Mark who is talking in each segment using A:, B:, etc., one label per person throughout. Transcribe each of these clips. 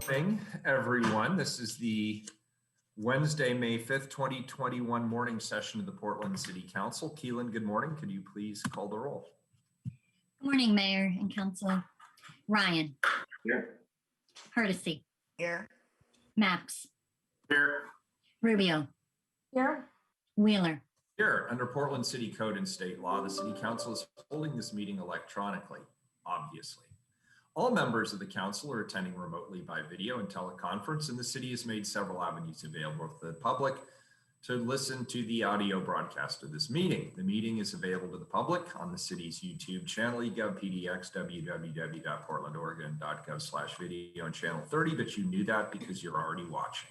A: Morning, everyone. This is the Wednesday, May 5th, 2021 morning session of the Portland City Council. Keelan, good morning. Could you please call the roll?
B: Good morning, Mayor and Council. Ryan.
A: Here.
B: Hardesty.
C: Here.
B: Maps.
A: Here.
B: Rubio.
C: Here.
B: Wheeler.
A: Here. Under Portland City Code and state law, the City Council is holding this meeting electronically, obviously. All members of the council are attending remotely by video and teleconference, and the city has made several avenues available to the public to listen to the audio broadcast of this meeting. The meeting is available to the public on the city's YouTube channel, eGovPDX, www.portlandoregon.gov/video, and channel 30, but you knew that because you're already watching.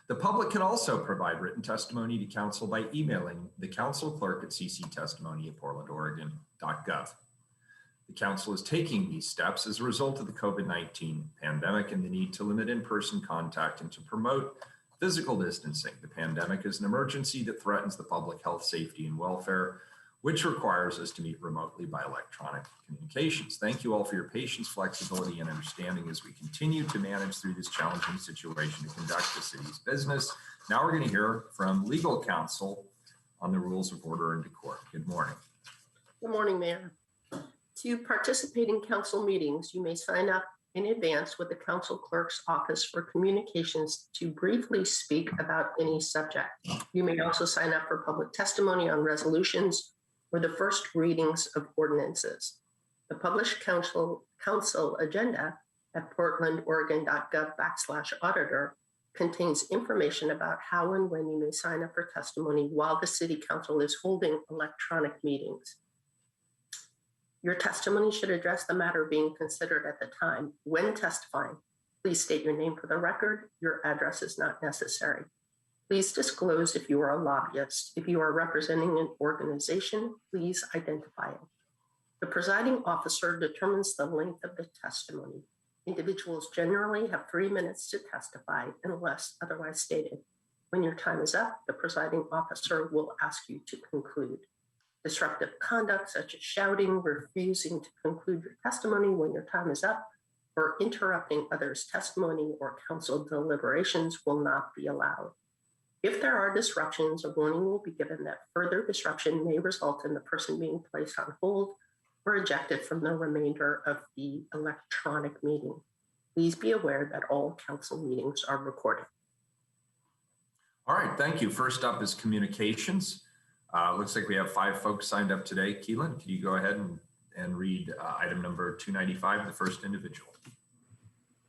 A: The public can also provide written testimony to council by emailing the council clerk at cctestimony@portlandoregon.gov. The council is taking these steps as a result of the COVID-19 pandemic and the need to limit in-person contact and to promote physical distancing. The pandemic is an emergency that threatens the public health, safety, and welfare, which requires us to meet remotely by electronic communications. Thank you all for your patience, flexibility, and understanding as we continue to manage through this challenging situation to conduct the city's business. Now we're going to hear from legal counsel on the rules of order and decorum. Good morning.
D: Good morning, Mayor. To participate in council meetings, you may sign up in advance with the council clerk's office for communications to briefly speak about any subject. You may also sign up for public testimony on resolutions or the first readings of ordinances. The published council agenda at portlandoregon.gov/auditor contains information about how and when you may sign up for testimony while the city council is holding electronic meetings. Your testimony should address the matter being considered at the time. When testifying, please state your name for the record. Your address is not necessary. Please disclose if you are a lobbyist. If you are representing an organization, please identify it. The presiding officer determines the length of the testimony. Individuals generally have 3 minutes to testify unless otherwise stated. When your time is up, the presiding officer will ask you to conclude. Disruptive conduct such as shouting, refusing to conclude your testimony when your time is up, or interrupting others' testimony or council deliberations will not be allowed. If there are disruptions, a warning will be given that further disruption may result in the person being placed on hold or ejected from the remainder of the electronic meeting. Please be aware that all council meetings are recorded.
A: All right, thank you. First up is communications. Looks like we have 5 folks signed up today. Keelan, can you go ahead and read item number 295, the first individual?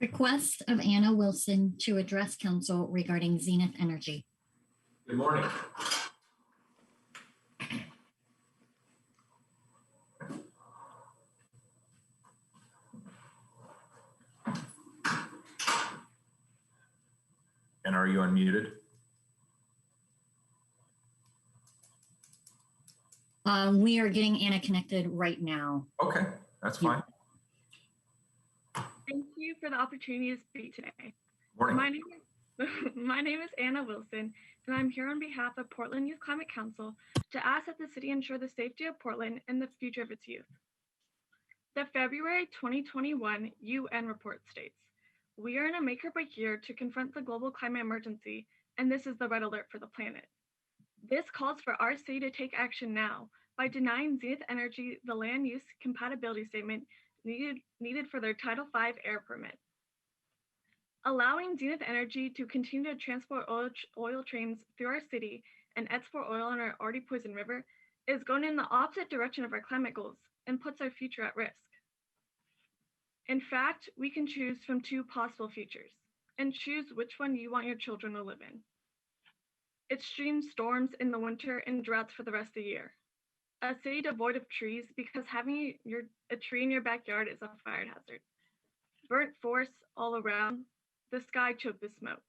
B: Request of Anna Wilson to address council regarding Zenith Energy.
A: Good morning. And are you unmuted?
B: We are getting Anna connected right now.
A: Okay, that's fine.
E: Thank you for the opportunity to speak today.
A: Morning.
E: My name is Anna Wilson, and I'm here on behalf of Portland Youth Climate Council to ask that the city ensure the safety of Portland and the future of its youth. The February 2021 UN report states, "We are in a make or break year to confront the global climate emergency, and this is the red alert for the planet. This calls for our city to take action now by denying Zenith Energy the land use compatibility statement needed for their Title V air permit. Allowing Zenith Energy to continue to transport oil trains through our city and export oil on our already poisoned river is going in the opposite direction of our climate goals and puts our future at risk. In fact, we can choose from 2 possible futures and choose which one you want your children to live in. Extreme storms in the winter and droughts for the rest of the year. A city devoid of trees because having a tree in your backyard is a fire hazard. Burnt forests all around, the sky choked with smoke.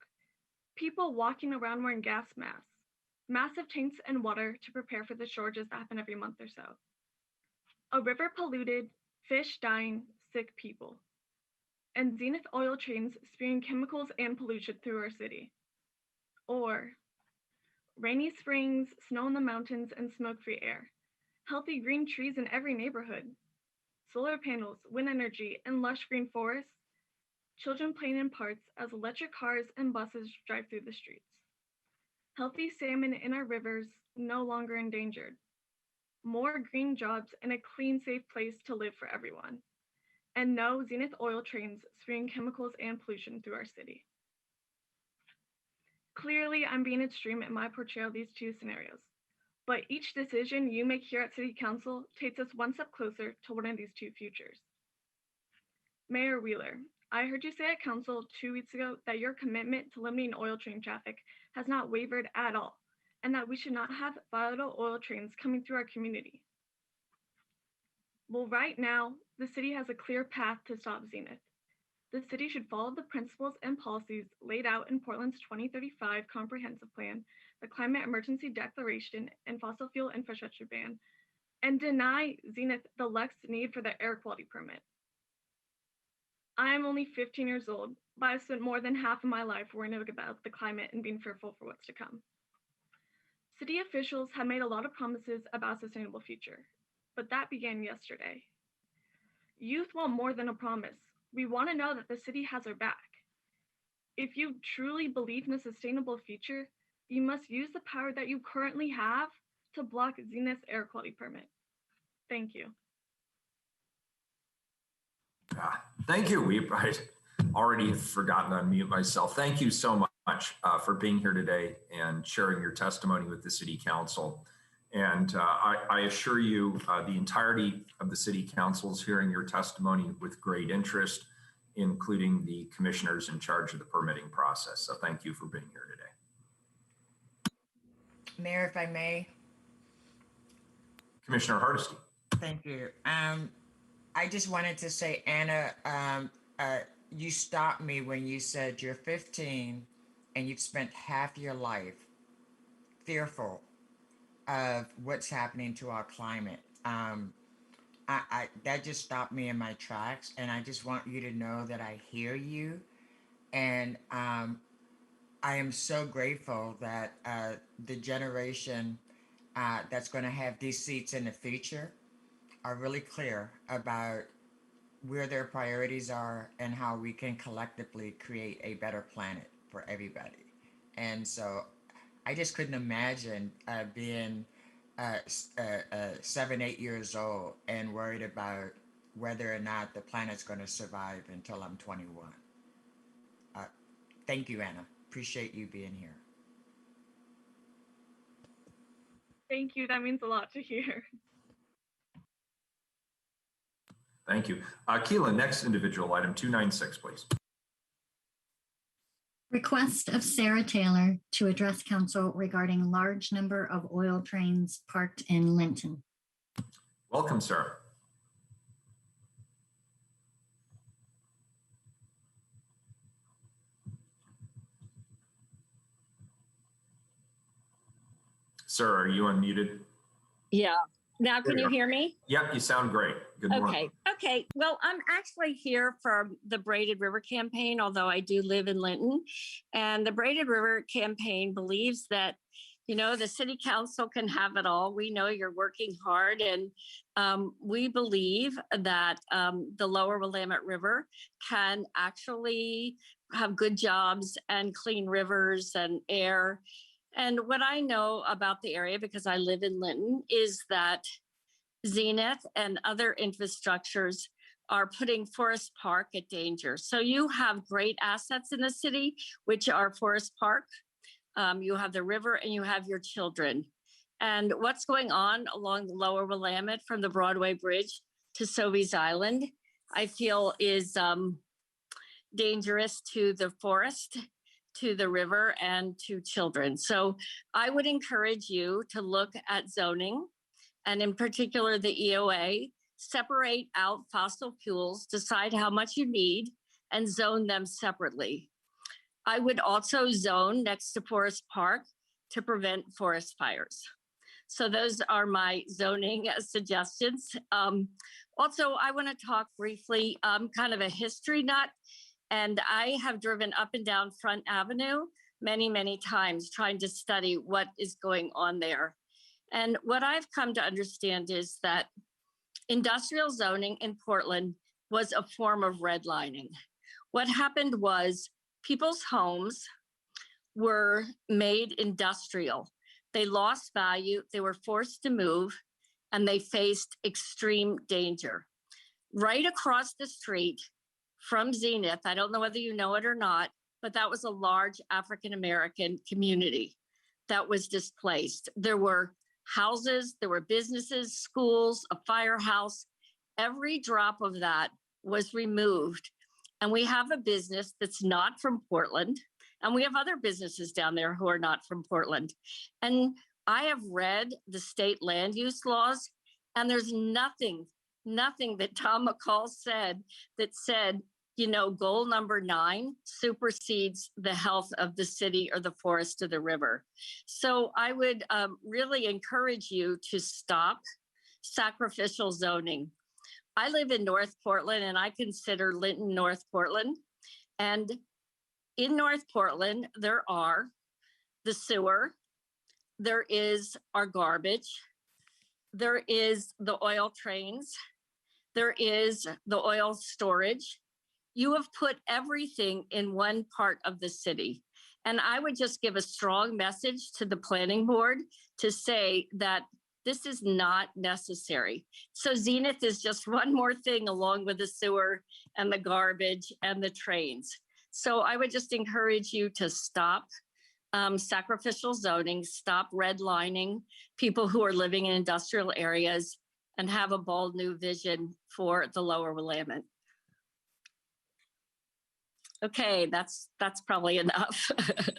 E: People walking around wearing gas masks. Massive tanks and water to prepare for the shortages that happen every month or so. A river polluted, fish dying, sick people. And Zenith oil trains spewing chemicals and pollution through our city. Or rainy springs, snow in the mountains, and smoke-free air. Healthy green trees in every neighborhood. Solar panels, wind energy, and lush green forests. children playing in parks as electric cars and buses drive through the streets. Healthy salmon in our rivers no longer endangered. More green jobs and a clean, safe place to live for everyone. And no Zenith oil trains spewing chemicals and pollution through our city. Clearly, I'm being extreme in my portrayal of these two scenarios, but each decision you make here at City Council takes us one step closer to one of these two futures. Mayor Wheeler, I heard you say at Council 2 weeks ago that your commitment to limiting oil train traffic has not wavered at all, and that we should not have volatile oil trains coming through our community. Well, right now, the city has a clear path to stop Zenith. The city should follow the principles and policies laid out in Portland's 2035 Comprehensive Plan, the Climate Emergency Declaration, and Fossil Fuel Infrastructure Ban, and deny Zenith the Lex need for the air quality permit. I am only 15 years old, but I've spent more than half of my life worrying about the climate and being fearful for what's to come. City officials have made a lot of promises about a sustainable future, but that began yesterday. Youth want more than a promise. We want to know that the city has our back. If you truly believe in a sustainable future, you must use the power that you currently have to block Zenith's air quality permit. Thank you.
A: Thank you. I'd already forgotten to unmute myself. Thank you so much for being here today and sharing your testimony with the City Council. And I assure you, the entirety of the City Council is hearing your testimony with great interest, including the commissioners in charge of the permitting process. So thank you for being here today.
C: Mayor, if I may.
A: Commissioner Hardesty.
C: Thank you. I just wanted to say, Anna, you stopped me when you said you're 15 and you've spent half your life fearful of what's happening to our climate. That just stopped me in my tracks, and I just want you to know that I hear you, and I am so grateful that the generation that's going to have these seats in the future are really clear about where their priorities are and how we can collectively create a better planet for everybody. And so I just couldn't imagine being 7, 8 years old and worried about whether or not the planet's going to survive until I'm 21. Thank you, Anna. Appreciate you being here.
E: Thank you. That means a lot to hear.
A: Thank you. Keelan, next individual item 296, please.
B: Request of Sarah Taylor to address council regarding large number of oil trains parked in Linton.
A: Welcome, Sarah. Sarah, are you unmuted?
F: Yeah. Now, can you hear me?
A: Yep, you sound great. Good morning.
F: Okay. Well, I'm actually here for the Braided River campaign, although I do live in Linton. And the Braided River campaign believes that, you know, the city council can have it all. We know you're working hard, and we believe that the lower Willamette River can actually have good jobs and clean rivers and air. And what I know about the area, because I live in Linton, is that Zenith and other infrastructures are putting Forest Park at danger. So you have great assets in the city, which are Forest Park. You have the river and you have your children. And what's going on along the lower Willamette from the Broadway Bridge to Sobeys Island, I feel is dangerous to the forest, to the river, and to children. So I would encourage you to look at zoning, and in particular the EOA, separate out fossil fuels, decide how much you need, and zone them separately. I would also zone next to Forest Park to prevent forest fires. So those are my zoning suggestions. Also, I want to talk briefly, kind of a history nut. And I have driven up and down Front Avenue many, many times trying to study what is going on there. And what I've come to understand is that industrial zoning in Portland was a form of redlining. What happened was people's homes were made industrial. They lost value, they were forced to move, and they faced extreme danger. Right across the street from Zenith, I don't know whether you know it or not, but that was a large African-American community that was displaced. There were houses, there were businesses, schools, a firehouse. Every drop of that was removed. And we have a business that's not from Portland. And we have other businesses down there who are not from Portland. And I have read the state land use laws, and there's nothing that Tom McCall said that said, you know, goal number 9 supersedes the health of the city or the forest or the river. So I would really encourage you to stop sacrificial zoning. I live in North Portland, and I consider Linton North Portland. And in North Portland, there are the sewer, there is our garbage, there is the oil trains, there is the oil storage. You have put everything in one part of the city. And I would just give a strong message to the planning board to say that this is not necessary. So Zenith is just one more thing along with the sewer and the garbage and the trains. So I would just encourage you to stop sacrificial zoning, stop redlining people who are living in industrial areas, and have a bold new vision for the Lower Willamette. Okay, that's probably enough.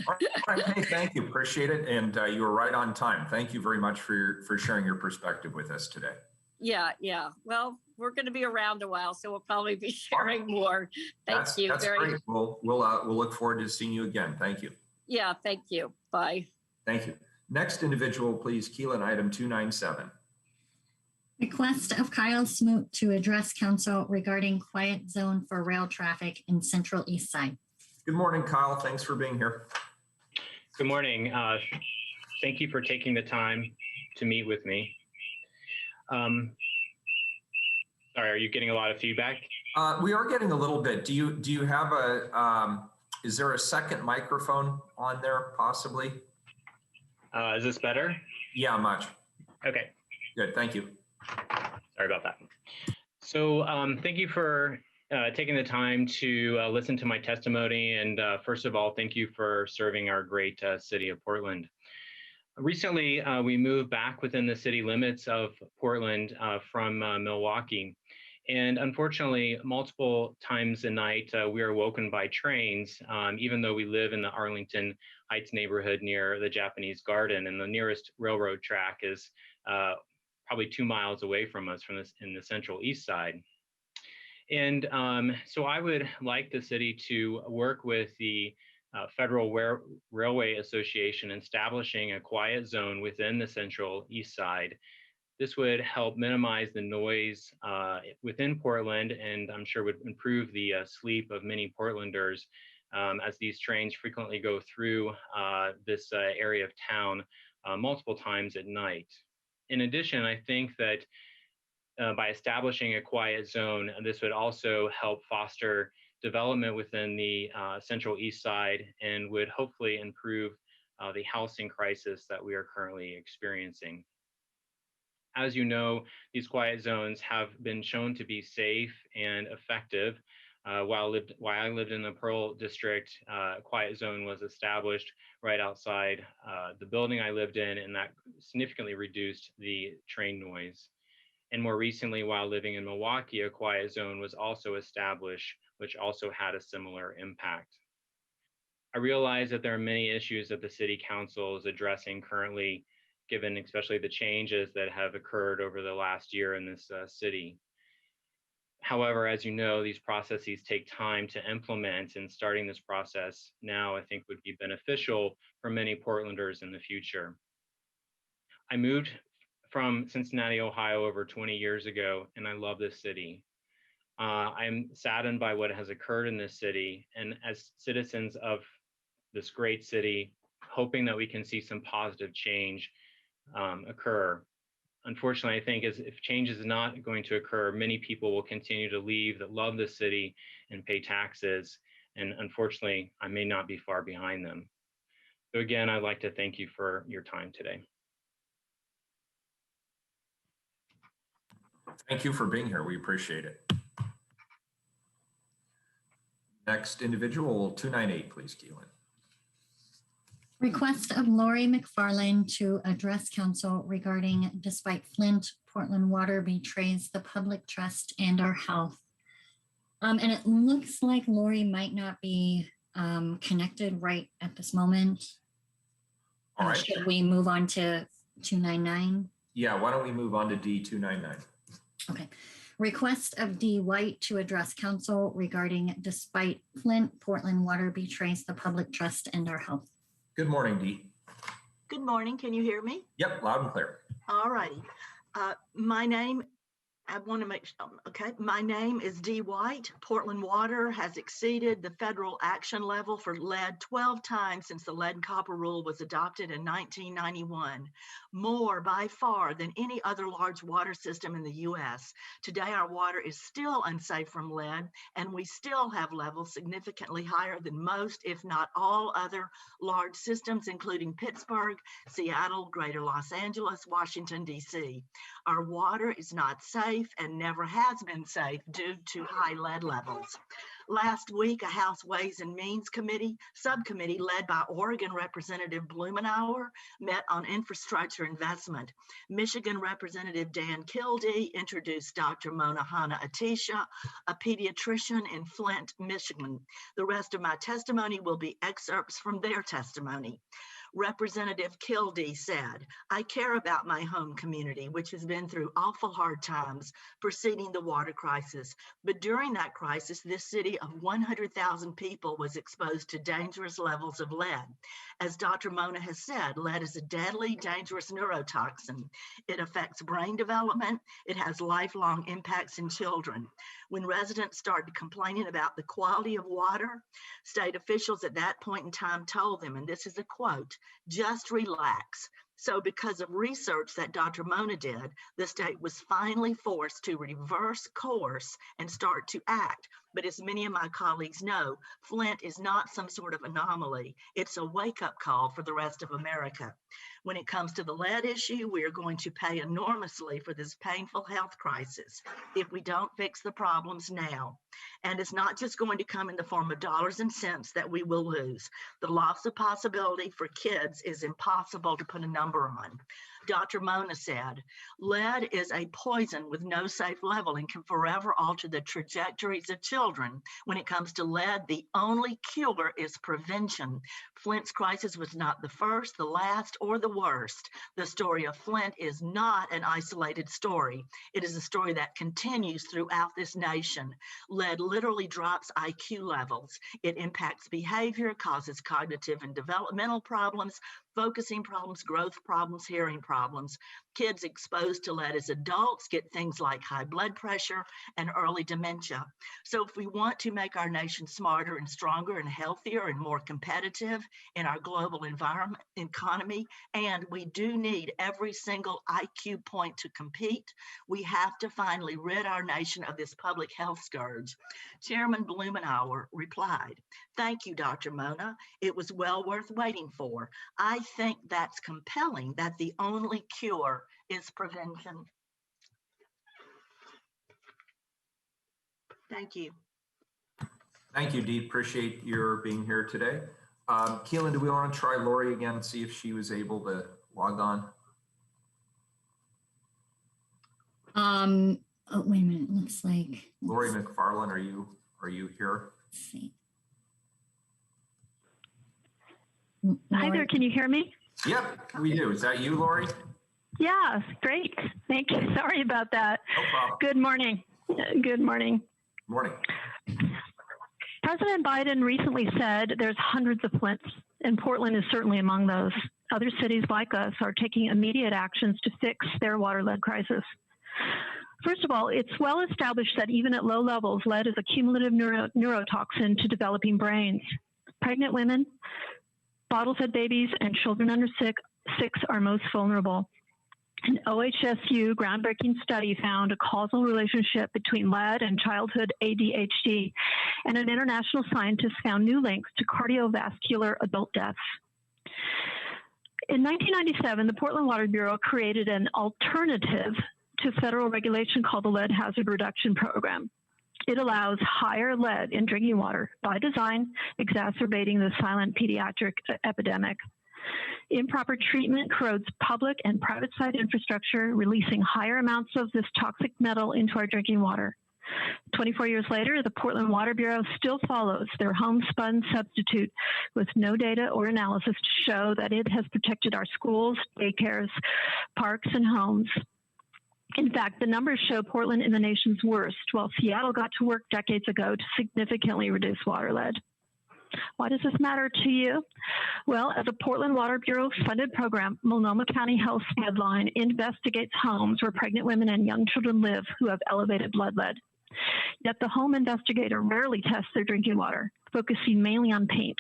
A: All right, hey, thank you, appreciate it. And you were right on time. Thank you very much for sharing your perspective with us today.
F: Yeah. Well, we're going to be around a while, so we'll probably be sharing more. Thank you.
A: That's great. We'll look forward to seeing you again. Thank you.
F: Yeah, thank you. Bye.
A: Thank you. Next individual, please, Keelan, item 297.
B: Request of Kyle Smoot to address council regarding quiet zone for rail traffic in Central East Side.
A: Good morning, Kyle. Thanks for being here.
G: Good morning. Thank you for taking the time to meet with me. Sorry, are you getting a lot of feedback?
A: We are getting a little bit. Do you have is there a second microphone on there possibly?
G: Is this better?
A: Yeah, much.
G: Okay.
A: Good, thank you.
G: Sorry about that. So thank you for taking the time to listen to my testimony. And first of all, thank you for serving our great city of Portland. Recently, we moved back within the city limits of Portland from Milwaukee. And unfortunately, multiple times a night, we are woken by trains, even though we live in the Arlington Heights neighborhood near the Japanese Garden, and the nearest railroad track is probably 2 miles away from us in the Central East Side. And so I would like the city to work with the Federal Railway Association in establishing a quiet zone within the Central East Side. This would help minimize the noise within Portland, and I'm sure would improve the sleep of many Portlanders as these trains frequently go through this area of town multiple times at night. In addition, I think that by establishing a quiet zone, this would also help foster development within the Central East Side and would hopefully improve the housing crisis that we are currently experiencing. As you know, these quiet zones have been shown to be safe and effective. While I lived in the Pearl District, a quiet zone was established right outside the building I lived in, and that significantly reduced the train noise. And more recently, while living in Milwaukee, a quiet zone was also established, which also had a similar impact. I realize that there are many issues that the City Council is addressing currently, given especially the changes that have occurred over the last year in this city. However, as you know, these processes take time to implement, and starting this process now, I think, would be beneficial for many Portlanders in the future. I moved from Cincinnati, Ohio over 20 years ago, and I love this city. I'm saddened by what has occurred in this city, and as citizens of this great city, hoping that we can see some positive change occur. Unfortunately, I think if change is not going to occur, many people will continue to leave that love the city and pay taxes, And unfortunately, I may not be far behind them. So again, I'd like to thank you for your time today.
A: Thank you for being here. We appreciate it. Next individual, 298, please, Keelan.
B: Request of Lori McFarlane to address council regarding despite Flint, Portland water betrays the public trust and our health. And it looks like Lori might not be connected right at this moment.
A: All right.
B: Should we move on to 299?
A: Yeah, why don't we move on to D299?
B: Okay. Request of D. White to address council regarding despite Flint, Portland water betrays the public trust and our health.
A: Good morning, Dee.
H: Good morning. Can you hear me?
A: Yep, loud and clear.
H: All righty. My name, I want to make sure, okay. My name is Dee White. Portland Water has exceeded the federal action level for lead 12 times since the lead and copper rule was adopted in 1991. More by far than any other large water system in the US. Today, our water is still unsafe from lead, and we still have levels significantly higher than most, if not all, other large systems, including Pittsburgh, Seattle, Greater Los Angeles, Washington, D.C. Our water is not safe and never has been safe due to high lead levels. Last week, a House Ways and Means Committee subcommittee led by Oregon Representative Blumenauer met on infrastructure investment. Michigan Representative Dan Kildee introduced Dr. Mona Hanna-Attisha, a pediatrician in Flint, Michigan. The rest of my testimony will be excerpts from their testimony. Representative Kildee said, I care about my home community, which has been through awful hard times preceding the water crisis. But during that crisis, this city of 100,000 people was exposed to dangerous levels of lead. As Dr. Mona has said, lead is a deadly, dangerous neurotoxin. It affects brain development. It has lifelong impacts in children. When residents started complaining about the quality of water, state officials at that point in time told them, and this is a quote, just relax. So because of research that Dr. Mona did, the state was finally forced to reverse course and start to act. But as many of my colleagues know, Flint is not some sort of anomaly. It's a wake-up call for the rest of America. When it comes to the lead issue, we are going to pay enormously for this painful health crisis if we don't fix the problems now. And it's not just going to come in the form of dollars and cents that we will lose. The loss of possibility for kids is impossible to put a number on. Dr. Mona said, lead is a poison with no safe level and can forever alter the trajectories of children. When it comes to lead, the only cure is prevention. Flint's crisis was not the first, the last, or the worst. The story of Flint is not an isolated story. It is a story that continues throughout this nation. Lead literally drops IQ levels. It impacts behavior, causes cognitive and developmental problems, focusing problems, growth problems, hearing problems. Kids exposed to lead as adults get things like high blood pressure and early dementia. So if we want to make our nation smarter and stronger and healthier and more competitive in our global environment, economy, and we do need every single IQ point to compete, we have to finally rid our nation of this public health scourge. Chairman Blumenauer replied, thank you, Dr. Mona. It was well worth waiting for. I think that's compelling that the only cure is prevention. Thank you.
A: Thank you, Dee. Appreciate your being here today. Keelan, do we want to try Lori again and see if she was able to log on?
B: Oh, wait a minute. It looks like
A: Lori McFarlane, are you here?
B: let's see.
I: Hi there, can you hear me?
A: Yep, we do. Is that you, Lori?
I: Yeah, great. Thank you. Sorry about that.
A: No problem.
I: Good morning. Good morning.
A: Morning.
I: President Biden recently said there's hundreds of Flints, and Portland is certainly among those. Other cities like us are taking immediate actions to fix their water lead crisis. First of all, it's well established that even at low levels, lead is a cumulative neurotoxin to developing brains. Pregnant women, bottle-fed babies, and children under 6 are most vulnerable. An OHSU groundbreaking study found a causal relationship between lead and childhood ADHD and an international scientist found new links to cardiovascular adult deaths. In 1997, the Portland Water Bureau created an alternative to federal regulation called the Lead Hazard Reduction Program. It allows higher lead in drinking water by design, exacerbating the silent pediatric epidemic. Improper treatment corrodes public and private site infrastructure, releasing higher amounts of this toxic metal into our drinking water. 24 years later, the Portland Water Bureau still follows their homespun substitute with no data or analysis to show that it has protected our schools, daycares, parks, and homes. In fact, the numbers show Portland in the nation's worst, while Seattle got to work decades ago to significantly reduce water lead. Why does this matter to you? Well, as a Portland Water Bureau funded program, Multnomah County Health Headline investigates homes where pregnant women and young children live who have elevated blood lead. Yet the home investigator rarely tests their drinking water, focusing mainly on paint.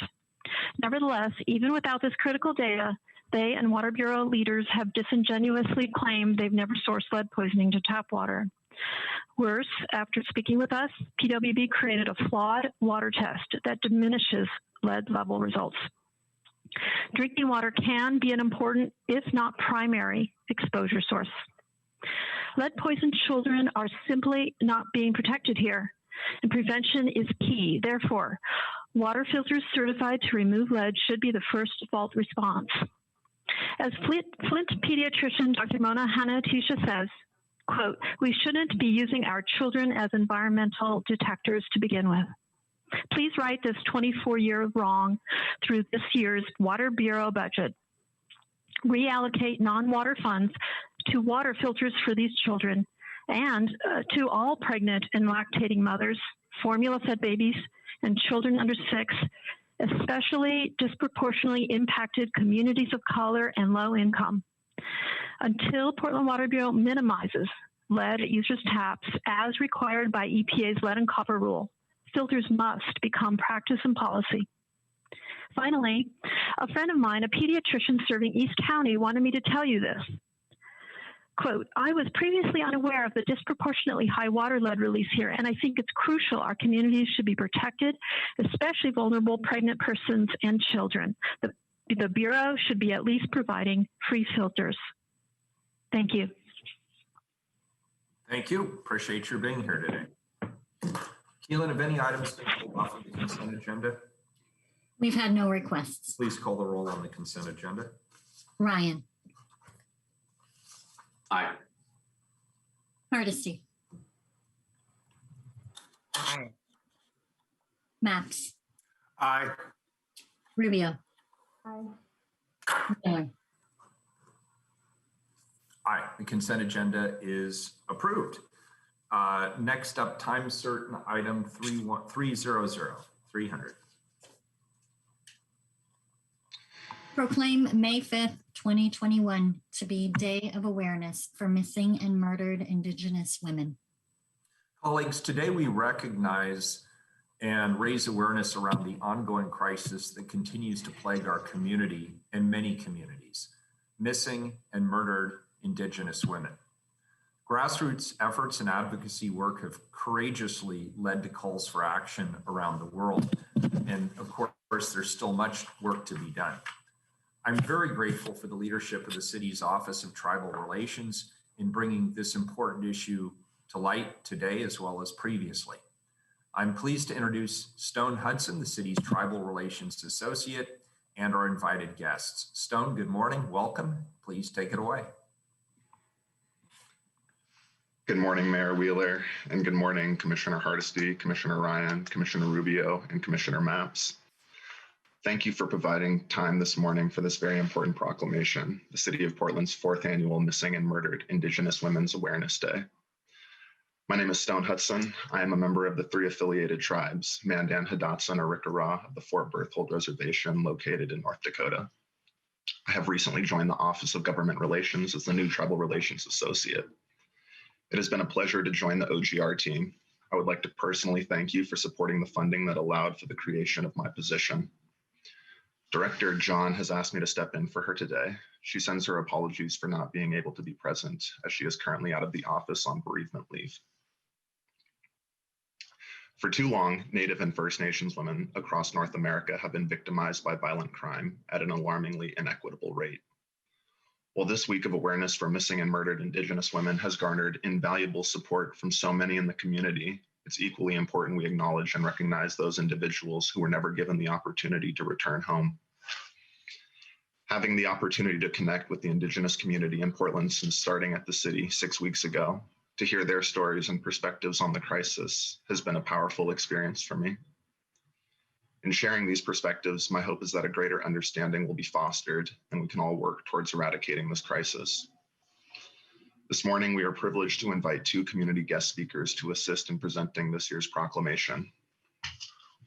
I: Nevertheless, even without this critical data, they and Water Bureau leaders have disingenuously claimed they've never sourced lead poisoning to tap water. Worse, after speaking with us, PWB created a flawed water test that diminishes lead level results. Drinking water can be an important, if not primary, exposure source. Lead-poisoned children are simply not being protected here, and prevention is key. Therefore, water filters certified to remove lead should be the first default response. As Flint pediatrician Dr. Mona Hanna-Attisha says, quote, "We shouldn't be using our children as environmental detectors to begin with. Please write this 24-year wrong through this year's Water Bureau budget. Reallocate non-water funds to water filters for these children and to all pregnant and lactating mothers, formula-fed babies, and children under 6, especially disproportionately impacted communities of color and low income. Until Portland Water Bureau minimizes lead at users' taps as required by EPA's lead and copper rule, filters must become practice and policy." Finally, a friend of mine, a pediatrician serving East County, wanted me to tell you this. Quote, "I was previously unaware of the disproportionately high water lead release here, and I think it's crucial our communities should be protected, especially vulnerable pregnant persons and children. The Bureau should be at least providing free filters." Thank you.
A: Thank you. Appreciate your being here today. Keelan, have any items been pulled off of the consent agenda?
B: We've had no requests.
A: Please call the roll on the consent agenda.
B: Ryan.
J: Aye.
B: Hardesty.
C: Aye.
B: Max.
J: Aye.
B: Rubio. Miller.
A: Aye, the consent agenda is approved. Next up, time certain item 300.
B: Proclaim May 5th, 2021 to be Day of Awareness for Missing and Murdered Indigenous Women.
A: Colleagues, today we recognize and raise awareness around the ongoing crisis that continues to plague our community and many communities, missing and murdered Indigenous women. Grassroots efforts and advocacy work have courageously led to calls for action around the world. And of course, there's still much work to be done. I'm very grateful for the leadership of the city's Office of Tribal Relations in bringing this important issue to light today as well as previously. I'm pleased to introduce Stone Hudson, the city's Tribal Relations Associate, and our invited guests. Stone, good morning, welcome. Please take it away.
K: Good morning, Mayor Wheeler, and good morning, Commissioner Hardesty, Commissioner Ryan, Commissioner Rubio, and Commissioner Mapps. Thank you for providing time this morning for this very important proclamation, the City of Portland's 4th annual Missing and Murdered Indigenous Women's Awareness Day. My name is Stone Hudson. I am a member of the 3 affiliated tribes, Mandan, Hidatsa, and Arikara of the Fort Berthold Reservation located in North Dakota. I have recently joined the Office of Government Relations as the new Tribal Relations Associate. It has been a pleasure to join the OGR team. I would like to personally thank you for supporting the funding that allowed for the creation of my position. Director John has asked me to step in for her today. She sends her apologies for not being able to be present as she is currently out of the office on bereavement leave. For too long, Native and First Nations women across North America have been victimized by violent crime at an alarmingly inequitable rate. While this week of awareness for missing and murdered Indigenous women has garnered invaluable support from so many in the community, it's equally important we acknowledge and recognize those individuals who were never given the opportunity to return home. Having the opportunity to connect with the Indigenous community in Portland since starting at the city 6 weeks ago, to hear their stories and perspectives on the crisis has been a powerful experience for me. In sharing these perspectives, my hope is that a greater understanding will be fostered and we can all work towards eradicating this crisis. This morning, we are privileged to invite 2 community guest speakers to assist in presenting this year's proclamation.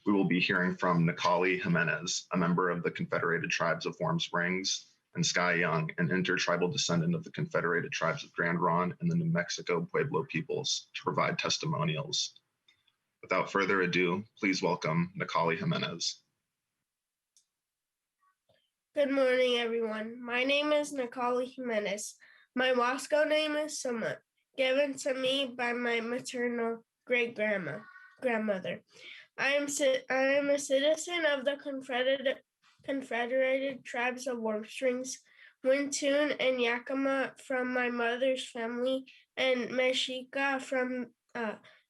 K: We will be hearing from Nicole Jimenez, a member of the Confederated Tribes of Warm Springs, and Sky Young, an intertribal descendant of the Confederated Tribes of Grand Ronde and the New Mexico Pueblo peoples, to provide testimonials. Without further ado, please welcome Nicole Jimenez.
J: Good morning, everyone. My name is Nicole Jimenez. My Wasco name is Summa, given to me by my maternal great-grandmother. I am a citizen of the Confederated Tribes of Warm Springs, Wintun and Yakima from my mother's family, and Mexica from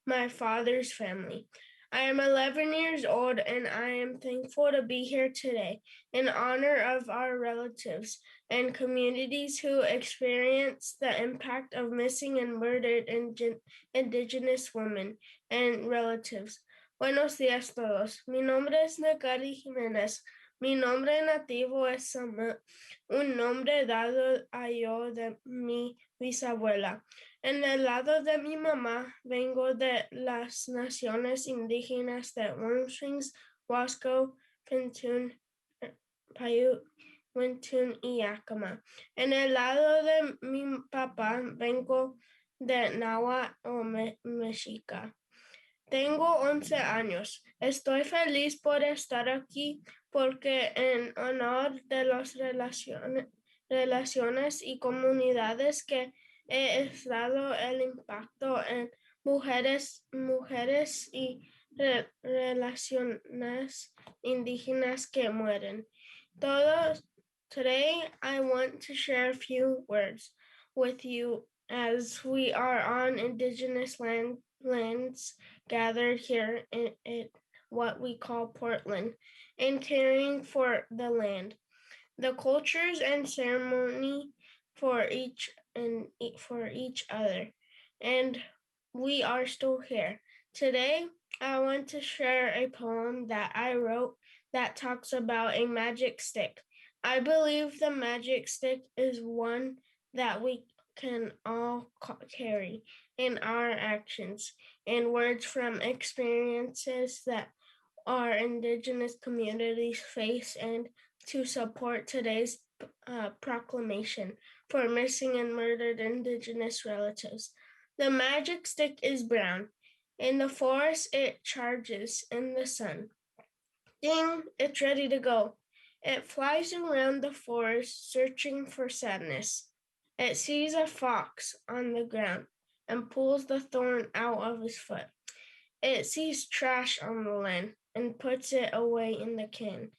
J: my father's family. I am 11 years old and I am thankful to be here today in honor of our relatives and communities who experience the impact of missing and murdered Indigenous women and relatives. Buenos días todos. Mi nombre es Nicole Jimenez. Mi nombre nativo es Sama, un nombre dado a yo de mi bisabuela. En el lado de mi mamá, vengo de las naciones indígenas de Warm Springs, Wasco, Pintun, Paiute, Wintun y Yakima. En el lado de mi papá, vengo de Nahua o Mexica. Tengo 11 años. Estoy feliz por estar aquí porque en honor de las relaciones y comunidades que he estado el impacto en mujeres y relaciones indígenas que mueren. Today, I want to share a few words with you as we are on Indigenous lands gathered here in what we call Portland, and caring for the land, the cultures and ceremony for each other, and we are still here. Today, I want to share a poem that I wrote that talks about a magic stick. I believe the magic stick is one that we can all carry in our actions and words from experiences that our Indigenous communities face, and to support today's proclamation for missing and murdered Indigenous relatives. The magic stick is brown. In the forest, it charges in the sun. Ding, it's ready to go. It flies around the forest, searching for sadness. It sees a fox on the ground and pulls the thorn out of his foot. It sees trash on the land and puts it away in the can.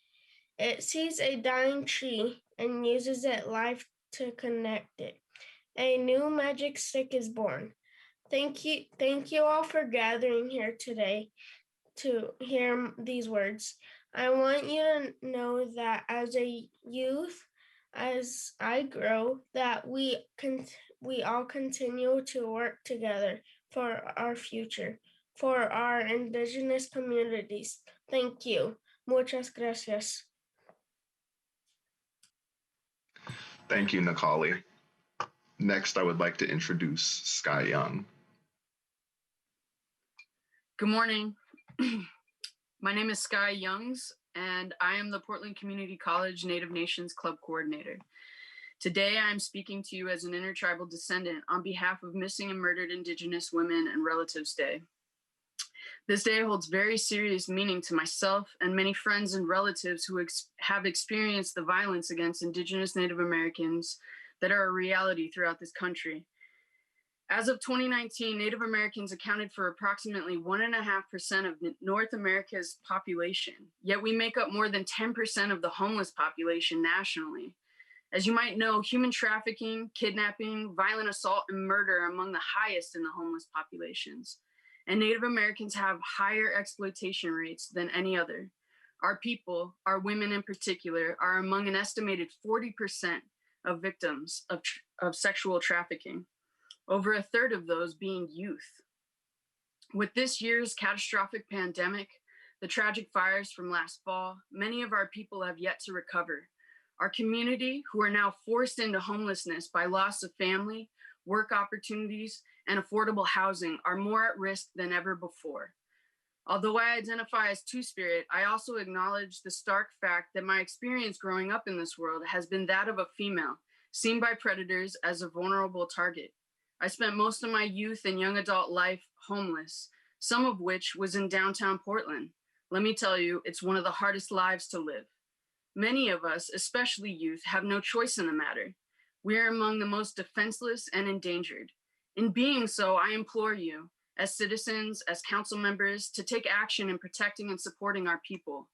J: It sees a dying tree and uses its life to connect it. A new magic stick is born. Thank you all for gathering here today to hear these words. I want you to know that as a youth, as I grow, that we all continue to work together for our future, for our Indigenous communities. Thank you. Muchas gracias.
K: Thank you, Nicole. Next, I would like to introduce Sky Young.
L: Good morning. My name is Sky Youngs, and I am the Portland Community College Native Nations Club Coordinator. Today, I am speaking to you as an intertribal descendant on behalf of Missing and Murdered Indigenous Women and Relatives Day. This day holds very serious meaning to myself and many friends and relatives who have experienced the violence against Indigenous Native Americans that are a reality throughout this country. As of 2019, Native Americans accounted for approximately 1.5% of North America's population, yet we make up more than 10% of the homeless population nationally. As you might know, human trafficking, kidnapping, violent assault, and murder are among the highest in the homeless populations. And Native Americans have higher exploitation rates than any other. Our people, our women in particular, are among an estimated 40% of victims of sexual trafficking, over a third of those being youth. With this year's catastrophic pandemic, the tragic fires from last fall, many of our people have yet to recover. Our community, who are now forced into homelessness by loss of family, work opportunities, and affordable housing, are more at risk than ever before. Although I identify as Two-Spirit, I also acknowledge the stark fact that my experience growing up in this world has been that of a female, seen by predators as a vulnerable target. I spent most of my youth and young adult life homeless, some of which was in downtown Portland. Let me tell you, it's one of the hardest lives to live. Many of us, especially youth, have no choice in the matter. We are among the most defenseless and endangered. In being so, I implore you, as citizens, as council members, to take action in protecting and supporting our people.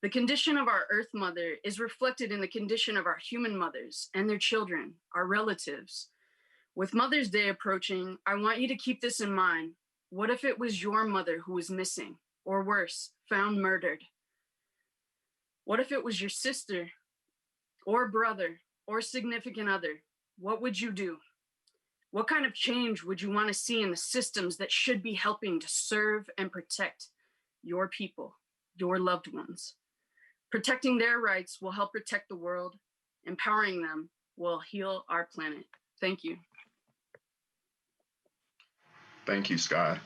L: The condition of our Earth Mother is reflected in the condition of our human mothers and their children, our relatives. With Mother's Day approaching, I want you to keep this in mind. What if it was your mother who was missing, or worse, found murdered? What if it was your sister, or brother, or significant other? What would you do? What kind of change would you want to see in the systems that should be helping to serve and protect your people, your loved ones? Protecting their rights will help protect the world. Empowering them will heal our planet. Thank you.
K: Thank you, Sky.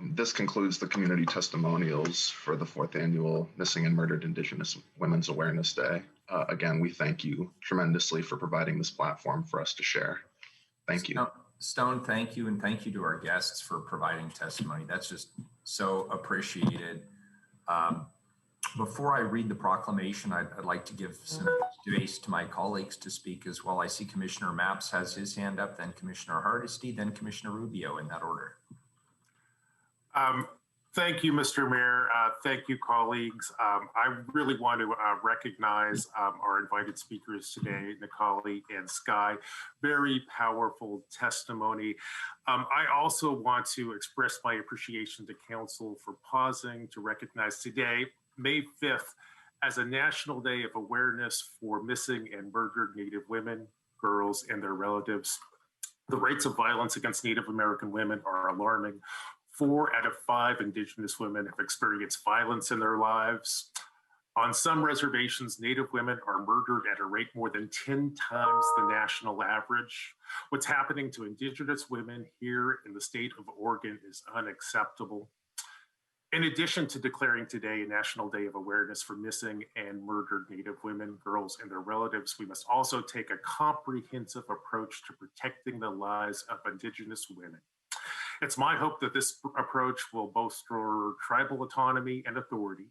K: This concludes the community testimonials for the 4th annual Missing and Murdered Indigenous Women's Awareness Day. Again, we thank you tremendously for providing this platform for us to share. Thank you.
A: Stone, thank you. And thank you to our guests for providing testimony. That's just so appreciated. Before I read the proclamation, I'd like to give some space to my colleagues to speak as well. I see Commissioner Mapps has his hand up, then Commissioner Hardesty, then Commissioner Rubio, in that order.
M: Thank you, Mr. Mayor. Thank you, colleagues. I really want to recognize our invited speakers today, Nikali and Sky. Very powerful testimony. I also want to express my appreciation to Council for pausing to recognize today, May 5th, as a National Day of Awareness for Missing and Murdered Native Women, girls, and their relatives. The rates of violence against Native American women are alarming. 4 out of 5 Indigenous women have experienced violence in their lives. On some reservations, Native women are murdered at a rate more than 10 times the national average. What's happening to Indigenous women here in the state of Oregon is unacceptable. In addition to declaring today a National Day of Awareness for Missing and Murdered Native Women, girls, and their relatives, we must also take a comprehensive approach to protecting the lives of Indigenous women. It's my hope that this approach will bolster tribal autonomy and authority,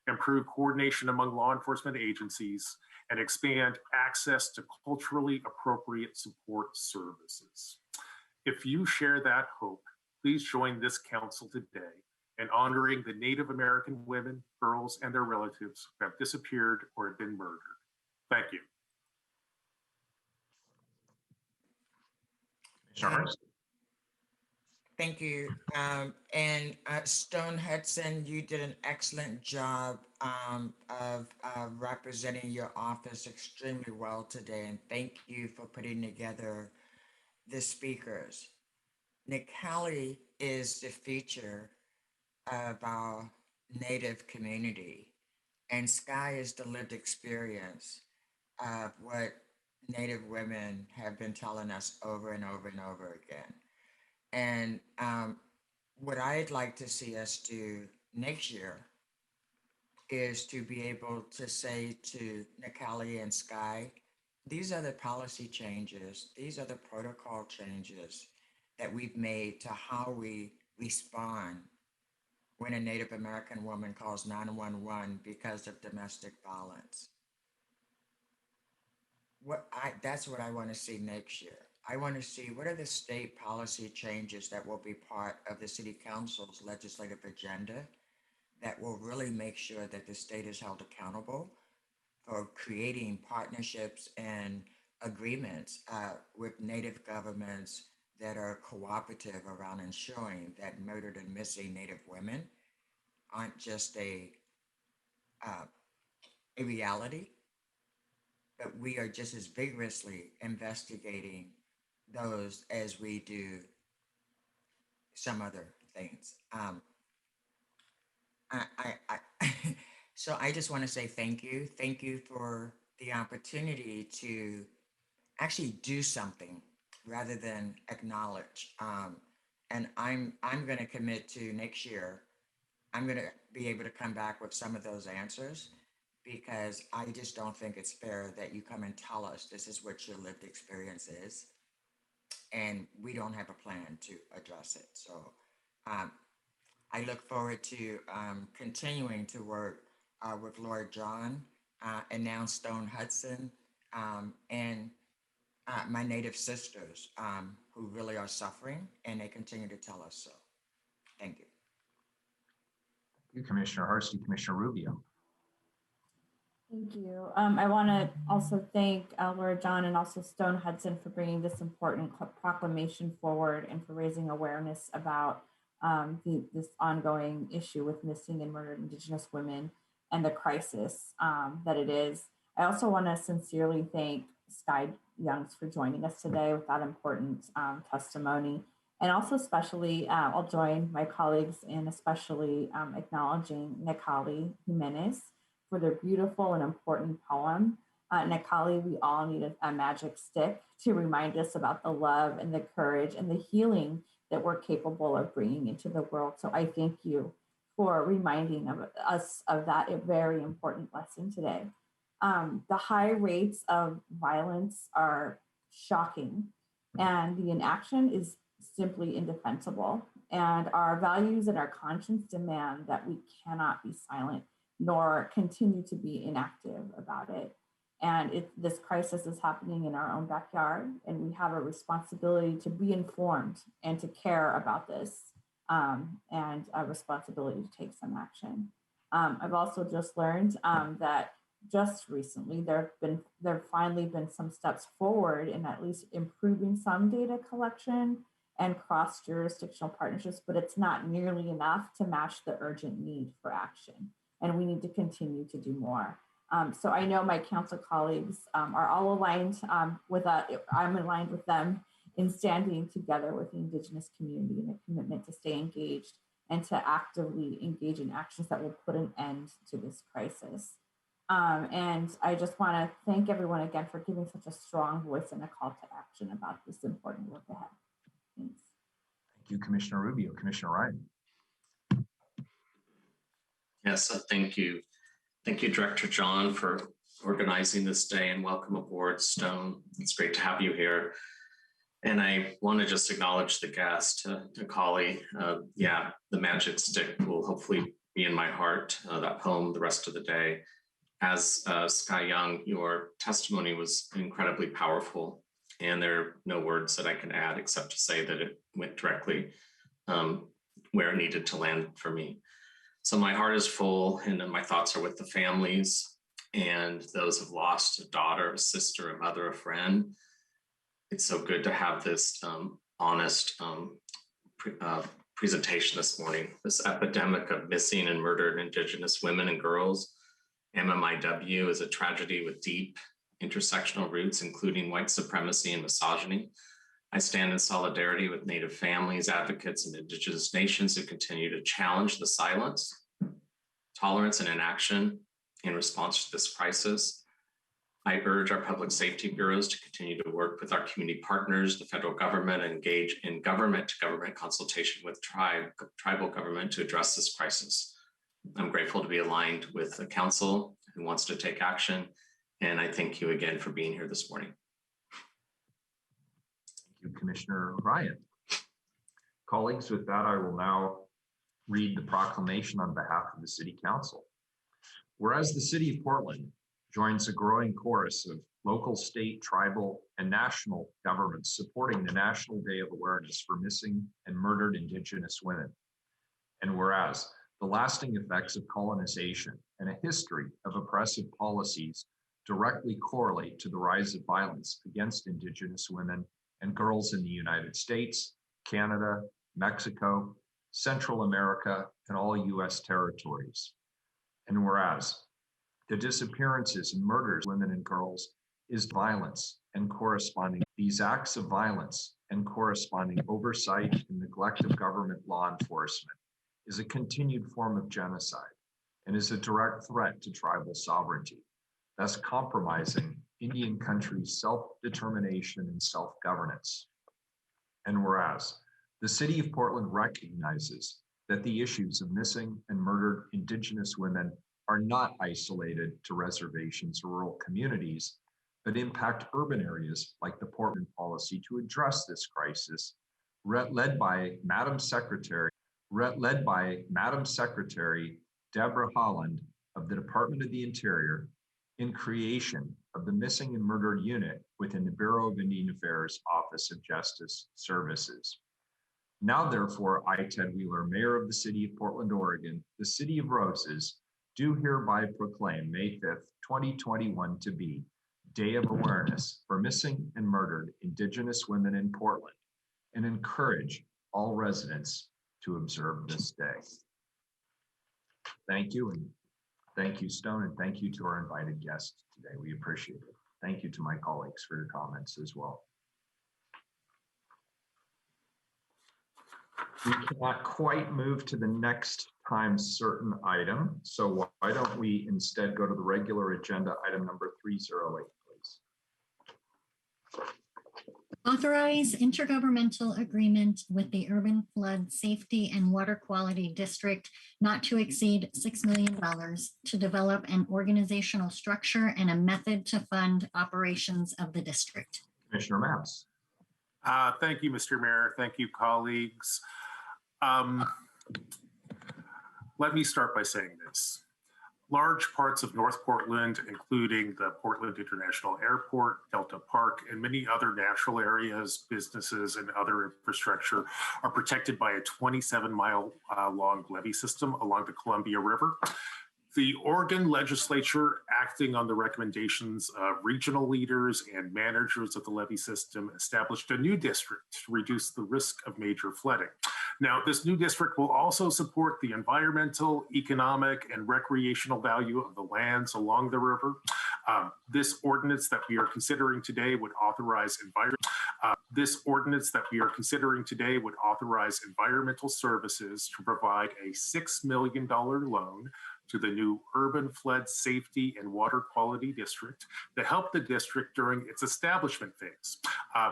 M: improve coordination among law enforcement agencies, and expand access to culturally appropriate support services. If you share that hope, please join this council today in honoring the Native American women, girls, and their relatives who have disappeared or have been murdered. Thank you.
C: Thank you. And Stone Hudson, you did an excellent job of representing your office extremely well today. And thank you for putting together the speakers. Nikali is the feature of our Native community, and Sky is the lived experience of what Native women have been telling us over and over and over again. And what I'd like to see us do next year is to be able to say to Nikali and Sky, these are the policy changes, these are the protocol changes that we've made to how we respond when a Native American woman calls 911 because of domestic violence. That's what I want to see next year. I want to see what are the state policy changes that will be part of the city council's legislative agenda that will really make sure that the state is held accountable for creating partnerships and agreements with Native governments that are cooperative around ensuring that murdered and missing Native women aren't just a reality, but we are just as vigorously investigating those as we do some other things. So I just want to say thank you. Thank you for the opportunity to actually do something rather than acknowledge. And I'm going to commit to next year. I'm going to be able to come back with some of those answers because I just don't think it's fair that you come and tell us this is what your lived experience is, and we don't have a plan to address it. So I look forward to continuing to work with Lord John and now Stone Hudson and my Native sisters who really are suffering, and they continue to tell us so. Thank you.
A: Thank you, Commissioner Hardesty. Commissioner Rubio.
N: Thank you. I want to also thank Laura John and also Stone Hudson for bringing this important proclamation forward and for raising awareness about this ongoing issue with missing and murdered Indigenous women and the crisis that it is. I also want to sincerely thank Sky Youngs for joining us today with that important testimony. And also especially, I'll join my colleagues in especially acknowledging Necali Jimenez for their beautiful and important poem. Necali, we all need a magic stick to remind us about the love and the courage and the healing that we're capable of bringing into the world. So I thank you for reminding us of that very important lesson today. The high rates of violence are shocking, and the inaction is simply indefensible. And our values and our conscience demand that we cannot be silent nor continue to be inactive about it. And this crisis is happening in our own backyard, and we have a responsibility to be informed and to care about this, and a responsibility to take some action. I've also just learned that just recently there have finally been some steps forward in at least improving some data collection and cross-jurisdictional partnerships, but it's not nearly enough to match the urgent need for action. And we need to continue to do more. So I know my council colleagues are all aligned with I'm aligned with them in standing together with the Indigenous community in a commitment to stay engaged and to actively engage in actions that will put an end to this crisis. And I just want to thank everyone again for giving such a strong voice and a call to action about this important work ahead. Thanks.
A: Thank you, Commissioner Rubio. Commissioner Ryan.
O: Yes, thank you. Thank you, Director John, for organizing this day, and welcome aboard, Stone. It's great to have you here. And I want to just acknowledge the guest, Necali. Yeah, the magic stick will hopefully be in my heart, that poem, the rest of the day. As Sky Young, your testimony was incredibly powerful, and there are no words that I can add except to say that it went directly where it needed to land for me. So my heart is full, and my thoughts are with the families and those who've lost a daughter, a sister, a mother, a friend. It's so good to have this honest presentation this morning. This epidemic of missing and murdered Indigenous women and girls, MMIW, is a tragedy with deep intersectional roots, including white supremacy and misogyny. I stand in solidarity with Native families, advocates, and Indigenous nations who continue to challenge the silence, tolerance, and inaction in response to this crisis. I urge our public safety bureaus to continue to work with our community partners, the federal government, and engage in government-to-government consultation with tribal government to address this crisis. I'm grateful to be aligned with the council who wants to take action, and I thank you again for being here this morning.
A: Thank you, Commissioner Ryan. Colleagues, with that, I will now read the proclamation on behalf of the City Council. Whereas the City of Portland joins a growing chorus of local, state, tribal, and national governments supporting the National Day of Awareness for Missing and Murdered Indigenous Women. And whereas the lasting effects of colonization and a history of oppressive policies directly correlate to the rise of violence against Indigenous women and girls in the United States, Canada, Mexico, Central America, and all US territories. And whereas the disappearances and murders of women and girls is violence and corresponding, these acts of violence and corresponding oversight and neglect of government law enforcement is a continued form of genocide and is a direct threat to tribal sovereignty, thus compromising Indian country's self-determination and self-governance. And whereas the City of Portland recognizes that the issues of missing and murdered Indigenous women are not isolated to reservations or rural communities, but impact urban areas like the Portland policy to address this crisis, led by Madam Secretary Deborah Holland of the Department of the Interior, in creation of the Missing and Murdered Unit within the Bureau of Indian Affairs Office of Justice Services. Now, therefore, I, Ted Wheeler, Mayor of the City of Portland, Oregon, the City of Roses, do hereby proclaim May 5th, 2021 to be Day of Awareness for Missing and Murdered Indigenous Women in Portland, and encourage all residents to observe this day. Thank you, and thank you, Stone, and thank you to our invited guests today. We appreciate it. Thank you to my colleagues for your comments as well. We cannot quite move to the next time certain item, so why don't we instead go to the regular agenda item number 308, please.
B: Authorize intergovernmental agreement with the Urban Flood Safety and Water Quality District not to exceed $6 million to develop an organizational structure and a method to fund operations of the district.
A: Commissioner Mapps.
M: Thank you, Mr. Mayor. Thank you, colleagues. Let me start by saying this. Large parts of North Portland, including the Portland International Airport, Delta Park, and many other natural areas, businesses, and other infrastructure are protected by a 27-mile long levee system along the Columbia River. The Oregon legislature, acting on the recommendations of regional leaders and managers of the levee system, established a new district to reduce the risk of major flooding. Now, this new district will also support the environmental, economic, and recreational value of the lands along the river. This ordinance that we are considering today would authorize environmental services to provide a $6 million loan to the new Urban Flood Safety and Water Quality District to help the district during its establishment phase.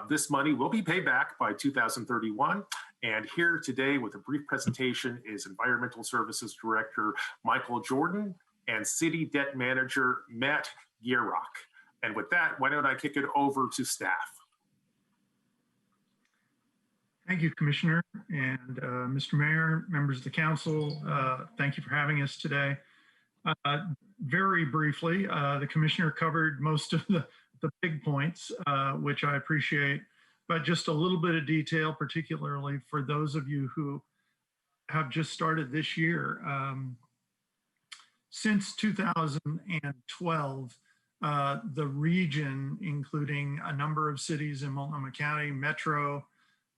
M: This money will be paid back by 2031. And here today with a brief presentation is Environmental Services Director Michael Jordan and City Debt Manager Matt Gierrock. And with that, why don't I kick it over to staff?
P: Thank you, Commissioner, and Mr. Mayor, members of the council, thank you for having us today. Very briefly, the Commissioner covered most of the big points, which I appreciate, but just a little bit of detail, particularly for those of you who have just started this year. Since 2012, the region, including a number of cities in Multnomah County, Metro,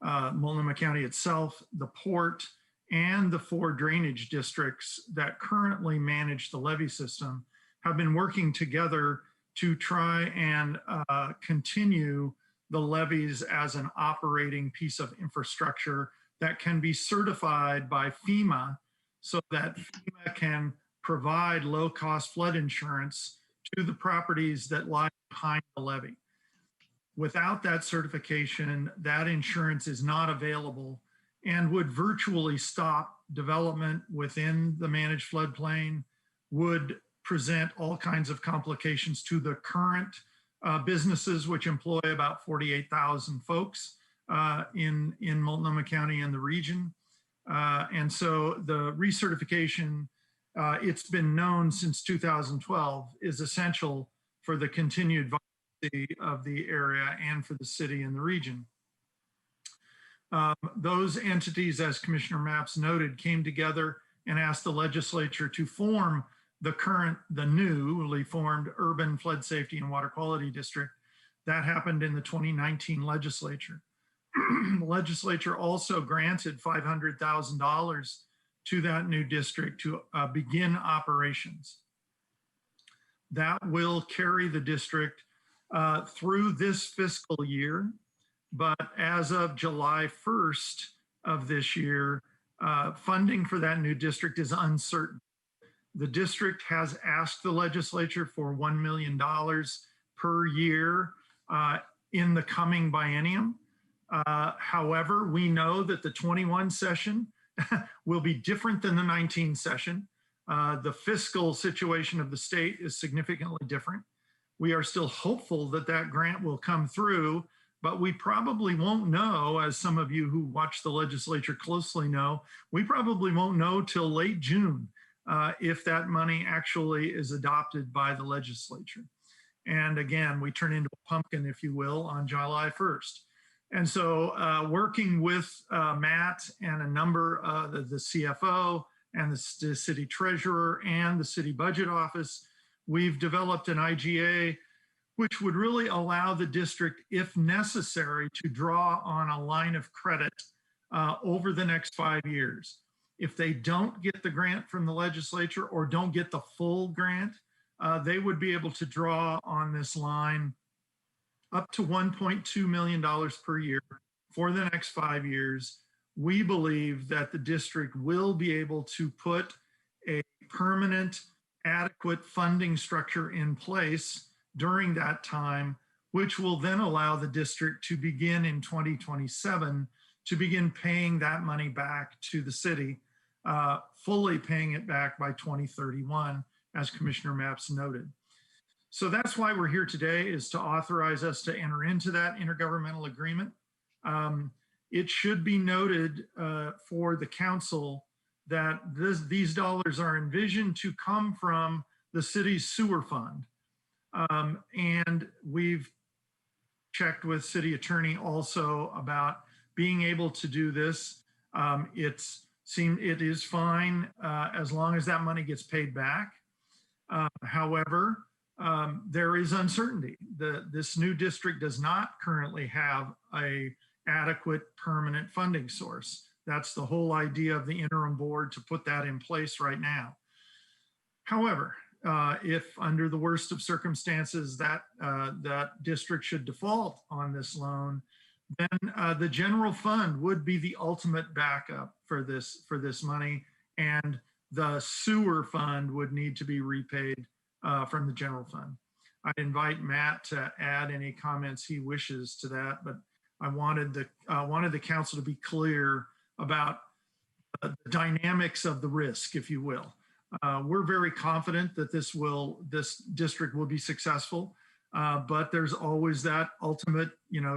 P: Multnomah County itself, the port, and the 4 drainage districts that currently manage the levee system have been working together to try and continue the levees as an operating piece of infrastructure that can be certified by FEMA so that FEMA can provide low-cost flood insurance to the properties that lie behind the levee. Without that certification, that insurance is not available and would virtually stop development within the managed floodplain, would present all kinds of complications to the current businesses, which employ about 48,000 folks in Multnomah County and the region. And so the recertification, it's been known since 2012, is essential for the continued of the area and for the city and the region. Those entities, as Commissioner Mapps noted, came together and asked the legislature to form the newly formed Urban Flood Safety and Water Quality District. That happened in the 2019 legislature. The legislature also granted $500,000 to that new district to begin operations. That will carry the district through this fiscal year, but as of July 1st of this year, funding for that new district is uncertain. The district has asked the legislature for $1 million per year in the coming biennium. However, we know that the 21 session will be different than the 19 session. The fiscal situation of the state is significantly different. We are still hopeful that that grant will come through, but we probably won't know, as some of you who watch the legislature closely know, we probably won't know till late June if that money actually is adopted by the legislature. And again, we turn into a pumpkin, if you will, on July 1st. And so working with Matt and a number of the CFO and the city treasurer and the city budget office, we've developed an IGA which would really allow the district, if necessary, to draw on a line of credit over the next 5 years. If they don't get the grant from the legislature or don't get the full grant, they would be able to draw on this line up to $1.2 million per year for the next 5 years. We believe that the district will be able to put a permanent, adequate funding structure in place during that time, which will then allow the district to begin in 2027 to begin paying that money back to the city, fully paying it back by 2031, as Commissioner Mapps noted. So that's why we're here today, is to authorize us to enter into that intergovernmental agreement. It should be noted for the council that these dollars are envisioned to come from the city's sewer fund. And we've checked with city attorney also about being able to do this. It is fine as long as that money gets paid back. However, there is uncertainty. This new district does not currently have an adequate permanent funding source. That's the whole idea of the interim board, to put that in place right now. However, if under the worst of circumstances that district should default on this loan, then the general fund would be the ultimate backup for this money, and the sewer fund would need to be repaid from the general fund. I'd invite Matt to add any comments he wishes to that, but I wanted the council to be clear about the dynamics of the risk, if you will. We're very confident that this district will be successful, but there's always that ultimate,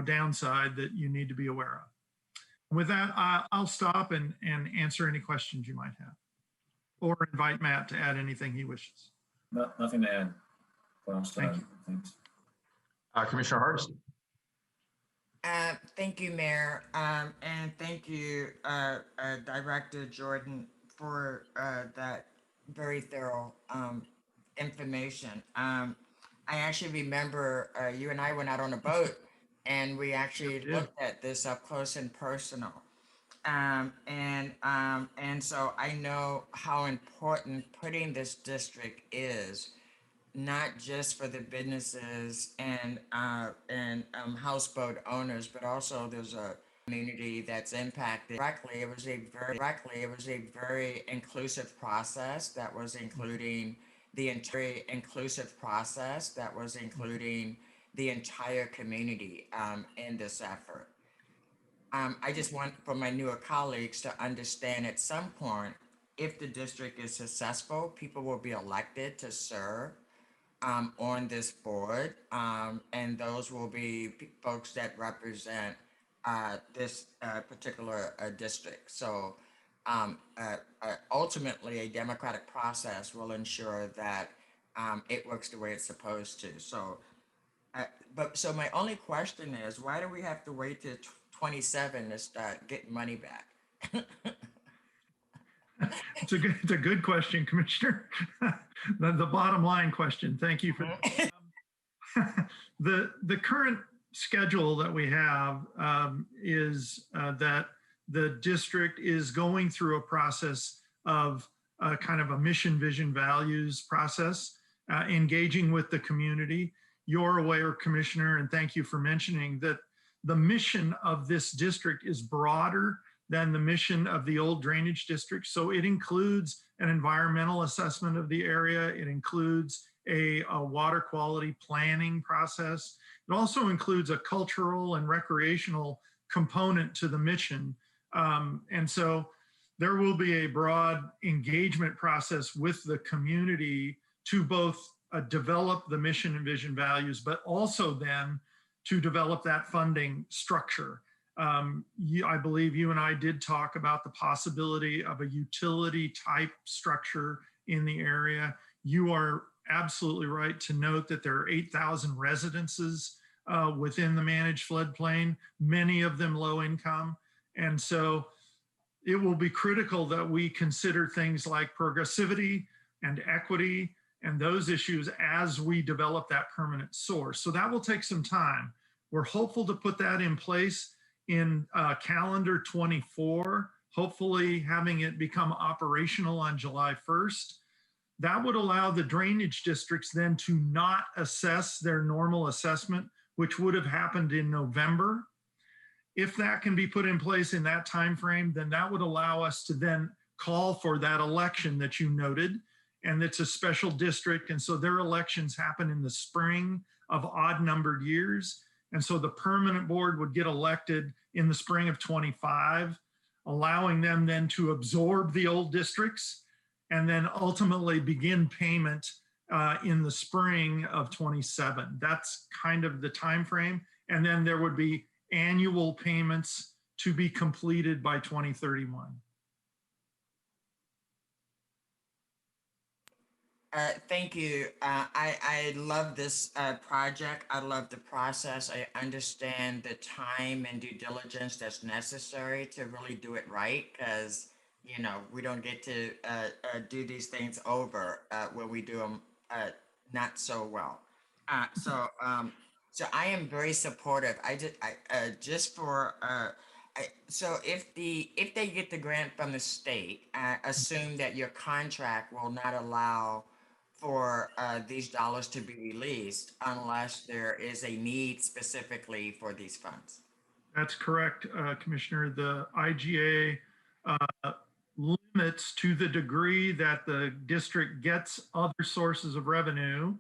P: downside that you need to be aware of. With that, I'll stop and answer any questions you might have, or invite Matt to add anything he wishes.
Q: Nothing to add.
P: Thank you.
Q: Thanks.
A: Commissioner Hardesty.
C: Thank you, Mayor, and thank you, Director Jordan, for that very thorough information. I actually remember you and I went out on a boat, and we actually looked at this up close and personal. And so I know how important putting this district is, not just for the businesses and houseboat owners, but also there's a community that's impacted directly. It was a very inclusive process that was including the entire community in this effort. I just want for my newer colleagues to understand, at some point, if the district is successful, people will be elected to serve on this board, and those will be folks that represent this particular district. So ultimately, a democratic process will ensure that it works the way it's supposed to. So But so my only question is, why do we have to wait till 27 to start getting money back?
P: It's a good question, Commissioner. The bottom line question. Thank you for the current schedule that we have is that the district is going through a process of kind of a mission, vision, values process, engaging with the community. You're aware, Commissioner, and thank you for mentioning that the mission of this district is broader than the mission of the old drainage district. So it includes an environmental assessment of the area. It includes a water quality planning process. It also includes a cultural and recreational component to the mission. And so there will be a broad engagement process with the community to both develop the mission and vision values, but also then to develop that funding structure. I believe you and I did talk about the possibility of a utility type structure in the area. You are absolutely right to note that there are 8,000 residences within the managed floodplain, many of them low income. And so it will be critical that we consider things like progressivity and equity and those issues as we develop that permanent source. So that will take some time. We're hopeful to put that in place in calendar 24, hopefully having it become operational on July 1st. That would allow the drainage districts then to not assess their normal assessment, which would have happened in November. If that can be put in place in that time frame, then that would allow us to then call for that election that you noted, and it's a special district, and so their elections happen in the spring of odd numbered years. And so the permanent board would get elected in the spring of 25, allowing them then to absorb the old districts and then ultimately begin payment in the spring of 27. That's kind of the time frame. And then there would be annual payments to be completed by 2031.
C: Thank you. I love this project. I love the process. I understand the time and due diligence that's necessary to really do it right, because you know we don't get to do these things over when we do them not so well. So I am very supportive. So if they get the grant from the state, assume that your contract will not allow for these dollars to be released unless there is a need specifically for these funds.
P: That's correct, Commissioner. The IGA limits to the degree that the district gets other sources of revenue.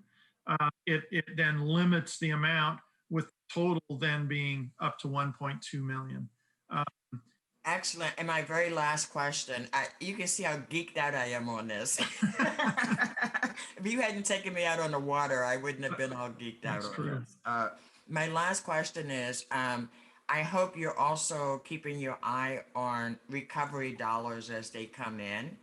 P: It then limits the amount, with total then being up to 1.2 million.
C: Excellent. And my very last question, you can see how geeked out I am on this. If you hadn't taken me out on the water, I wouldn't have been all geeked out on this. My last question is, I hope you're also keeping your eye on recovery dollars as they come in,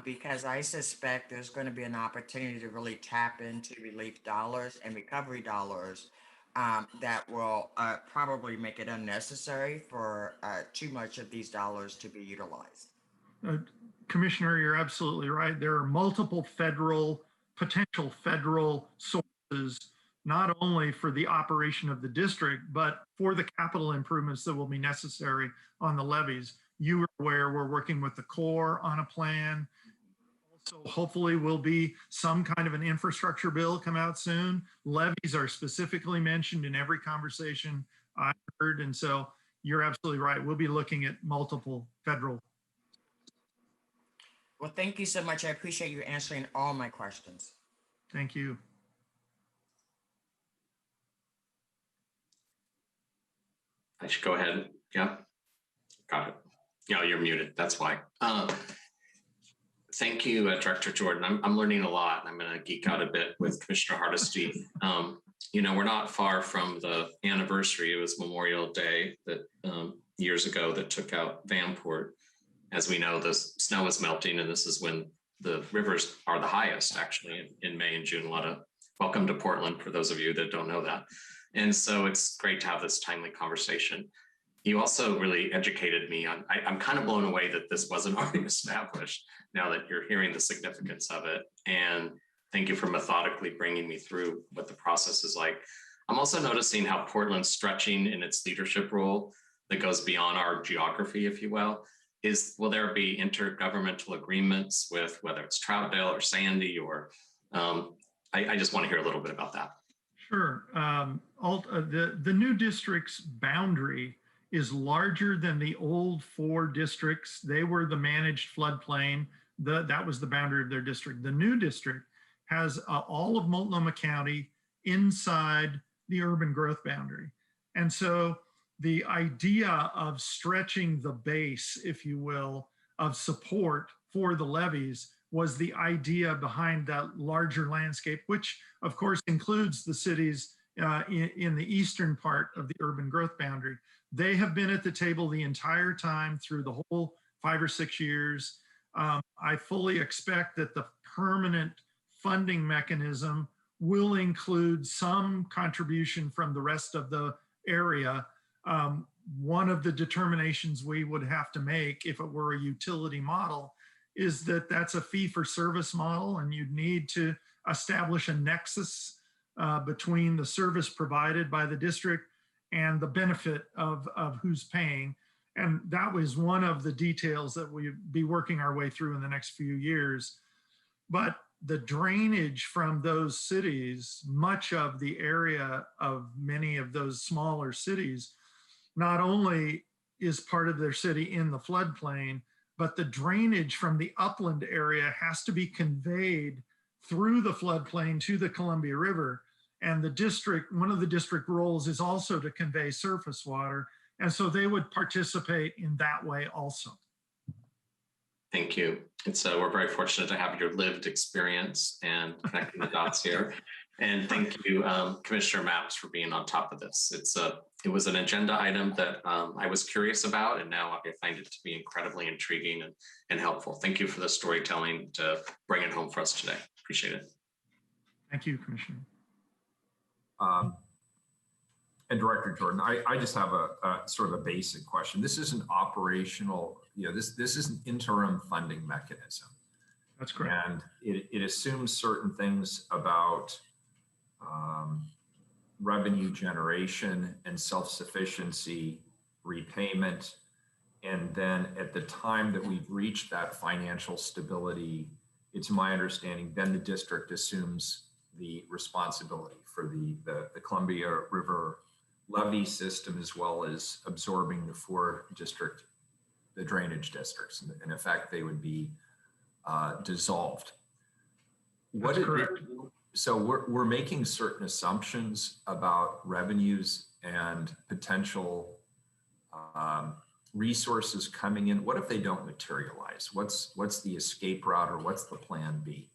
C: because I suspect there's going to be an opportunity to really tap into relief dollars and recovery dollars that will probably make it unnecessary for too much of these dollars to be utilized.
P: Commissioner, you're absolutely right. There are multiple potential federal sources, not only for the operation of the district, but for the capital improvements that will be necessary on the levees. You are aware we're working with the Corps on a plan. So hopefully will be some kind of an infrastructure bill come out soon. Levies are specifically mentioned in every conversation I've heard. And so you're absolutely right. We'll be looking at multiple federal.
C: Well, thank you so much. I appreciate you answering all my questions.
P: Thank you.
O: I should go ahead. Yeah, got it. Yeah, you're muted. That's why. Thank you, Director Jordan. I'm learning a lot. I'm going to geek out a bit with Commissioner Hardesty. You know, we're not far from the anniversary. It was Memorial Day that years ago that took out Vanport. As we know, the snow is melting, and this is when the rivers are the highest, actually, in May and June. A lot of welcome to Portland for those of you that don't know that. And so it's great to have this timely conversation. You also really educated me on, I'm kind of blown away that this wasn't already established now that you're hearing the significance of it. And thank you for methodically bringing me through what the process is like. I'm also noticing how Portland's stretching in its leadership role that goes beyond our geography, if you will. Will there be intergovernmental agreements with whether it's Troutdale or Sandy or, I just want to hear a little bit about that.
P: Sure. The new district's boundary is larger than the old 4 districts. They were the managed floodplain. That was the boundary of their district. The new district has all of Multnomah County inside the urban growth boundary. And so the idea of stretching the base, if you will, of support for the levies was the idea behind that larger landscape, which of course includes the cities in the eastern part of the urban growth boundary. They have been at the table the entire time through the whole 5 or 6 years. I fully expect that the permanent funding mechanism will include some contribution from the rest of the area. One of the determinations we would have to make if it were a utility model is that that's a fee for service model, and you'd need to establish a nexus between the service provided by the district and the benefit of who's paying. And that was one of the details that we'd be working our way through in the next few years. But the drainage from those cities, much of the area of many of those smaller cities, not only is part of their city in the floodplain, but the drainage from the upland area has to be conveyed through the floodplain to the Columbia River. And the district, one of the district roles is also to convey surface water. And so they would participate in that way also.
O: Thank you. We're very fortunate to have your lived experience and connecting the dots here. And thank you, Commissioner Mapps, for being on top of this. It was an agenda item that I was curious about, and now I find it to be incredibly intriguing and helpful. Thank you for the storytelling to bring it home for us today. Appreciate it.
P: Thank you, Commissioner.
A: And Director Jordan, I just have a sort of a basic question. This is an operational, this is an interim funding mechanism.
P: That's correct.
A: And it assumes certain things about revenue generation and self-sufficiency, repayment. And then at the time that we've reached that financial stability, it's my understanding, then the district assumes the responsibility for the Columbia River levee system, as well as absorbing the drainage districts. In effect, they would be dissolved.
P: That's correct.
A: So we're making certain assumptions about revenues and potential resources coming in. What if they don't materialize? What's the escape route, or what's the plan B?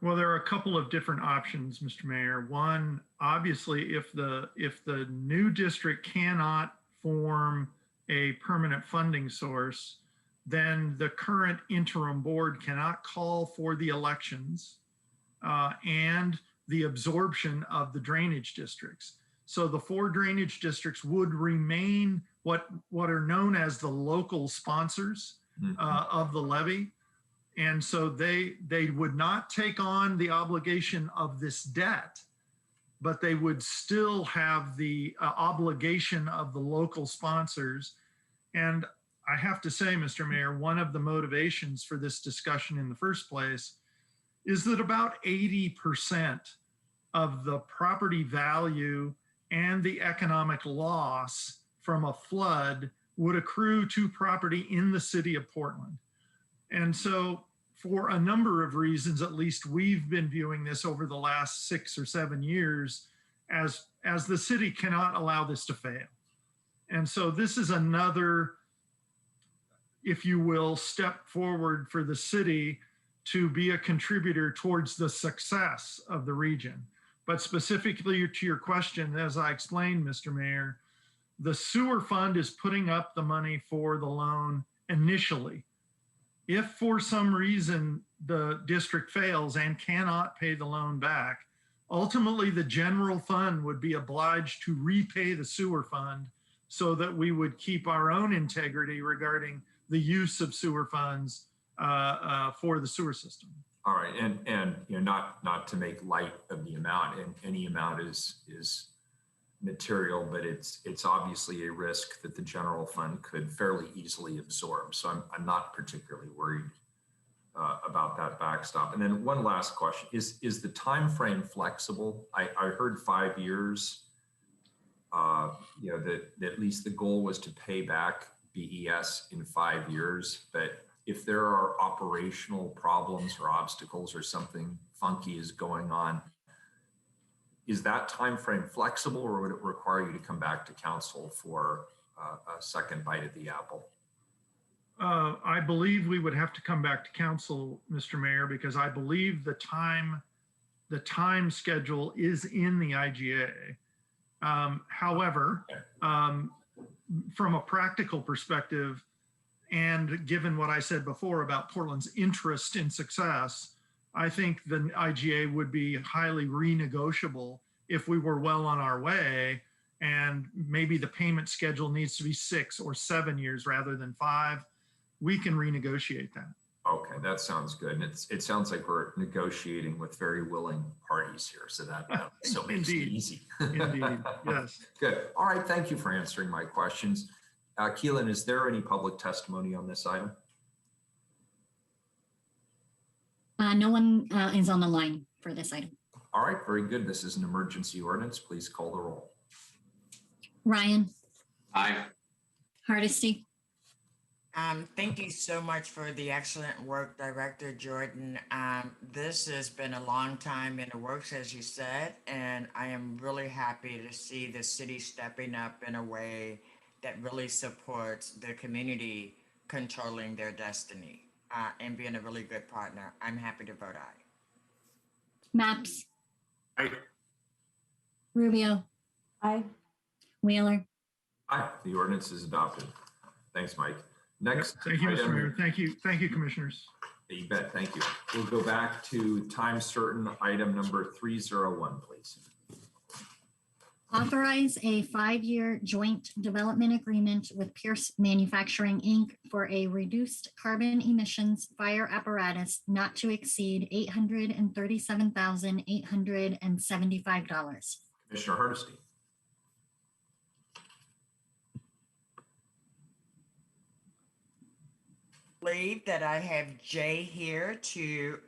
P: Well, there are a couple of different options, Mr. Mayor. One, obviously, if the new district cannot form a permanent funding source, then the current interim board cannot call for the elections and the absorption of the drainage districts. So the 4 drainage districts would remain what are known as the local sponsors of the levy. And so they would not take on the obligation of this debt, but they would still have the obligation of the local sponsors. And I have to say, Mr. Mayor, one of the motivations for this discussion in the first place is that about 80% of the property value and the economic loss from a flood would accrue to property in the city of Portland. And so for a number of reasons, at least we've been viewing this over the last 6 or 7 years as the city cannot allow this to fail. And so this is another, if you will, step forward for the city to be a contributor towards the success of the region. But specifically to your question, as I explained, Mr. Mayor, the sewer fund is putting up the money for the loan initially. If for some reason the district fails and cannot pay the loan back, ultimately the general fund would be obliged to repay the sewer fund so that we would keep our own integrity regarding the use of sewer funds for the sewer system.
A: All right, and you know, not to make light of the amount, and any amount is material, but it's obviously a risk that the general fund could fairly easily absorb. So I'm not particularly worried about that backstop. And then one last question: is the time frame flexible? I heard 5 years. You know, that at least the goal was to pay back BES in 5 years, but if there are operational problems or obstacles or something funky is going on, is that time frame flexible, or would it require you to come back to council for a second bite at the apple?
P: I believe we would have to come back to council, Mr. Mayor, because I believe the time schedule is in the IGA. However, from a practical perspective, and given what I said before about Portland's interest in success, I think the IGA would be highly renegotiable if we were well on our way, and maybe the payment schedule needs to be 6 or 7 years rather than 5. We can renegotiate that.
A: Okay, that sounds good. And it sounds like we're negotiating with very willing parties here. So that so makes it easy.
P: Indeed, yes.
A: Good. All right, thank you for answering my questions. Keelan, is there any public testimony on this item?
B: No one is on the line for this item.
A: All right, very good. This is an emergency ordinance. Please call the roll.
B: Ryan.
O: Aye.
B: Hardesty.
C: Thank you so much for the excellent work, Director Jordan. This has been a long time in the works, as you said, and I am really happy to see the city stepping up in a way that really supports the community controlling their destiny and being a really good partner. I'm happy to vote aye.
B: Maps.
M: Aye.
B: Rubio.
N: Aye.
B: Wheeler.
A: Aye, the ordinance is adopted. Thanks, Mike. Next.
P: Thank you,
A: item,
P: Mr. Mayor. Thank you, commissioners.
A: You bet, thank you. We'll go back to time certain item number 301, please.
B: Authorize a 5-year joint development agreement with Pierce Manufacturing, Inc. for a reduced carbon emissions fire apparatus not to exceed $837,875.
A: Commissioner Hardesty.
C: Believe that I have Jay here to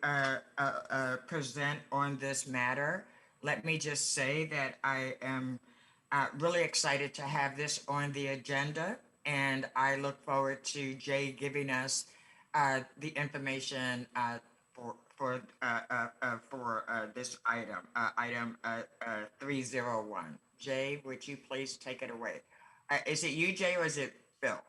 C: present on this matter. Let me just say that I am really excited to have this on the agenda, and I look forward to Jay giving us the information for this item 301. Jay, would you please take it away? Is it you, Jay, or is it Bill?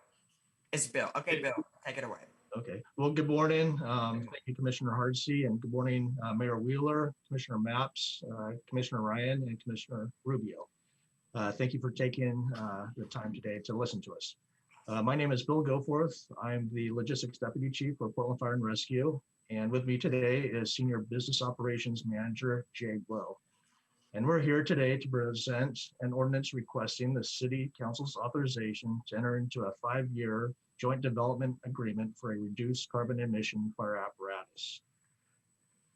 C: It's Bill. Okay, Bill, take it away.
Q: Okay. Well, good morning. Thank you, Commissioner Hardesty, and good morning, Mayor Wheeler, Commissioner Maps, Commissioner Ryan, and Commissioner Rubio. Thank you for taking the time today to listen to us. My name is Bill Goforth. I'm the Logistics Deputy Chief for Portland Fire and Rescue, and with me today is Senior Business Operations Manager Jay Blow. And we're here today to present an ordinance requesting the City Council's authorization to enter into a 5-year joint development agreement for a reduced carbon emission fire apparatus.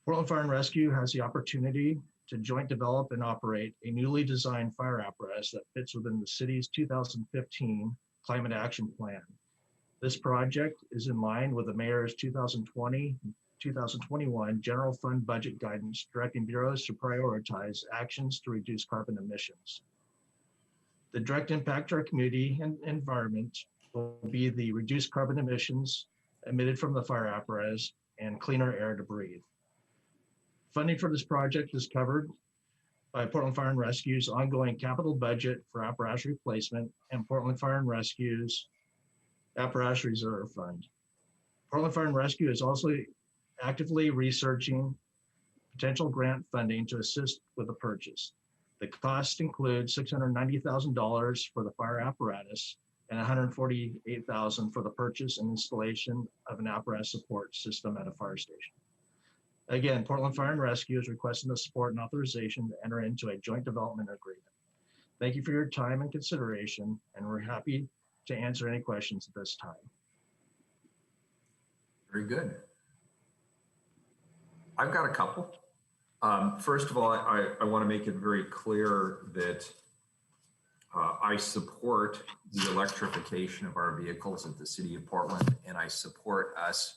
Q: Portland Fire and Rescue has the opportunity to joint develop and operate a newly designed fire apparatus that fits within the city's 2015 Climate Action Plan. This project is in line with the Mayor's 2020-2021 General Fund Budget Guidance, directing bureaus to prioritize actions to reduce carbon emissions. The direct impact to our community and environment will be the reduced carbon emissions emitted from the fire apparatus and cleaner air to breathe. Funding for this project is covered by Portland Fire and Rescue's ongoing capital budget for apparatus replacement and Portland Fire and Rescue's apparatus reserve fund. Portland Fire and Rescue is also actively researching potential grant funding to assist with the purchase. The cost includes $690,000 for the fire apparatus and $148,000 for the purchase and installation of an apparatus support system at a fire station. Again, Portland Fire and Rescue is requesting the support and authorization to enter into a joint development agreement. Thank you for your time and consideration, and we're happy to answer any questions at this time.
A: Very good. I've got a couple. First of all, I want to make it very clear that I support the electrification of our vehicles at the City of Portland, and I support us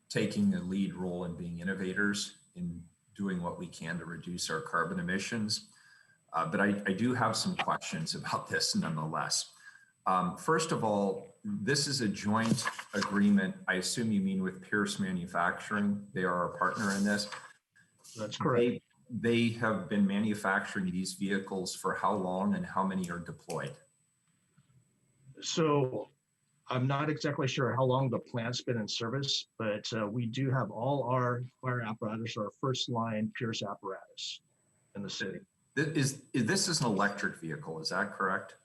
A: taking a lead role in being innovators in doing what we can to reduce our carbon emissions. But I do have some questions about this nonetheless. First of all, this is a joint agreement. I assume you mean with Pierce Manufacturing. They are our partner in this.
Q: That's correct.
A: They have been manufacturing these vehicles for how long and how many are deployed?
Q: So I'm not exactly sure how long the plant's been in service, but we do have all our fire apparatus, our first line Pierce apparatus in the city.
A: This is an electric vehicle, is that correct?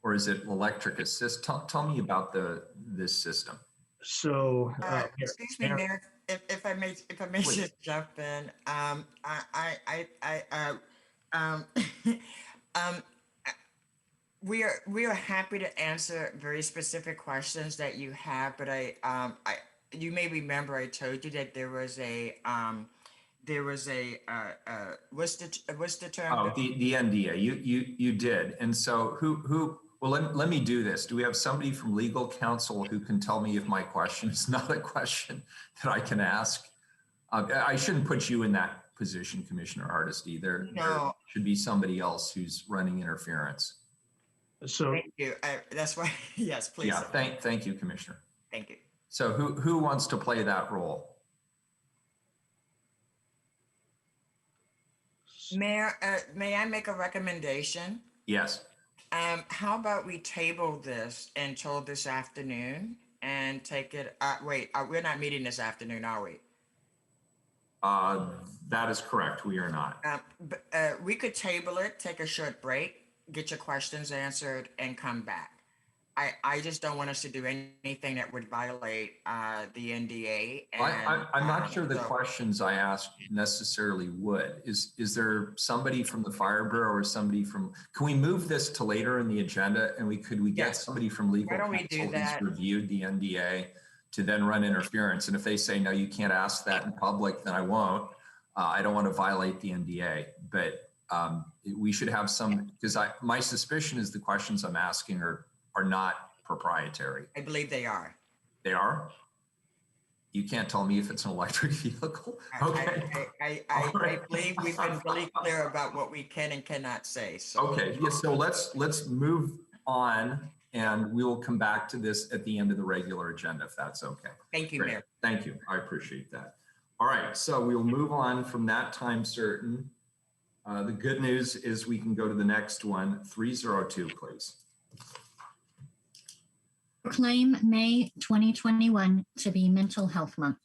A: Or is it electric assist? Tell me about this system.
Q: So,
C: excuse me, Mayor, if I may just jump in. We are happy to answer very specific questions that you have, but you may remember I told you that there was a what's the term?
A: Oh, the NDA. You did, and so who? Well, let me do this. Do we have somebody from legal counsel who can tell me if my question is not a question that I can ask? I shouldn't put you in that position, Commissioner Hardesty. There should be somebody else who's running interference.
Q: So
C: thank you. That's why. Yes, please.
A: Yeah. Thank you, Commissioner.
C: Thank you.
A: So who wants to play that role?
C: Mayor, may I make a recommendation?
A: Yes.
C: How about we table this until this afternoon and take it, wait, we're not meeting this afternoon, are we?
A: That is correct. We are not.
C: We could table it, take a short break, get your questions answered, and come back. I just don't want us to do anything that would violate the NDA. And,
A: I'm not sure the questions I asked necessarily would. Is there somebody from the Fire Bureau or somebody from? Can we move this to later in the agenda? And could we get somebody from legal counsel who's reviewed the NDA to then run interference? And if they say no, you can't ask that in public, then I won't. I don't want to violate the NDA, but we should have some, because my suspicion is the questions I'm asking are not proprietary.
C: I believe they are.
A: They are? You can't tell me if it's an electric vehicle? Okay.
C: I believe we've been really clear about what we can and cannot say. So.
A: Okay, yeah, so let's move on, and we will come back to this at the end of the regular agenda, if that's okay.
C: Thank you, Mayor.
A: Thank you, I appreciate that. All right, so we'll move on from that time certain. The good news is we can go to the next one, 302, please.
B: Proclaim May 2021 to be Mental Health Month.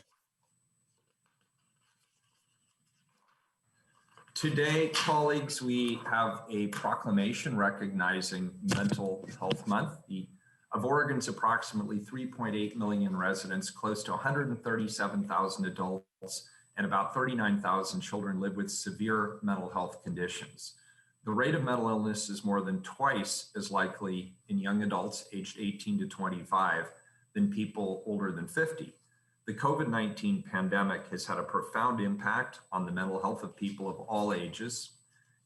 A: Today, colleagues, we have a proclamation recognizing Mental Health Month. Of Oregon's approximately 3.8 million residents, close to 137,000 adults and about 39,000 children live with severe mental health conditions. The rate of mental illness is more than twice as likely in young adults aged 18 to 25 than people older than 50. The COVID-19 pandemic has had a profound impact on the mental health of people of all ages.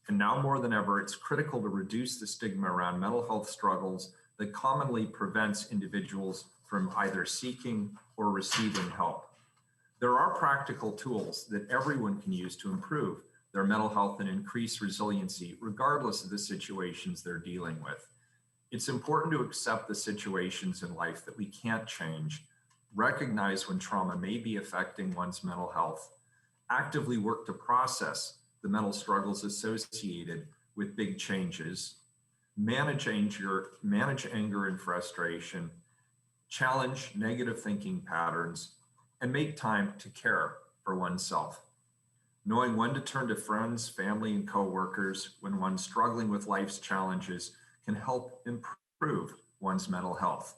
A: And now more than ever, it's critical to reduce the stigma around mental health struggles that commonly prevents individuals from either seeking or receiving help. There are practical tools that everyone can use to improve their mental health and increase resiliency, regardless of the situations they're dealing with. It's important to accept the situations in life that we can't change, recognize when trauma may be affecting one's mental health, actively work to process the mental struggles associated with big changes, manage anger and frustration, challenge negative thinking patterns, and make time to care for oneself. Knowing when to turn to friends, family, and coworkers when one's struggling with life's challenges can help improve Improve one's mental health.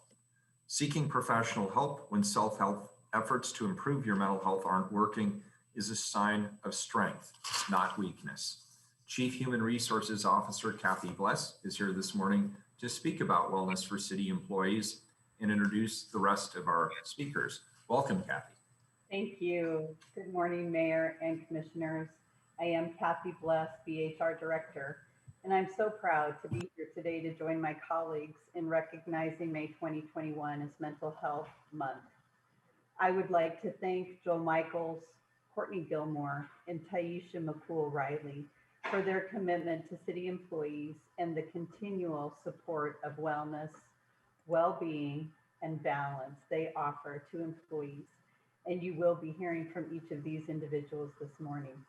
A: Seeking professional help when self-help efforts to improve your mental health aren't working is a sign of strength, not weakness. Chief Human Resources Officer Kathy Bless is here this morning to speak about wellness for city employees and introduce the rest of our speakers. Welcome, Kathy.
R: Thank you. Good morning, Mayor and Commissioners. I am Kathy Bless, BHR Director, and I'm so proud to be here today to join my colleagues in recognizing May 2021 as Mental Health Month. I would like to thank Joel Michaels, Courtney Gilmore, and Taisha McCool-Riley for their commitment to city employees and the continual support of wellness, well-being, and balance they offer to employees. And you will be hearing from each of these individuals this morning.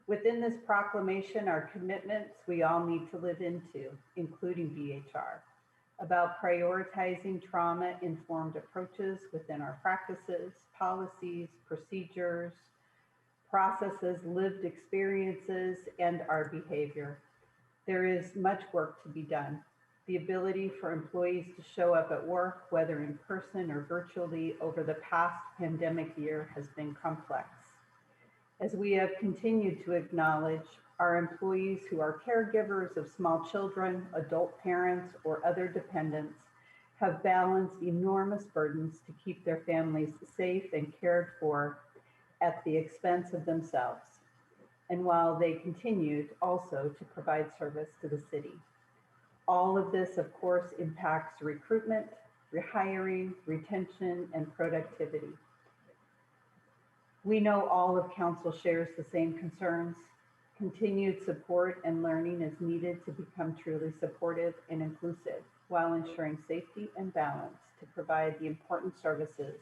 R: Within this proclamation are commitments we all need to live into, including BHR, about prioritizing trauma-informed approaches within our practices, policies, procedures, processes, lived experiences, and our behavior. There is much work to be done. The ability for employees to show up at work, whether in person or virtually, over the past pandemic year has been complex. As we have continued to acknowledge, our employees who are caregivers of small children, adult parents, or other dependents have balanced enormous burdens to keep their families safe and cared for at the expense of themselves, and while they continued also to provide service to the city. All of this, of course, impacts recruitment, rehiring, retention, and productivity. We know all of Council shares the same concerns. Continued support and learning is needed to become truly supportive and inclusive while ensuring safety and balance to provide the important services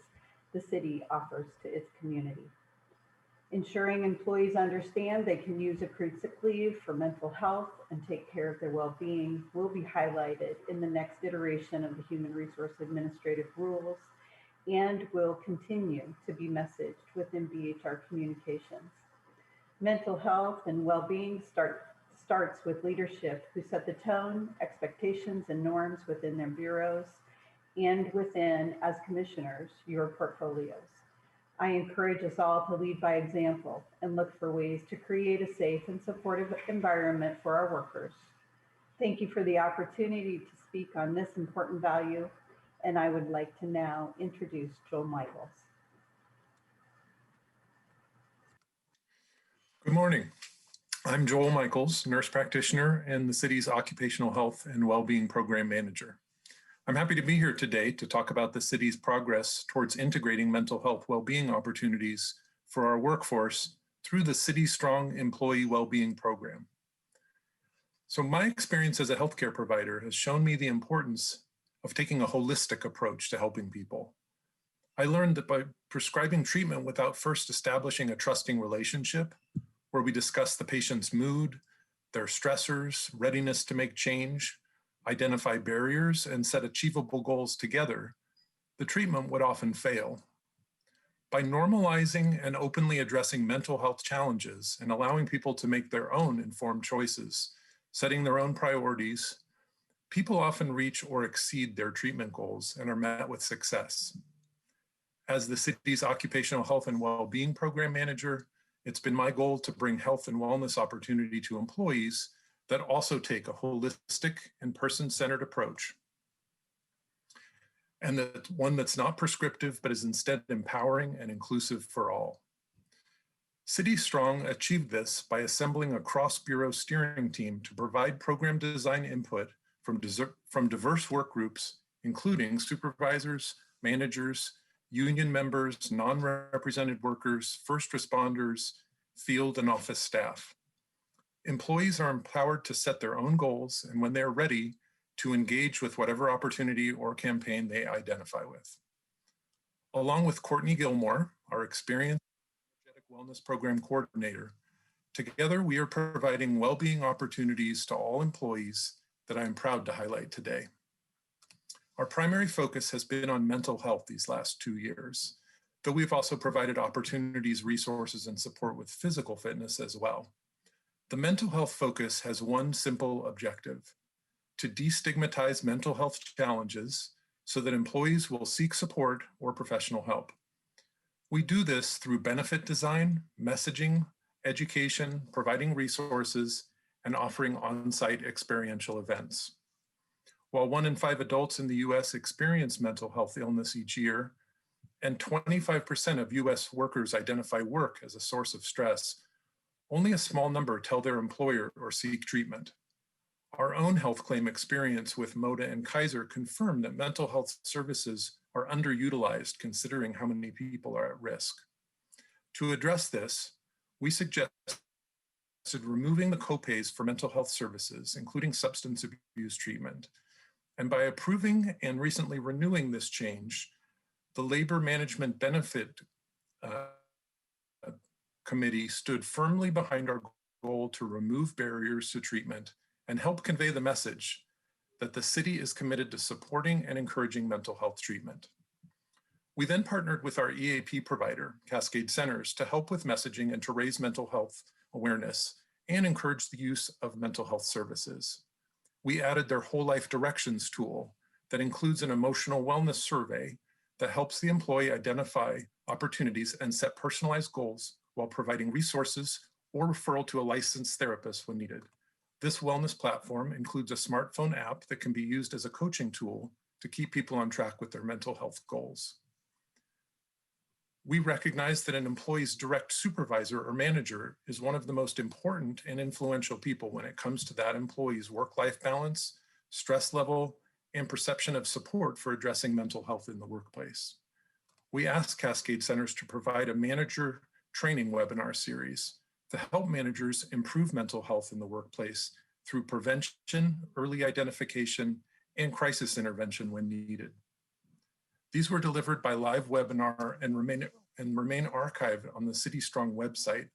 R: the city offers to its community. Ensuring employees understand they can use accrued sick leave for mental health and take care of their well-being will be highlighted in the next iteration of the Human Resource Administrative Rules and will continue to be messaged within BHR communications. Mental health and well-being starts with leadership who set the tone, expectations, and norms within their bureaus and within, as commissioners, your portfolios. I encourage us all to lead by example and look for ways to create a safe and supportive environment for our workers. Thank you for the opportunity to speak on this important value, and I would like to now introduce Joel Michaels.
S: Good morning. I'm Joel Michaels, nurse practitioner and the city's Occupational Health and Wellbeing Program Manager. I'm happy to be here today to talk about the city's progress towards integrating mental health well-being opportunities for our workforce through the City Strong Employee Wellbeing Program. So my experience as a healthcare provider has shown me the importance of taking a holistic approach to helping people. I learned that by prescribing treatment without first establishing a trusting relationship, where we discuss the patient's mood, their stressors, readiness to make change, identify barriers, and set achievable goals together, the treatment would often fail. By normalizing and openly addressing mental health challenges and allowing people to make their own informed choices, setting their own priorities, people often reach or exceed their treatment goals and are met with success. As the city's Occupational Health and Wellbeing Program Manager, it's been my goal to bring health and wellness opportunity to employees that also take a holistic and person-centered approach, and that one that's not prescriptive, but is instead empowering and inclusive for all. City Strong achieved this by assembling a cross-bureau steering team to provide program design input from diverse work groups, including supervisors, managers, union members, non-represented workers, first responders, field and office staff. Employees are empowered to set their own goals and, when they're ready, to engage with whatever opportunity or campaign they identify with. Along with Courtney Gilmore, our experienced energetic wellness program coordinator, together we are providing well-being opportunities to all employees that I am proud to highlight today. Our primary focus has been on mental health these last 2 years, though we've also provided opportunities, resources, and support with physical fitness as well. The mental health focus has one simple objective: to destigmatize mental health challenges so that employees will seek support or professional help. We do this through benefit design, messaging, education, providing resources, and offering on-site experiential events. While 1 in 5 adults in the US experience mental health illness each year, and 25% of US workers identify work as a source of stress, only a small number tell their employer or seek treatment. Our own health claim experience with MODA and Kaiser confirmed that mental health services are underutilized considering how many people are at risk. To address this, we suggested removing the copays for mental health services, including substance abuse treatment. And by approving and recently renewing this change, the Labor Management Benefit Committee stood firmly behind our goal to remove barriers to treatment and help convey the message that the city is committed to supporting and encouraging mental health treatment. We then partnered with our EAP provider, Cascade Centers, to help with messaging and to raise mental health awareness and encourage the use of mental health services. We added their Whole Life Directions tool that includes an emotional wellness survey that helps the employee identify opportunities and set personalized goals while providing resources or referral to a licensed therapist when needed. This wellness platform includes a smartphone app that can be used as a coaching tool to keep people on track with their mental health goals. We recognize that an employee's direct supervisor or manager is one of the most important and influential people when it comes to that employee's work-life balance, stress level, and perception of support for addressing mental health in the workplace. We asked Cascade Centers to provide a manager training webinar series to help managers improve mental health in the workplace through prevention, early identification, and crisis intervention when needed. These were delivered by live webinar and remain archived on the City Strong website,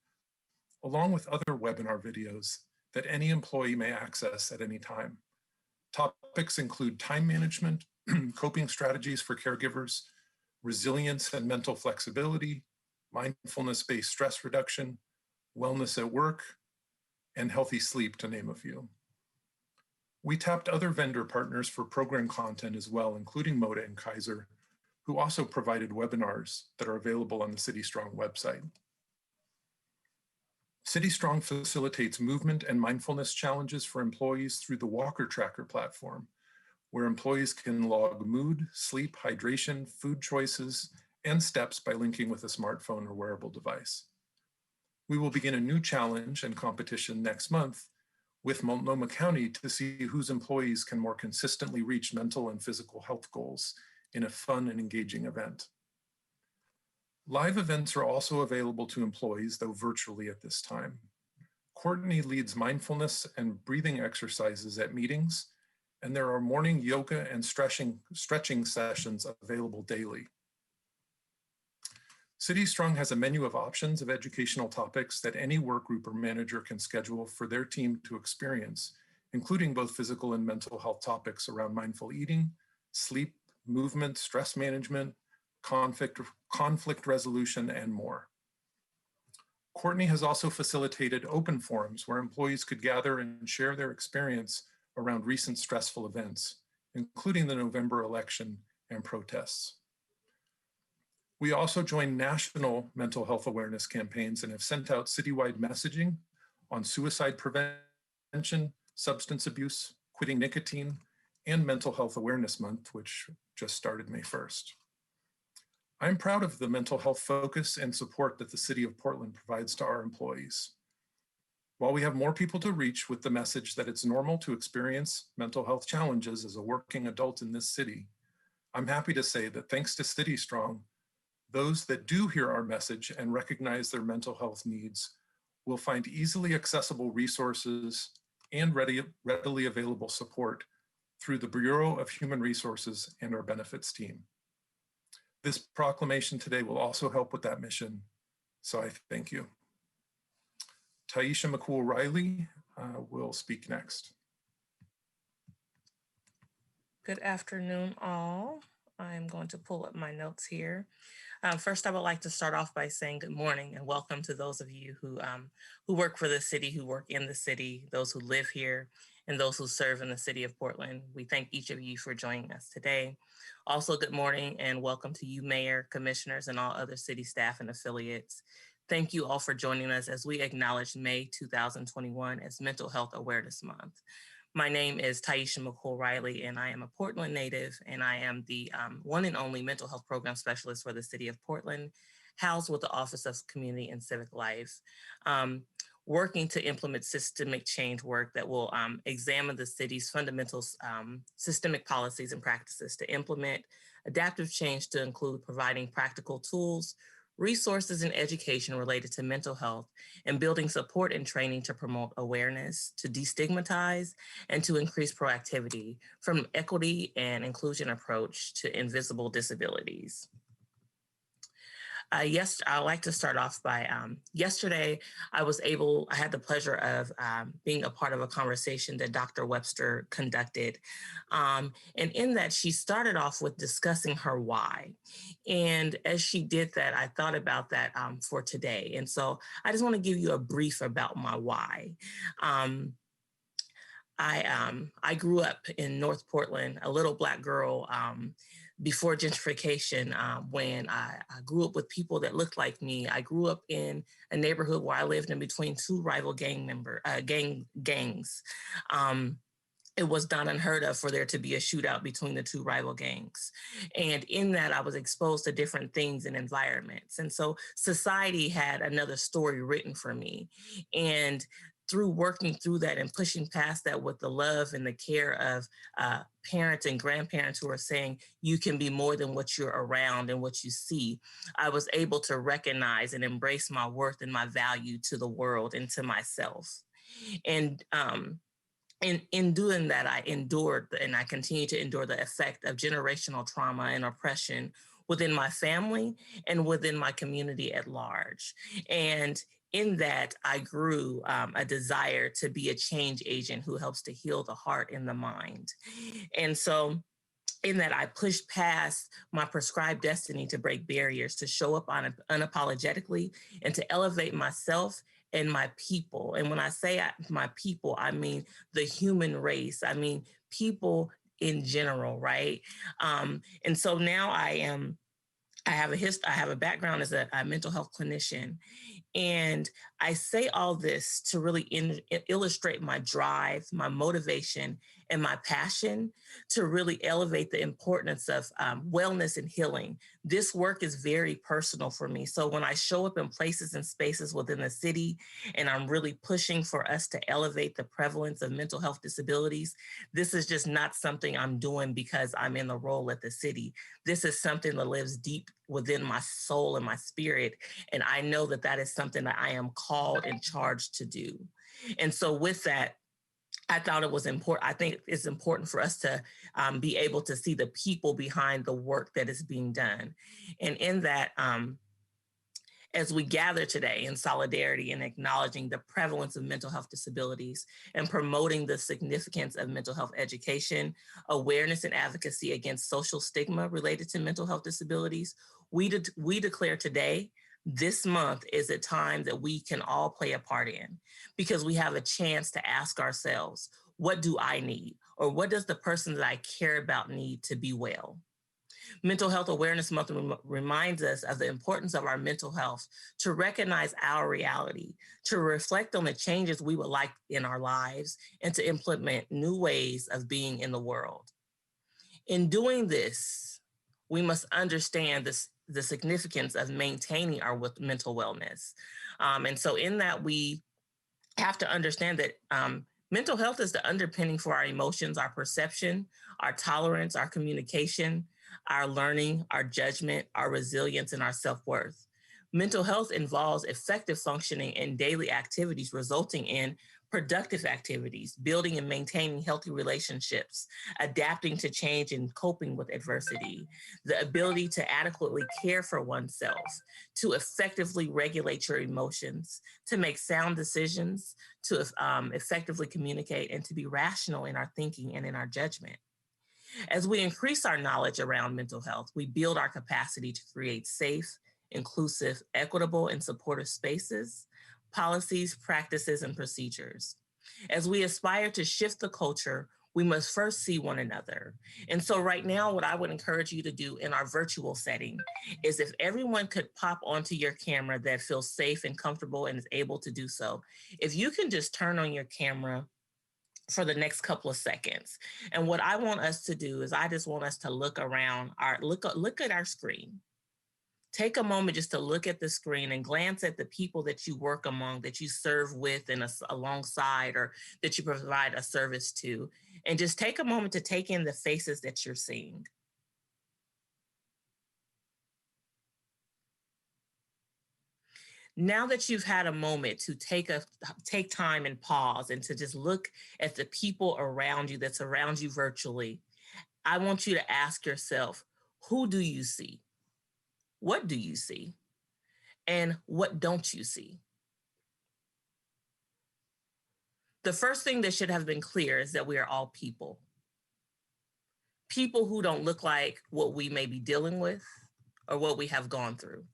S: along with other webinar videos that any employee may access at any time. Topics include time management, coping strategies for caregivers, resilience and mental flexibility, mindfulness-based stress reduction, wellness at work, and healthy sleep, to name a few. We tapped other vendor partners for program content as well, including MODA and Kaiser, who also provided webinars that are available on the City Strong website. City Strong facilitates movement and mindfulness challenges for employees through the Walker Tracker platform, where employees can log mood, sleep, hydration, food choices, and steps by linking with a smartphone or wearable device. We will begin a new challenge and competition next month with Multnomah County to see whose employees can more consistently reach mental and physical health goals in a fun and engaging event. Live events are also available to employees, though virtually at this time. Courtney leads mindfulness and breathing exercises at meetings, and there are morning yoga and stretching sessions available daily. City Strong has a menu of options of educational topics that any work group or manager can schedule for their team to experience, including both physical and mental health topics around mindful eating, sleep, movement, stress management, conflict resolution, and more. Courtney has also facilitated open forums where employees could gather and share their experience around recent stressful events, including the November election and protests. We also joined national mental health awareness campaigns and have sent out citywide messaging on suicide prevention, substance abuse, quitting nicotine, and Mental Health Awareness Month, which just started May 1st. I'm proud of the mental health focus and support that the City of Portland provides to our employees. While we have more people to reach with the message that it's normal to experience mental health challenges as a working adult in this city, I'm happy to say that thanks to City Strong, those that do hear our message and recognize their mental health needs will find easily accessible resources and readily available support through the Bureau of Human Resources and our benefits team. This proclamation today will also help with that mission, so I thank you. Taisha McCool-Riley will speak next.
T: Good afternoon, all. I'm going to pull up my notes here. First, I would like to start off by saying good morning and welcome to those of you who work for the city, who work in the city, those who live here, and those who serve in the city of Portland. We thank each of you for joining us today. Also, good morning and welcome to you, Mayor, Commissioners, and all other city staff and affiliates. Thank you all for joining us as we acknowledge May 2021 as Mental Health Awareness Month. My name is Taisha McCool-Riley, and I am a Portland native, and I am the one and only mental health program specialist for the city of Portland, housed with the Office of Community and Civic Life, working to implement systemic change work that will examine the city's fundamental systemic policies and practices to implement adaptive change to include providing practical tools, resources, and education related to mental health, and building support and training to promote awareness, to destigmatize, and to increase proactivity from equity and inclusion approach to invisible disabilities. Yes, I'd like to start off by yesterday, I had the pleasure of being a part of a conversation that Dr. Webster conducted. And in that, she started off with discussing her why. And as she did that, I thought about that for today. And so I just want to give you a brief about my why. I grew up in North Portland, a little Black girl, before gentrification, when I grew up with people that looked like me. I grew up in a neighborhood where I lived in between two rival gangs. It was not unheard of for there to be a shootout between the two rival gangs. And in that, I was exposed to different things and environments. And so society had another story written for me. And through working through that and pushing past that with the love and the care of parents and grandparents who are saying, you can be more than what you're around and what you see, I was able to recognize and embrace my worth and my value to the world and to myself. And in doing that, I endured and I continue to endure the effect of generational trauma and oppression within my family and within my community at large. And in that, I grew a desire to be a change agent who helps to heal the heart and the mind. And so in that, I pushed past my prescribed destiny to break barriers, to show up unapologetically, and to elevate myself and my people. And when I say my people, I mean the human race. I mean people in general, right? And so now I have a background as a mental health clinician. And I say all this to really illustrate my drive, my motivation, and my passion to really elevate the importance of wellness and healing. This work is very personal for me. So when I show up in places and spaces within the city, and I'm really pushing for us to elevate the prevalence of mental health disabilities, this is just not something I'm doing because I'm in the role at the city. This is something that lives deep within my soul and my spirit. And I know that that is something that I am called and charged to do. And so with that, I thought it was important. I think it's important for us to be able to see the people behind the work that is being done. And in that, as we gather today in solidarity and acknowledging the prevalence of mental health disabilities and promoting the significance of mental health education, awareness, and advocacy against social stigma related to mental health disabilities, we declare today, this month is a time that we can all play a part in, because we have a chance to ask ourselves, what do I need? Or what does the person that I care about need to be well? Mental Health Awareness Month reminds us of the importance of our mental health, to recognize our reality, to reflect on the changes we would like in our lives, and to implement new ways of being in the world. In doing this, we must understand the significance of maintaining our mental wellness. And so in that, we have to understand that mental health is the underpinning for our emotions, our perception, our tolerance, our communication, our learning, our judgment, our resilience, and our self-worth. Mental health involves effective functioning in daily activities, resulting in productive activities, building and maintaining healthy relationships, adapting to change and coping with adversity, the ability to adequately care for oneself, to effectively regulate your emotions, to make sound decisions, to effectively communicate, and to be rational in our thinking and in our judgment. As we increase our knowledge around mental health, we build our capacity to create safe, inclusive, equitable, and supportive spaces, policies, practices, and procedures. As we aspire to shift the culture, we must first see one another. And so right now, what I would encourage you to do in our virtual setting is if everyone could pop onto your camera that feels safe and comfortable and is able to do so, if you can just turn on your camera for the next couple of seconds. And what I want us to do is I just want us to look around, look at our screen. Take a moment just to look at the screen and glance at the people that you work among, that you serve with and alongside, or that you provide a service to. And just take a moment to take in the faces that you're seeing. Now that you've had a moment to take time and pause and to just look at the people around you that surround you virtually, I want you to ask yourself, who do you see? What do you see? And what don't you see? The first thing that should have been clear is that we are all people. People who don't look like what we may be dealing with or what we have gone through.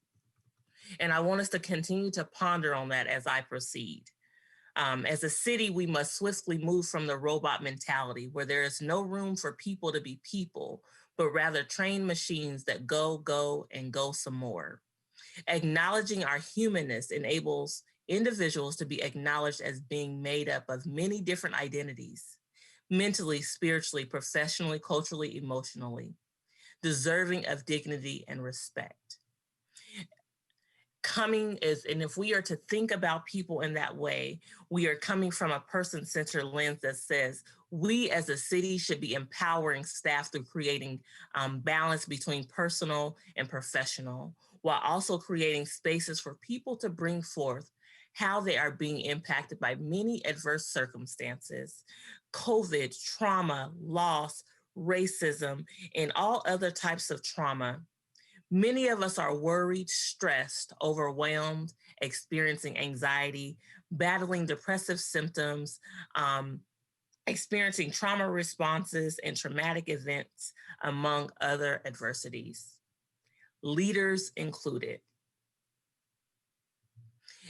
T: And I want us to continue to ponder on that as I proceed. As a city, we must swiftly move from the robot mentality where there is no room for people to be people, but rather trained machines that go, and go some more. Acknowledging our humanness enables individuals to be acknowledged as being made up of many different identities, mentally, spiritually, professionally, culturally, emotionally, deserving of dignity and respect. And if we are to think about people in that way, we are coming from a person-centered lens that says we as a city should be empowering staff through creating balance between personal and professional, while also creating spaces for people to bring forth how they are being impacted by many adverse circumstances, COVID, trauma, loss, racism, and all other types of trauma. Many of us are worried, stressed, overwhelmed, experiencing anxiety, battling depressive symptoms, experiencing trauma responses and traumatic events, among other adversities. Leaders included.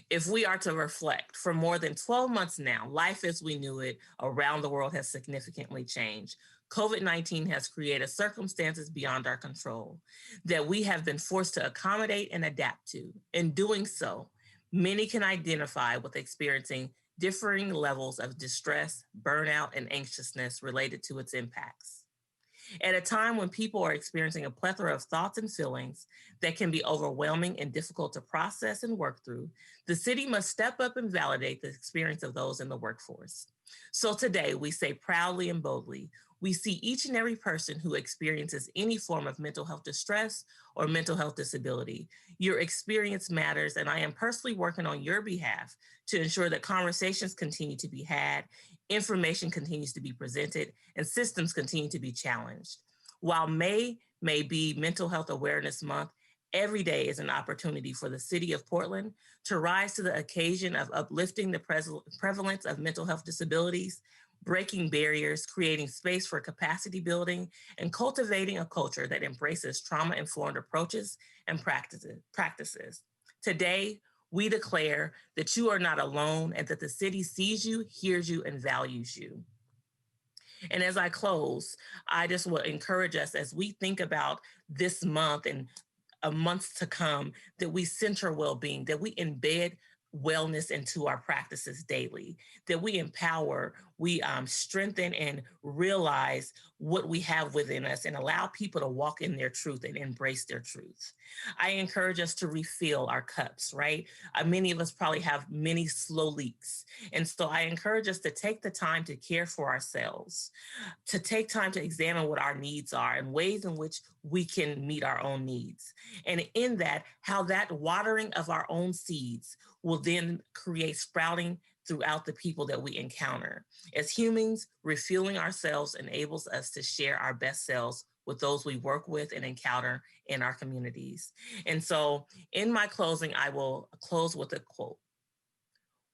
T: If we are to reflect, for more than 12 months now, life as we knew it around the world has significantly changed. COVID-19 has created circumstances beyond our control that we have been forced to accommodate and adapt to. In doing so, many can identify with experiencing differing levels of distress, burnout, and anxiousness related to its impacts. At a time when people are experiencing a plethora of thoughts and feelings that can be overwhelming and difficult to process and work through, the city must step up and validate the experience of those in the workforce. So today, we say proudly and boldly, we see each and every person who experiences any form of mental health distress or mental health disability. Your experience matters, and I am personally working on your behalf to ensure that conversations continue to be had, information continues to be presented, and systems continue to be challenged. While May be Mental Health Awareness Month, every day is an opportunity for the city of Portland to rise to the occasion of uplifting the prevalence of mental health disabilities, breaking barriers, creating space for capacity building, and cultivating a culture that embraces trauma-informed approaches and practices. Today, we declare that you are not alone and that the city sees you, hears you, and values you. And as I close, I just will encourage us as we think about this month and months to come, that we center well-being, that we embed wellness into our practices daily, that we empower, we strengthen and realize what we have within us and allow people to walk in their truth and embrace their truth. I encourage us to refill our cups, right? Many of us probably have many slow leaks. And so I encourage us to take the time to care for ourselves, to take time to examine what our needs are and ways in which we can meet our own needs. And in that, how that watering of our own seeds will then create sprouting throughout the people that we encounter. As humans, refueling ourselves enables us to share our best selves with those we work with and encounter in our communities. And so in my closing, I will close with a quote.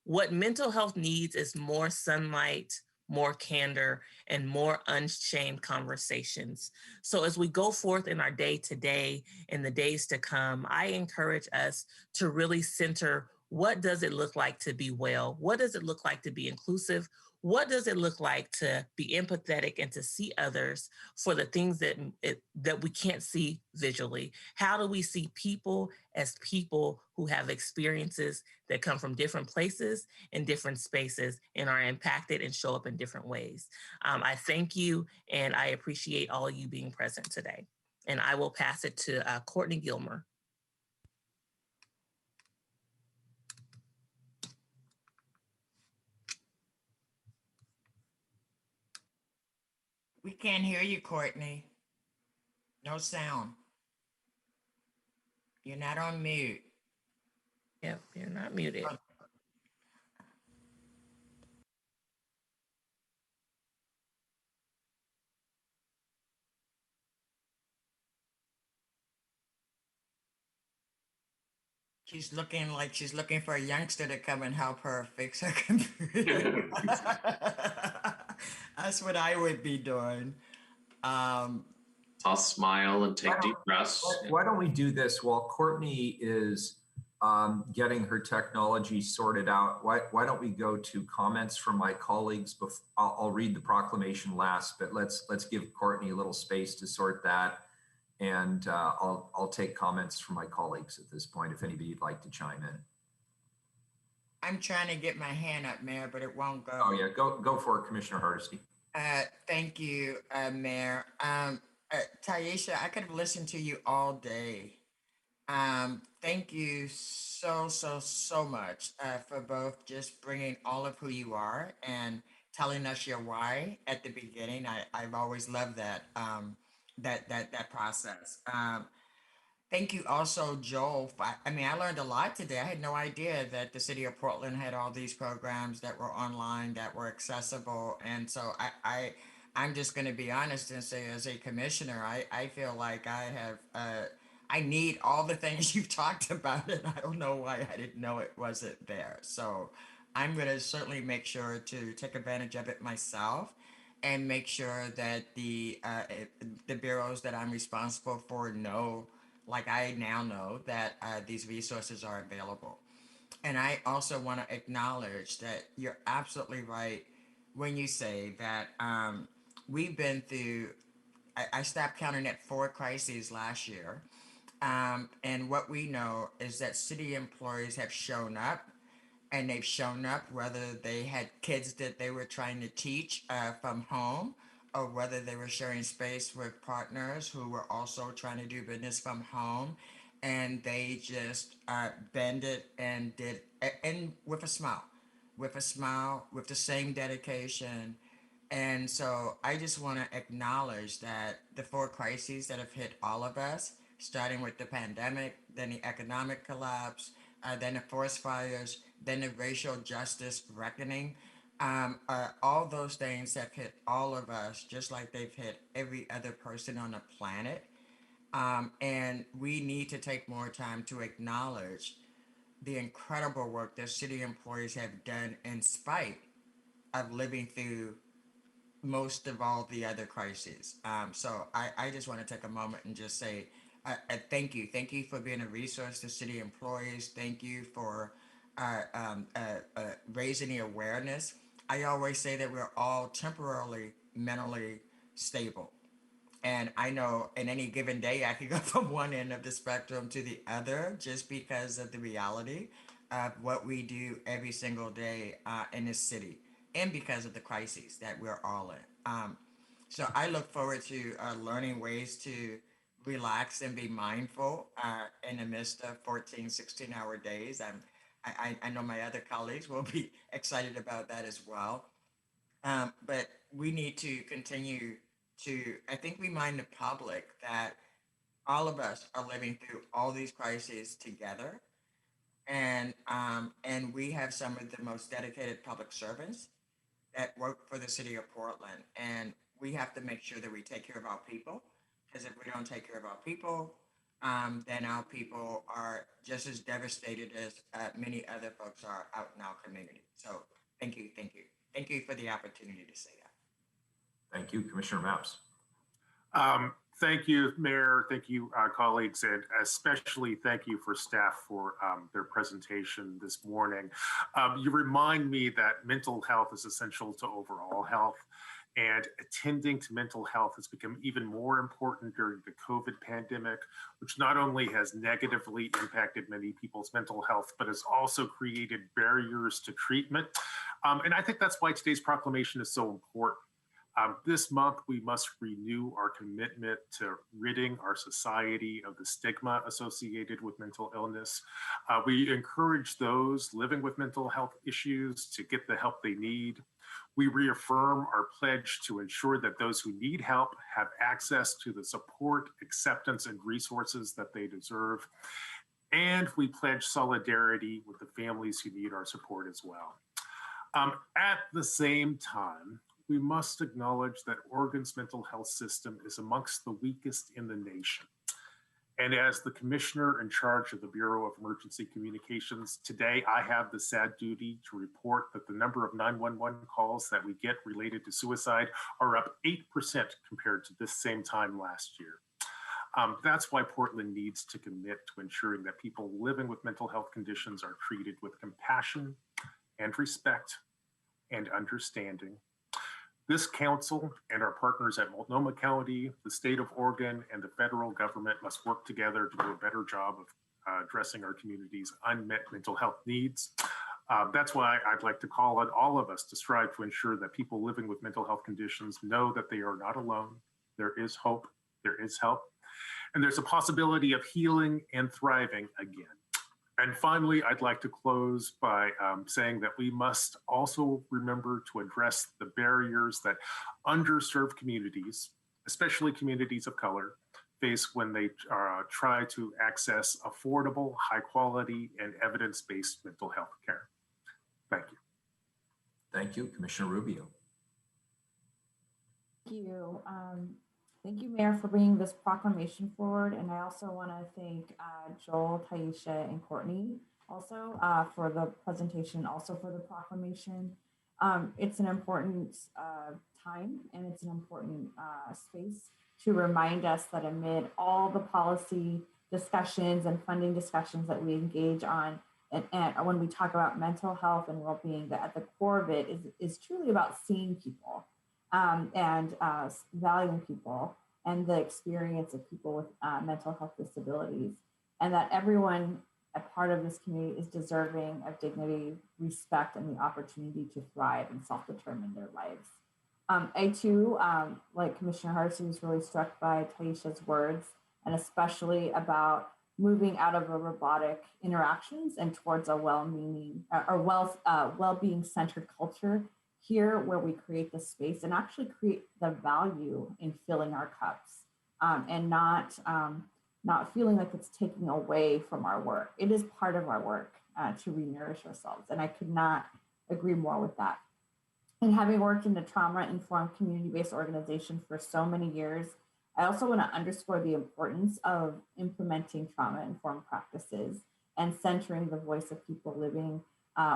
T: What mental health needs is more sunlight, more candor, and more unshamed conversations. So as we go forth in our day to day and the days to come, I encourage us to really center What does it look like to be well? What does it look like to be inclusive? What does it look like to be empathetic and to see others for the things that we can't see visually? How do we see people as people who have experiences that come from different places and different spaces and are impacted and show up in different ways? I thank you, and I appreciate all of you being present today. And I will pass it to Courtney Gilmer.
C: We can't hear you, Courtney. No sound. You're not on mute.
T: Yep, you're not muted.
C: She's looking like she's looking for a youngster to come and help her fix her computer. That's what I would be doing.
O: I'll smile and take deep breaths.
A: Why don't we do this while Courtney is getting her technology sorted out? Why don't we go to comments from my colleagues? I'll read the proclamation last, but let's give Courtney a little space to sort that. And I'll take comments from my colleagues at this point, if anybody'd like to chime in.
C: I'm trying to get my hand up, Mayor, but it won't go.
A: Oh yeah, go for it, Commissioner Hardesty.
C: Thank you, Mayor. Taisha, I could have listened to you all day. Thank you so much for both just bringing all of who you are and telling us your why at the beginning. I've always loved that that process. Thank you also, Joel. I mean, I learned a lot today. I had no idea that the city of Portland had all these programs that were online, that were accessible. And so I'm just going to be honest and say, as a commissioner, I feel like I have, I need all the things you've talked about, and I don't know why I didn't know it wasn't there. So I'm going to certainly make sure to take advantage of it myself and make sure that the bureaus that I'm responsible for know, like I now know, that these resources are available. And I also want to acknowledge that you're absolutely right when you say that we've been through, I stopped counting at 4 crises last year. And what we know is that city employees have shown up, and they've shown up whether they had kids that they were trying to teach from home, or whether they were sharing space with partners who were also trying to do business from home. And they just bended and did, and with a smile, with the same dedication. And so I just want to acknowledge that the 4 crises that have hit all of us, starting with the pandemic, then the economic collapse, then the forest fires, then the racial justice reckoning, all those things have hit all of us, just like they've hit every other person on the planet. And we need to take more time to acknowledge the incredible work that city employees have done in spite of living through most of all the other crises. So I just want to take a moment and just say thank you. Thank you for being a resource to city employees. Thank you for raising the awareness. I always say that we're all temporarily mentally stable. And I know in any given day, I could go from one end of the spectrum to the other just because of the reality of what we do every single day in this city, and because of the crises that we're all in. So I look forward to learning ways to relax and be mindful in the midst of 14, 16-hour days. I know my other colleagues will be excited about that as well. But we need to continue to, I think, remind the public that all of us are living through all these crises together. And we have some of the most dedicated public servants that work for the city of Portland. And we have to make sure that we take care of our people. Because if we don't take care of our people, then our people are just as devastated as many other folks are out in our community. So thank you, thank you. Thank you for the opportunity to say that.
A: Thank you, Commissioner Mapps.
M: Thank you, Mayor. Thank you, colleagues, and especially thank you for staff for their presentation this morning. You remind me that mental health is essential to overall health, and attending to mental health has become even more important during the COVID pandemic, which not only has negatively impacted many people's mental health, but has also created barriers to treatment. And I think that's why today's proclamation is so important. This month, we must renew our commitment to ridding our society of the stigma associated with mental illness. We encourage those living with mental health issues to get the help they need. We reaffirm our pledge to ensure that those who need help have access to the support, acceptance, and resources that they deserve. And we pledge solidarity with the families who need our support as well. At the same time, we must acknowledge that Oregon's mental health system is amongst the weakest in the nation. And as the commissioner in charge of the Bureau of Emergency Communications, today I have the sad duty to report that the number of 911 calls that we get related to suicide are up 8% compared to this same time last year. That's why Portland needs to commit to ensuring that people living with mental health conditions are treated with compassion and respect and understanding. This council and our partners at Multnomah County, the state of Oregon, and the federal government must work together to do a better job of addressing our community's unmet mental health needs. That's why I'd like to call on all of us to strive to ensure that people living with mental health conditions know that they are not alone. There is hope, there is help, and there's a possibility of healing and thriving again. And finally, I'd like to close by saying that we must also remember to address the barriers that underserved communities, especially communities of color, face when they try to access affordable, high quality, and evidence-based mental health care. Thank you.
A: Thank you, Commissioner Rubio.
N: Thank you. Thank you, Mayor, for bringing this proclamation forward. And I also want to thank Joel, Taisha, and Courtney also for the presentation, also for the proclamation. It's an important time and it's an important space to remind us that amid all the policy discussions and funding discussions that we engage on, and when we talk about mental health and well-being, that at the core of it is truly about seeing people. And valuing people and the experience of people with mental health disabilities, and that everyone a part of this community is deserving of dignity, respect, and the opportunity to thrive and self-determine their lives. I too, like Commissioner Hardesty, was really struck by Taisha's words, and especially about moving out of a robotic interactions and towards a well-meaning or well-being centered culture here, where we create the space and actually create the value in filling our cups, and not feeling like it's taking away from our work. It is part of our work to re-nourish ourselves, and I could not agree more with that. And having worked in the trauma-informed community-based organization for so many years, I also want to underscore the importance of implementing trauma-informed practices and centering the voice of people living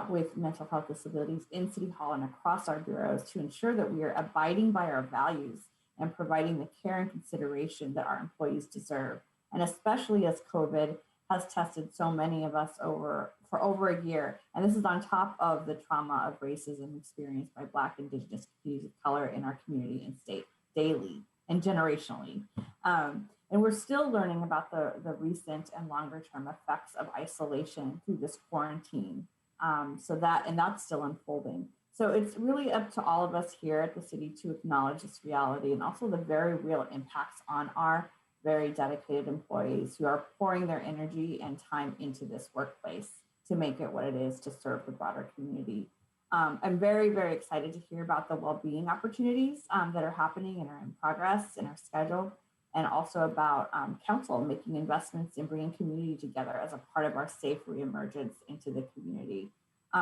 N: with mental health disabilities in City Hall and across our bureaus to ensure that we are abiding by our values and providing the care and consideration that our employees deserve. And especially as COVID has tested so many of us for over a year. And this is on top of the trauma of racism experienced by Black, Indigenous communities of color in our community and state daily and generationally. And we're still learning about the recent and longer term effects of isolation through this quarantine. That's still unfolding. So it's really up to all of us here at the city to acknowledge this reality and also the very real impacts on our very dedicated employees who are pouring their energy and time into this workplace to make it what it is to serve the broader community. I'm very, very excited to hear about the well-being opportunities that are happening and are in progress in our schedule, and also about council making investments in bringing community together as a part of our safe reemergence into the community.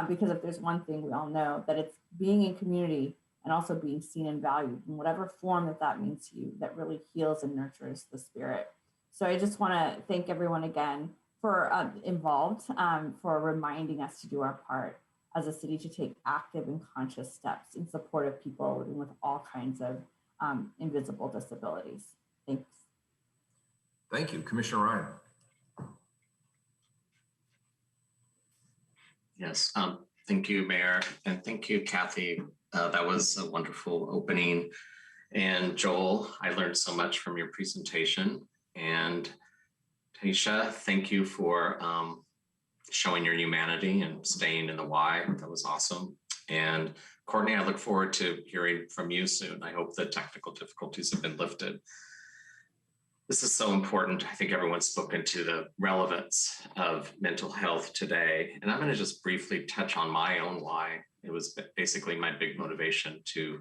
N: Because if there's one thing we all know, that it's being in community and also being seen and valued in whatever form that means to you, that really heals and nurtures the spirit. So I just want to thank everyone again for involved, for reminding us to do our part as a city to take active and conscious steps in support of people living with all kinds of invisible disabilities. Thanks.
A: Thank you. Commissioner Ryan.
O: Yes, thank you, Mayor, and thank you, Kathy. That was a wonderful opening. And Joel, I learned so much from your presentation. And Taisha, thank you for showing your humanity and staying in the why. That was awesome. And Courtney, I look forward to hearing from you soon. I hope the technical difficulties have been lifted. This is so important. I think everyone's spoken to the relevance of mental health today. And I'm going to just briefly touch on my own why. It was basically my big motivation to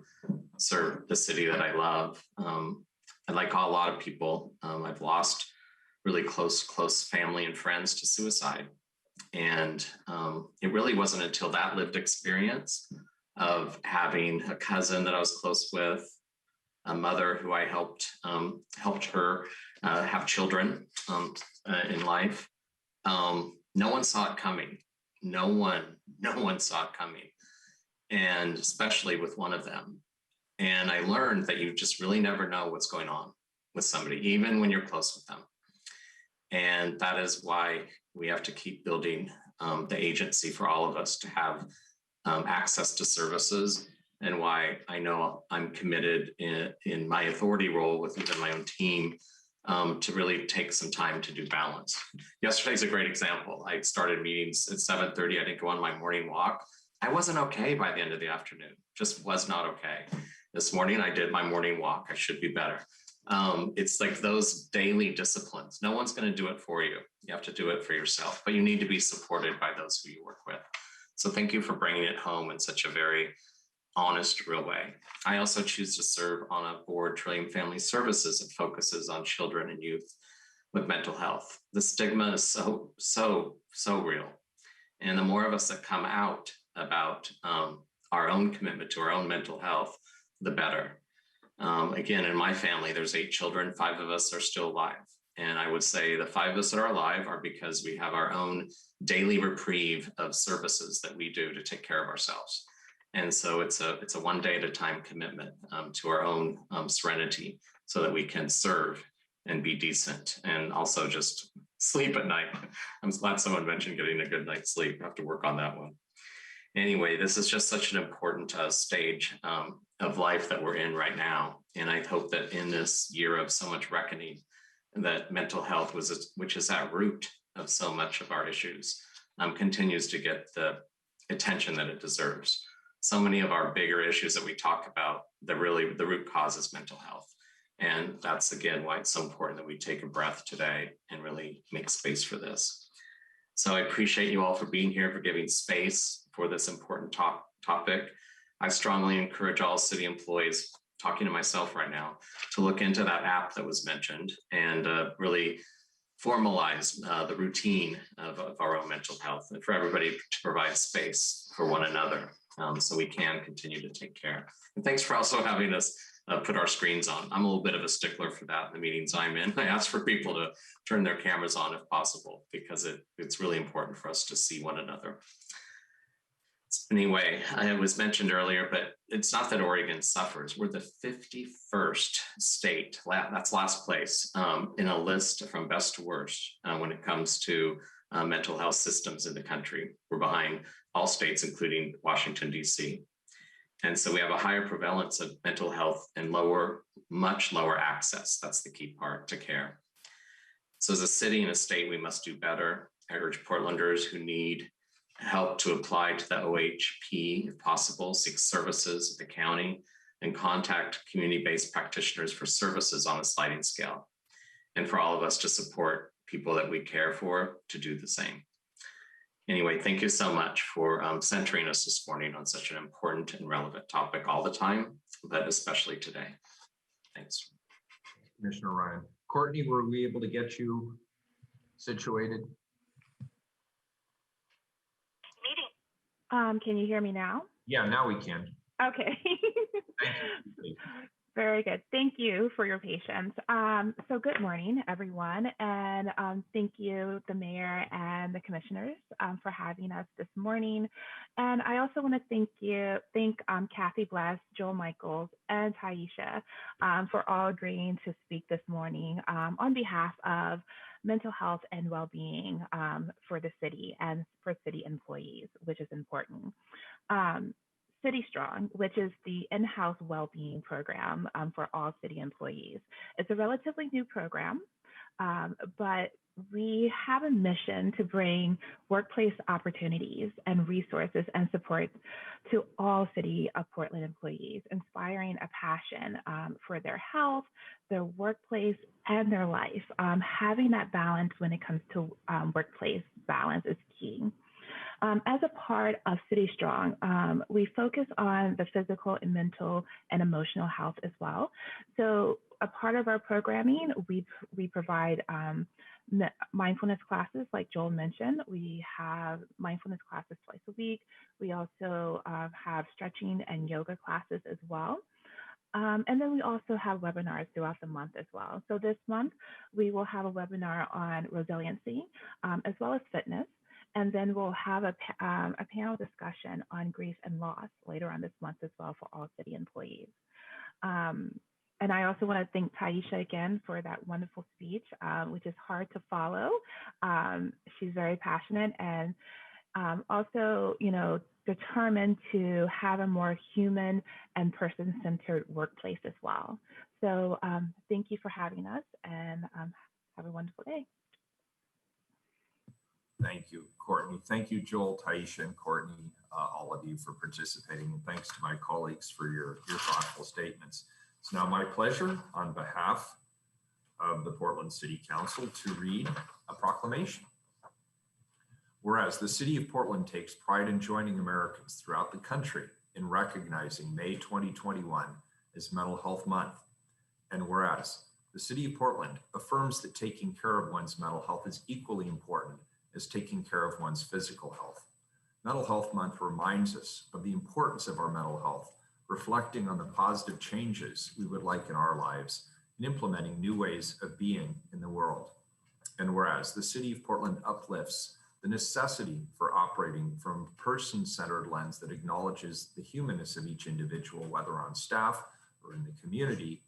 O: serve the city that I love. And like a lot of people, I've lost really close family and friends to suicide. And it really wasn't until that lived experience of having a cousin that I was close with, a mother who I helped her have children in life. No one saw it coming. No one saw it coming. And especially with one of them. And I learned that you just really never know what's going on with somebody, even when you're close with them. And that is why we have to keep building the agency for all of us to have access to services, and why I know I'm committed in my authority role with even my own team to really take some time to do balance. Yesterday's a great example. I started meetings at 7:30. I didn't go on my morning walk. I wasn't okay by the end of the afternoon, just was not okay. This morning I did my morning walk. I should be better. It's like those daily disciplines. No one's going to do it for you. You have to do it for yourself, but you need to be supported by those who you work with. So thank you for bringing it home in such a very honest, real way. I also choose to serve on a board, Trillium Family Services, that focuses on children and youth with mental health. The stigma is so real. And the more of us that come out about our own commitment to our own mental health, the better. Again, in my family, there's 8 children, 5 of us are still alive. And I would say the 5 of us that are alive are because we have our own daily reprieve of services that we do to take care of ourselves. And so it's a one day at a time commitment to our own serenity so that we can serve and be decent and also just sleep at night. I'm glad someone mentioned getting a good night's sleep. I have to work on that one. Anyway, this is just such an important stage of life that we're in right now. And I hope that in this year of so much reckoning, that mental health, which is at root of so much of our issues, continues to get the attention that it deserves. So many of our bigger issues that we talk about, the root cause is mental health. And that's, again, why it's so important that we take a breath today and really make space for this. So I appreciate you all for being here, for giving space for this important topic. I strongly encourage all city employees, talking to myself right now, to look into that app that was mentioned and really formalize the routine of our own mental health, and for everybody to provide space for one another so we can continue to take care. And thanks for also having us put our screens on. I'm a little bit of a stickler for that in the meetings I'm in. I ask for people to turn their cameras on if possible, because it's really important for us to see one another. Anyway, it was mentioned earlier, but it's not that Oregon suffers. We're the 51st state, that's last place, in a list from best to worst when it comes to mental health systems in the country. We're behind all states, including Washington, D.C. And so we have a higher prevalence of mental health and much lower access. That's the key part to care. So as a city and a state, we must do better. I urge Portlanders who need help to apply to the OHP if possible, seek services at the county, and contact community-based practitioners for services on a sliding scale. And for all of us to support people that we care for to do the same. Anyway, thank you so much for centering us this morning on such an important and relevant topic all the time, but especially today. Thanks.
A: Commissioner Ryan. Courtney, were we able to get you situated?
U: Can you hear me now?
A: Yeah, now we can.
U: Okay.
A: Thank you.
U: Very good. Thank you for your patience. So good morning, everyone. And thank you, the mayor and the commissioners for having us this morning. And I also want to thank Kathy Bless, Joel Michaels, and Taisha for all agreeing to speak this morning on behalf of mental health and well-being for the city and for city employees, which is important. City Strong, which is the in-house well-being program for all city employees. It's a relatively new program, but we have a mission to bring workplace opportunities and resources and support to all City of Portland employees, inspiring a passion for their health, their workplace, and their life. Having that balance when it comes to workplace balance is key. As a part of City Strong, we focus on the physical and mental and emotional health as well. So a part of our programming, we provide mindfulness classes, like Joel mentioned. We have mindfulness classes twice a week. We also have stretching and yoga classes as well. And then we also have webinars throughout the month as well. So this month, we will have a webinar on resiliency as well as fitness. And then we'll have a panel discussion on grief and loss later on this month as well for all city employees. And I also want to thank Taisha again for that wonderful speech, which is hard to follow. She's very passionate and also, determined to have a more human and person-centered workplace as well. So thank you for having us, and have a wonderful day.
A: Thank you, Courtney. Thank you, Joel, Taisha, and Courtney, all of you for participating. And thanks to my colleagues for your thoughtful statements. It's now my pleasure on behalf of the Portland City Council to read a proclamation. Whereas the City of Portland takes pride in joining Americans throughout the country in recognizing May 2021 as Mental Health Month. And whereas the City of Portland affirms that taking care of one's mental health is equally important as taking care of one's physical health. Mental Health Month reminds us of the importance of our mental health, reflecting on the positive changes we would like in our lives and implementing new ways of being in the world. And whereas the City of Portland uplifts the necessity for operating from a person-centered lens that acknowledges the humanness of each individual, whether on staff or in the community,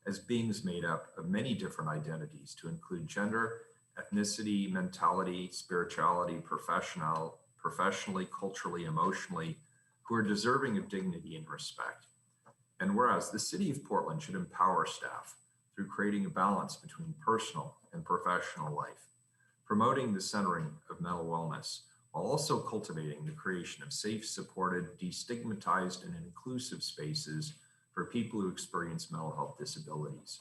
A: as beings made up of many different identities to include gender, ethnicity, mentality, spirituality, professionally, culturally, emotionally, who are deserving of dignity and respect. And whereas the City of Portland should empower staff through creating a balance between personal and professional life, promoting the centering of mental wellness, while also cultivating the creation of safe, supported, destigmatized, and inclusive spaces for people who experience mental health disabilities.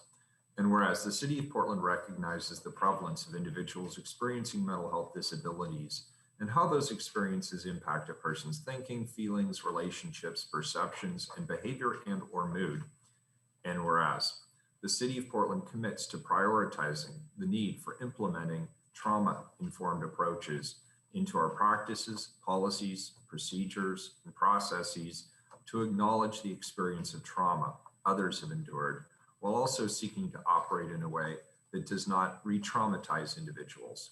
A: And whereas the City of Portland recognizes the prevalence of individuals experiencing mental health disabilities and how those experiences impact a person's thinking, feelings, relationships, perceptions, and behavior and/or mood. And whereas the City of Portland commits to prioritizing the need for implementing trauma-informed approaches into our practices, policies, procedures, and processes to acknowledge the experience of trauma others have endured, while also seeking to operate in a way that does not re-traumatize individuals.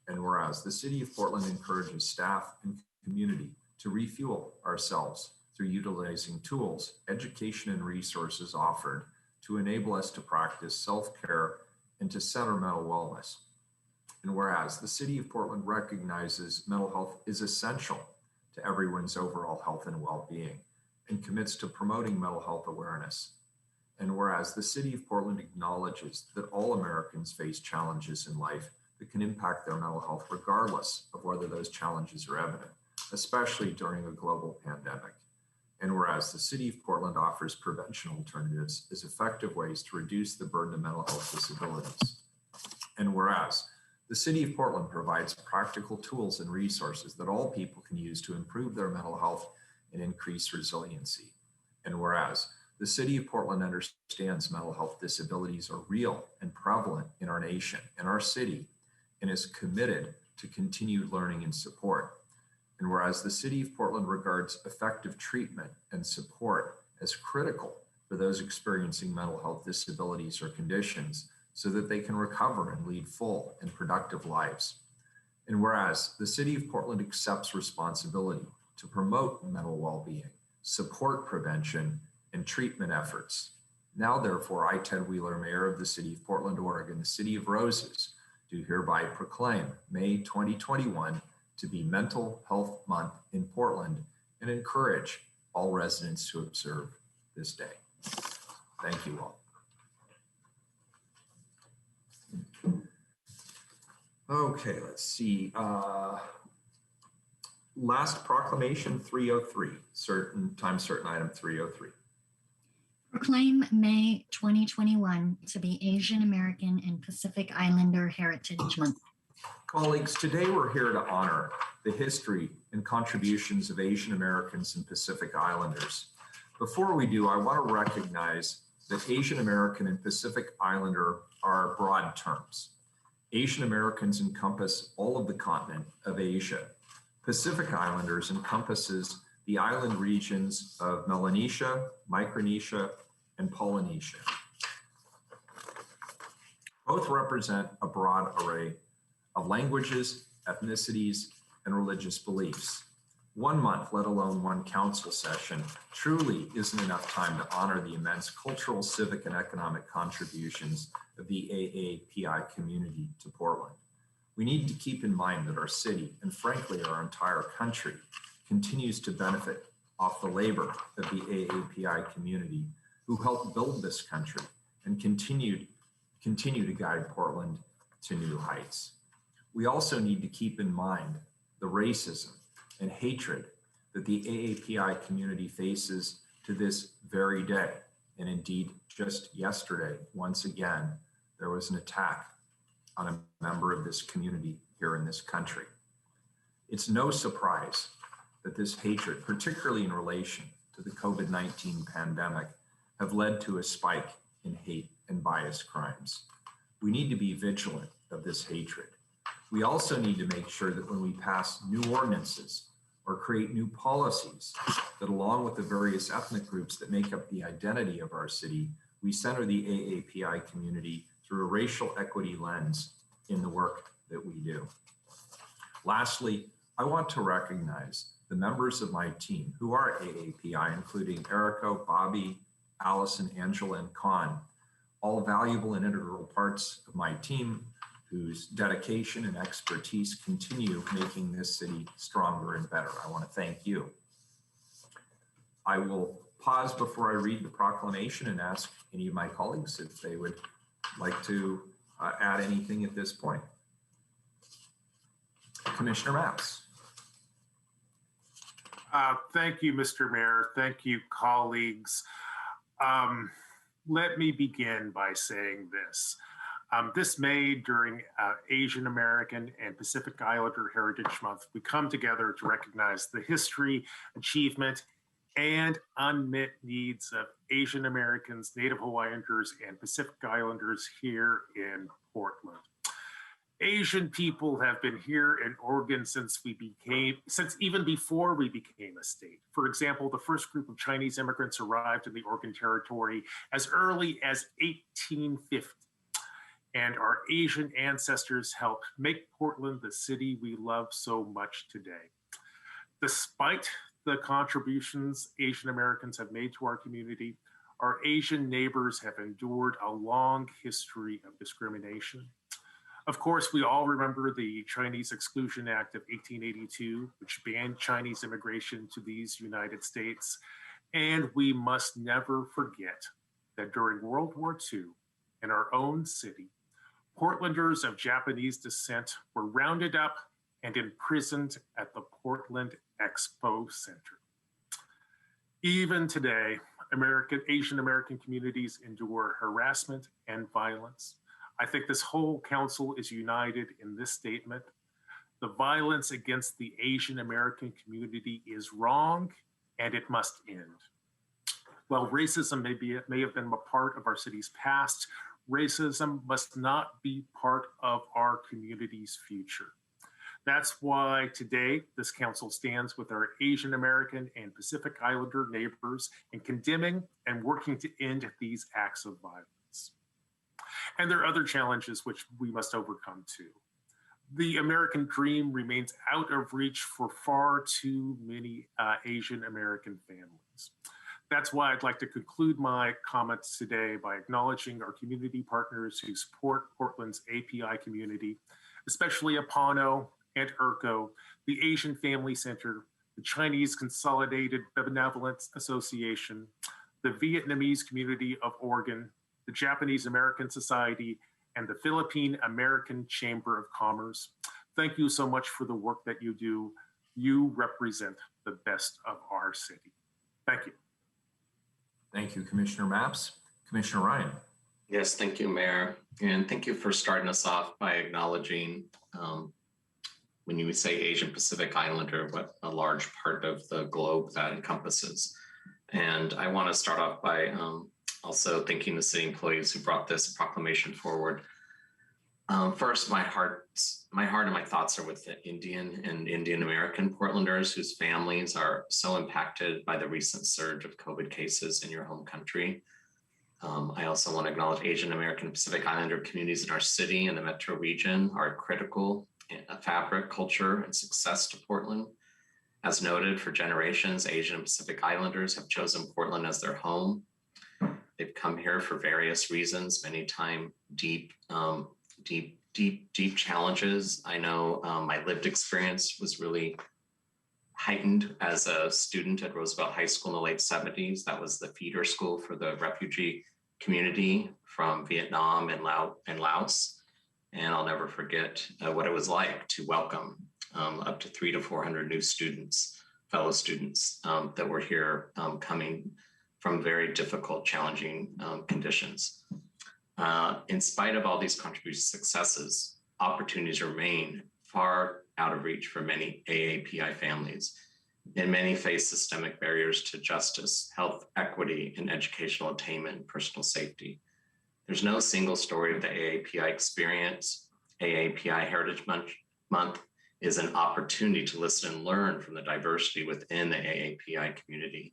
A: And whereas the City of Portland encourages staff and community to refuel ourselves through utilizing tools, education, and resources offered to enable us to practice self-care and to center mental wellness. And whereas the City of Portland recognizes mental health is essential to everyone's overall health and well-being and commits to promoting mental health awareness. And whereas the City of Portland acknowledges that all Americans face challenges in life that can impact their mental health regardless of whether those challenges are evident, especially during a global pandemic. And whereas the City of Portland offers prevention alternatives as effective ways to reduce the burden of mental health disabilities. And whereas the City of Portland provides practical tools and resources that all people can use to improve their mental health and increase resiliency. And whereas the City of Portland understands mental health disabilities are real and prevalent in our nation and our city, and is committed to continued learning and support. And whereas the City of Portland regards effective treatment and support as critical for those experiencing mental health disabilities or conditions so that they can recover and lead full and productive lives. And whereas the City of Portland accepts responsibility to promote mental well-being, support prevention, and treatment efforts. Now, therefore, I, Ted Wheeler, Mayor of the City of Portland, Oregon, the City of Roses, do hereby proclaim May 2021 to be Mental Health Month in Portland and encourage all residents to observe this day. Thank you all. Okay, let's see. Last proclamation 303, certain item 303.
B: Proclaim May 2021 to be Asian American and Pacific Islander Heritage Month.
A: Colleagues, today we're here to honor the history and contributions of Asian Americans and Pacific Islanders. Before we do, I want to recognize that Asian American and Pacific Islander are broad terms. Asian Americans encompass all of the continent of Asia. Pacific Islanders encompasses the island regions of Melanesia, Micronesia, and Polynesia. Both represent a broad array of languages, ethnicities, and religious beliefs. 1 month, let alone one council session, truly isn't enough time to honor the immense cultural, civic, and economic contributions of the AAPI community to Portland. We need to keep in mind that our city, and frankly, our entire country, continues to benefit off the labor of the AAPI community who helped build this country and continue to guide Portland to new heights. We also need to keep in mind the racism and hatred that the AAPI community faces to this very day. And indeed, just yesterday, once again, there was an attack on a member of this community here in this country. It's no surprise that this hatred, particularly in relation to the COVID-19 pandemic, have led to a spike in hate and bias crimes. We need to be vigilant of this hatred. We also need to make sure that when we pass new ordinances or create new policies, that along with the various ethnic groups that make up the identity of our city, we center the AAPI community through a racial equity lens in the work that we do. Lastly, I want to recognize the members of my team who are AAPI, including Erico, Bobby, Allison, Angela, and Con, all valuable and integral parts of my team whose dedication and expertise continue making this city stronger and better. I want to thank you. I will pause before I read the proclamation and ask any of my colleagues if they would like to add anything at this point. Commissioner Maps.
M: Thank you, Mr. Mayor. Thank you, colleagues. Let me begin by saying this. This May, during Asian American and Pacific Islander Heritage Month, we come together to recognize the history, achievement, and unmet needs of Asian Americans, Native Hawaiians, and Pacific Islanders here in Portland. Asian people have been here in Oregon since even before we became a state. For example, the first group of Chinese immigrants arrived in the Oregon Territory as early as 1850. And our Asian ancestors helped make Portland the city we love so much today. Despite the contributions Asian Americans have made to our community, our Asian neighbors have endured a long history of discrimination. Of course, we all remember the Chinese Exclusion Act of 1882, which banned Chinese immigration to these United States. And we must never forget that during World War II, in our own city, Portlanders of Japanese descent were rounded up and imprisoned at the Portland Expo Center. Even today, Asian American communities endure harassment and violence. I think this whole council is united in this statement. The violence against the Asian American community is wrong and it must end. While racism may have been a part of our city's past, racism must not be part of our community's future. That's why today this council stands with our Asian American and Pacific Islander neighbors in condemning and working to end these acts of violence. And there are other challenges which we must overcome too. The American dream remains out of reach for far too many Asian American families. That's why I'd like to conclude my comments today by acknowledging our community partners who support Portland's API community, especially Apano and ERCO, the Asian Family Center, the Chinese Consolidated Benevolence Association, the Vietnamese Community of Oregon, the Japanese American Society, and the Philippine American Chamber of Commerce. Thank you so much for the work that you do. You represent the best of our city. Thank you.
A: Thank you, Commissioner Mapps. Commissioner Ryan.
O: Yes, thank you, Mayor. And thank you for starting us off by acknowledging when you say Asian Pacific Islander, what a large part of the globe that encompasses. And I want to start off by also thanking the city employees who brought this proclamation forward. First, my heart and my thoughts are with the Indian and Indian American Portlanders whose families are so impacted by the recent surge of COVID cases in your home country. I also want to acknowledge Asian American Pacific Islander communities in our city and the metro region are critical fabric, culture, and success to Portland. As noted, for generations, Asian and Pacific Islanders have chosen Portland as their home. They've come here for various reasons, many times deep challenges. I know my lived experience was really heightened as a student at Roosevelt High School in the late 70s. That was the feeder school for the refugee community from Vietnam and Laos. And I'll never forget what it was like to welcome up to 300 to 400 new students, fellow students that were here coming from very difficult, challenging conditions. In spite of all these contributions successes, opportunities remain far out of reach for many AAPI families, and many face systemic barriers to justice, health, equity, and educational attainment and personal safety. There's no single story of the AAPI experience. AAPI Heritage Month is an opportunity to listen and learn from the diversity within the AAPI community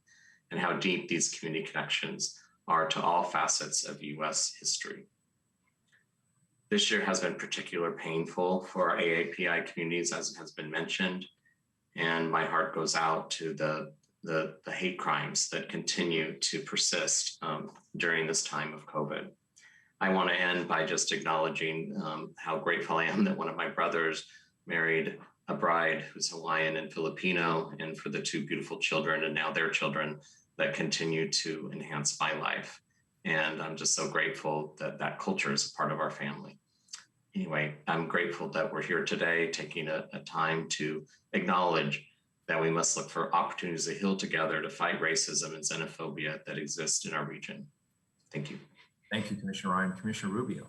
O: and how deep these community connections are to all facets of US history. This year has been particularly painful for our AAPI communities, as has been mentioned, and my heart goes out to the hate crimes that continue to persist during this time of COVID. I want to end by just acknowledging how grateful I am that one of my brothers married a bride who's Hawaiian and Filipino, and for the two beautiful children and now their children that continue to enhance my life. And I'm just so grateful that that culture is a part of our family. Anyway, I'm grateful that we're here today, taking a time to acknowledge that we must look for opportunities to heal together to fight racism and xenophobia that exist in our region. Thank you.
A: Thank you, Commissioner Ryan. Commissioner Rubio.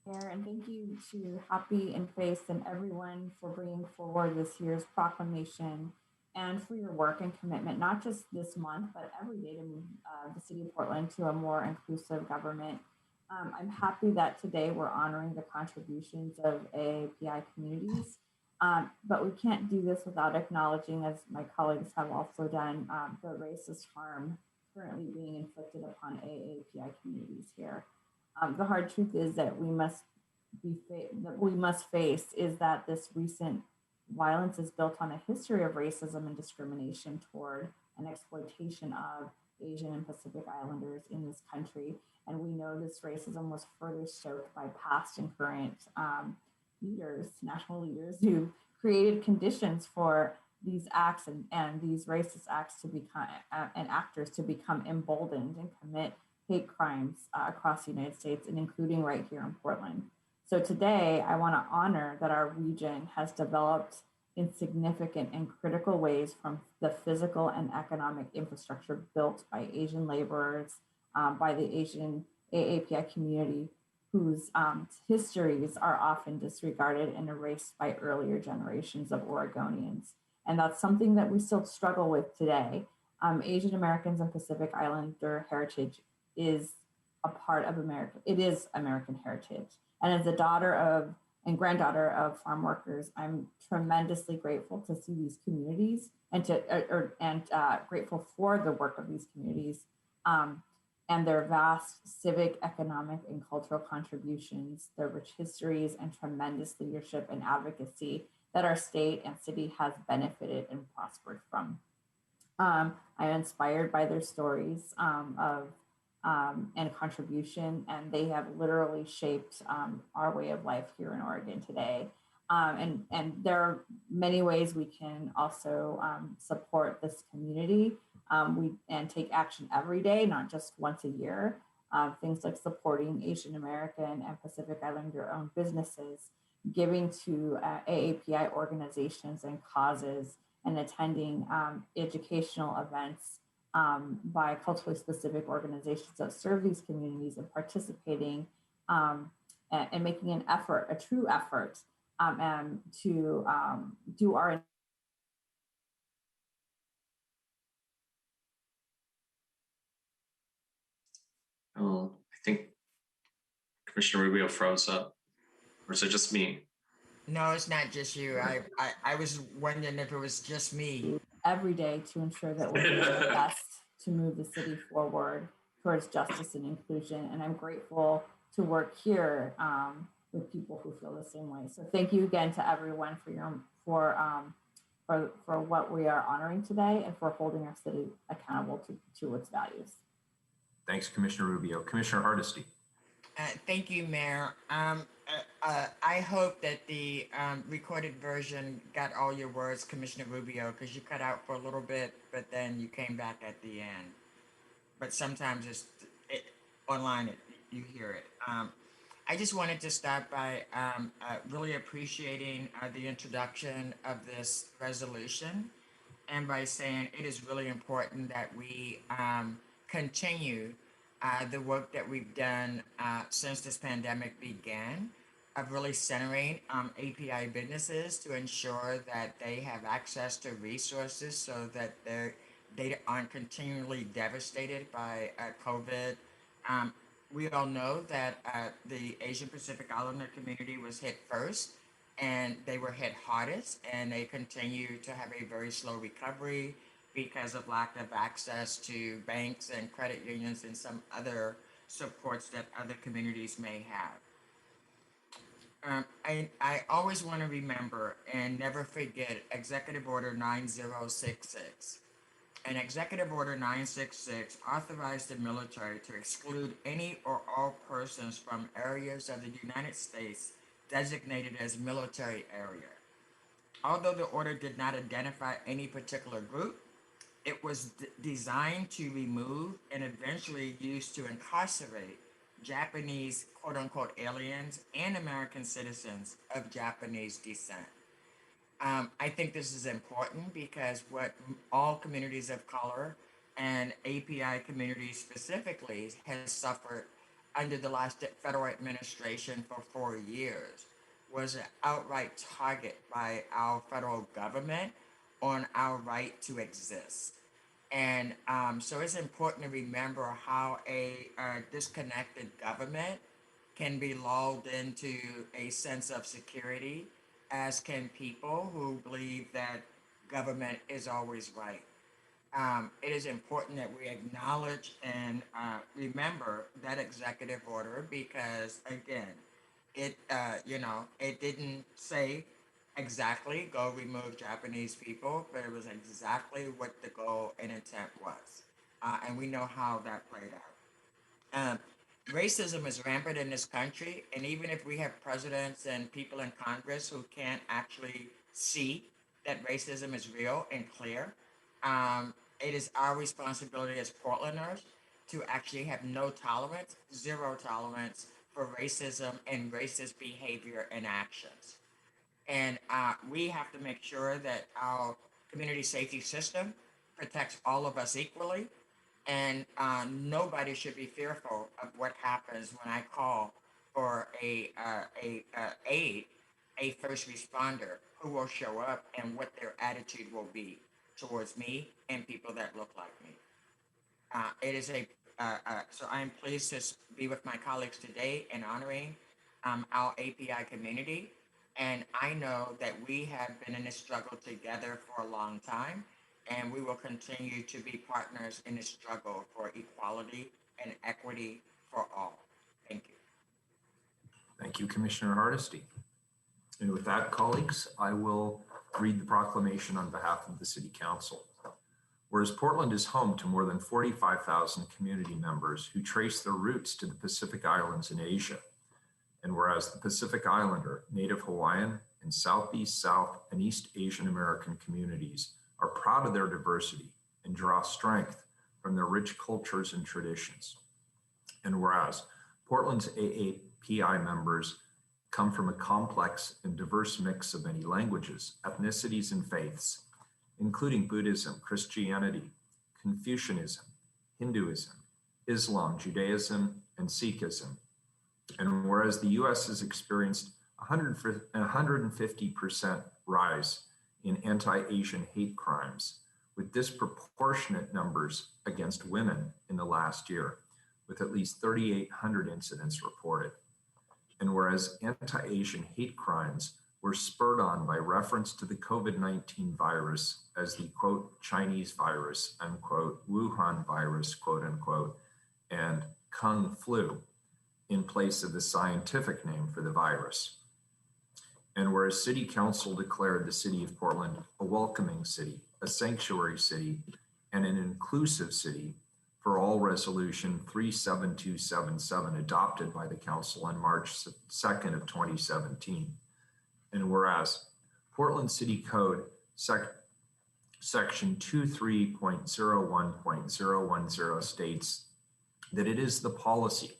N: And thank you to Happy and Face and everyone for bringing forward this year's proclamation and for your work and commitment, not just this month, but every day to move the city of Portland to a more inclusive government. I'm happy that today we're honoring the contributions of AAPI communities, but we can't do this without acknowledging, as my colleagues have also done, the racist harm currently being inflicted upon AAPI communities here. The hard truth is that we must face is that this recent violence is built on a history of racism and discrimination toward and exploitation of Asian and Pacific Islanders in this country. And we know this racism was further stoked by past and current leaders, national leaders, who created conditions for these acts and these racist acts to become and actors to become emboldened and commit hate crimes across the United States, and including right here in Portland. So today, I want to honor that our region has developed in significant and critical ways from the physical and economic infrastructure built by Asian laborers, by the Asian AAPI community, whose histories are often disregarded and erased by earlier generations of Oregonians. And that's something that we still struggle with today. Asian Americans and Pacific Islander heritage is a part of America. It is American heritage. And as a daughter of and granddaughter of farm workers, I'm tremendously grateful to see these communities and grateful for the work of these communities and their vast civic, economic, and cultural contributions, their rich histories, and tremendous leadership and advocacy that our state and city has benefited and prospered from. I am inspired by their stories and contribution, and they have literally shaped our way of life here in Oregon today. And there are many ways we can also support this community and take action every day, not just once a year. Things like supporting Asian American and Pacific Islander-owned businesses, giving to AAPI organizations and causes, and attending educational events by culturally specific organizations that serve these communities, and participating and making an effort, a true effort, and to do our
O: Oh, I think Commissioner Rubio froze up, or is it just me?
C: No, it's not just you. I was wondering if it was just me.
N: Every day to ensure that we're doing our best to move the city forward towards justice and inclusion. And I'm grateful to work here with people who feel the same way. So thank you again to everyone for what we are honoring today and for holding our city accountable to its values.
A: Thanks, Commissioner Rubio. Commissioner Hardesty.
C: Thank you, Mayor. I hope that the recorded version got all your words, Commissioner Rubio, because you cut out for a little bit, but then you came back at the end. But sometimes online, you hear it. I just wanted to start by really appreciating the introduction of this resolution, and by saying it is really important that we continue the work that we've done since this pandemic began, of really centering API businesses to ensure that they have access to resources so that they aren't continually devastated by COVID. We all know that the Asian Pacific Islander community was hit first, and they were hit hardest, and they continue to have a very slow recovery because of lack of access to banks and credit unions and some other supports that other communities may have. I always want to remember and never forget Executive Order 9066. And Executive Order 966 authorized the military to exclude any or all persons from areas of the United States designated as military area. Although the order did not identify any particular group, it was designed to remove and eventually used to incarcerate Japanese quote-unquote aliens and American citizens of Japanese descent. I think this is important because what all communities of color and API communities specifically has suffered under the last federal administration for 4 years was an outright target by our federal government on our right to exist. And so it's important to remember how a disconnected government can be lulled into a sense of security, as can people who believe that government is always right. It is important that we acknowledge and remember that executive order because, again, it it didn't say exactly go remove Japanese people, but it was exactly what the goal and intent was, and we know how that played out. Racism is rampant in this country, and even if we have presidents and people in Congress who can't actually see that racism is real and clear, it is our responsibility as Portlanders to actually have no tolerance, zero tolerance for racism and racist behavior and actions. And we have to make sure that our community safety system protects all of us equally. And nobody should be fearful of what happens when I call for a aid, a first responder who will show up and what their attitude will be towards me and people that look like me. So I am pleased to be with my colleagues today and honoring our API community. And I know that we have been in this struggle together for a long time, and we will continue to be partners in the struggle for equality and equity for all. Thank you.
A: Thank you, Commissioner Hardesty. And with that, colleagues, I will read the proclamation on behalf of the City Council. Whereas Portland is home to more than 45,000 community members who trace their roots to the Pacific Islands in Asia, and whereas the Pacific Islander, Native Hawaiian, and Southeast, South, and East Asian American communities are proud of their diversity and draw strength from their rich cultures and traditions. And whereas Portland's AAPI members come from a complex and diverse mix of many languages, ethnicities, and faiths, including Buddhism, Christianity, Confucianism, Hinduism, Islam, Judaism, and Sikhism. And whereas the U.S. has experienced a 150% rise in anti-Asian hate crimes, with disproportionate numbers against women in the last year, with at least 3,800 incidents reported. And whereas anti-Asian hate crimes were spurred on by reference to the COVID-19 virus as the, quote, Chinese virus, unquote, Wuhan virus, quote, unquote, and Kung flu, in place of the scientific name for the virus. And whereas City Council declared the City of Portland a welcoming city, a sanctuary city, and an inclusive city for all Resolution 37277 adopted by the Council on March 2nd of 2017. And whereas Portland City Code Section 23.01.010 states that it is the policy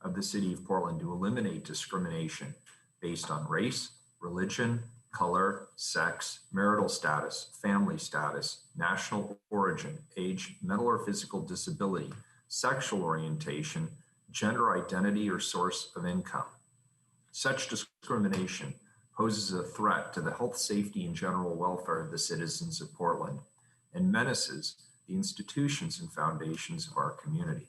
A: of the City of Portland to eliminate discrimination based on race, religion, color, sex, marital status, family status, national origin, age, mental or physical disability, sexual orientation, gender identity, or source of income. Such discrimination poses a threat to the health, safety, and general welfare of the citizens of Portland and menaces the institutions and foundations of our community.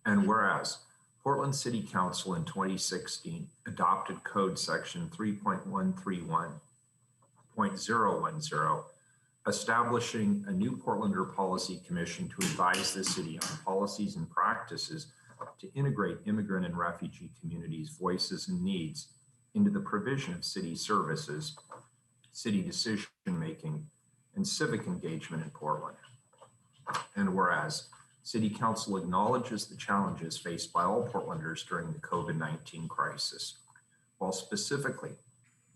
A: And whereas Portland City Council in 2016 adopted Code Section 3.131.010, establishing a new Portlander Policy Commission to advise the city on policies and practices to integrate immigrant and refugee communities' voices and needs into the provision of city services, city decision-making, and civic engagement in Portland. And whereas City Council acknowledges the challenges faced by all Portlanders during the COVID-19 crisis, while specifically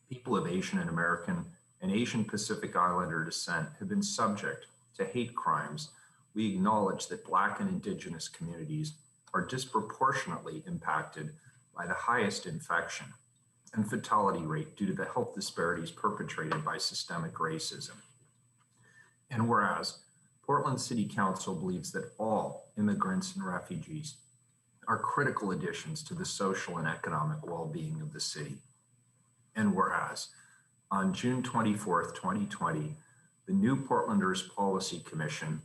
A: people of Asian and American and Asian Pacific Islander descent have been subject to hate crimes. We acknowledge that Black and Indigenous communities are disproportionately impacted by the highest infection and fatality rate due to the health disparities perpetrated by systemic racism. And whereas Portland City Council believes that all immigrants and refugees are critical additions to the social and economic well-being of the city. And whereas on June 24th, 2020, the new Portlanders Policy Commission,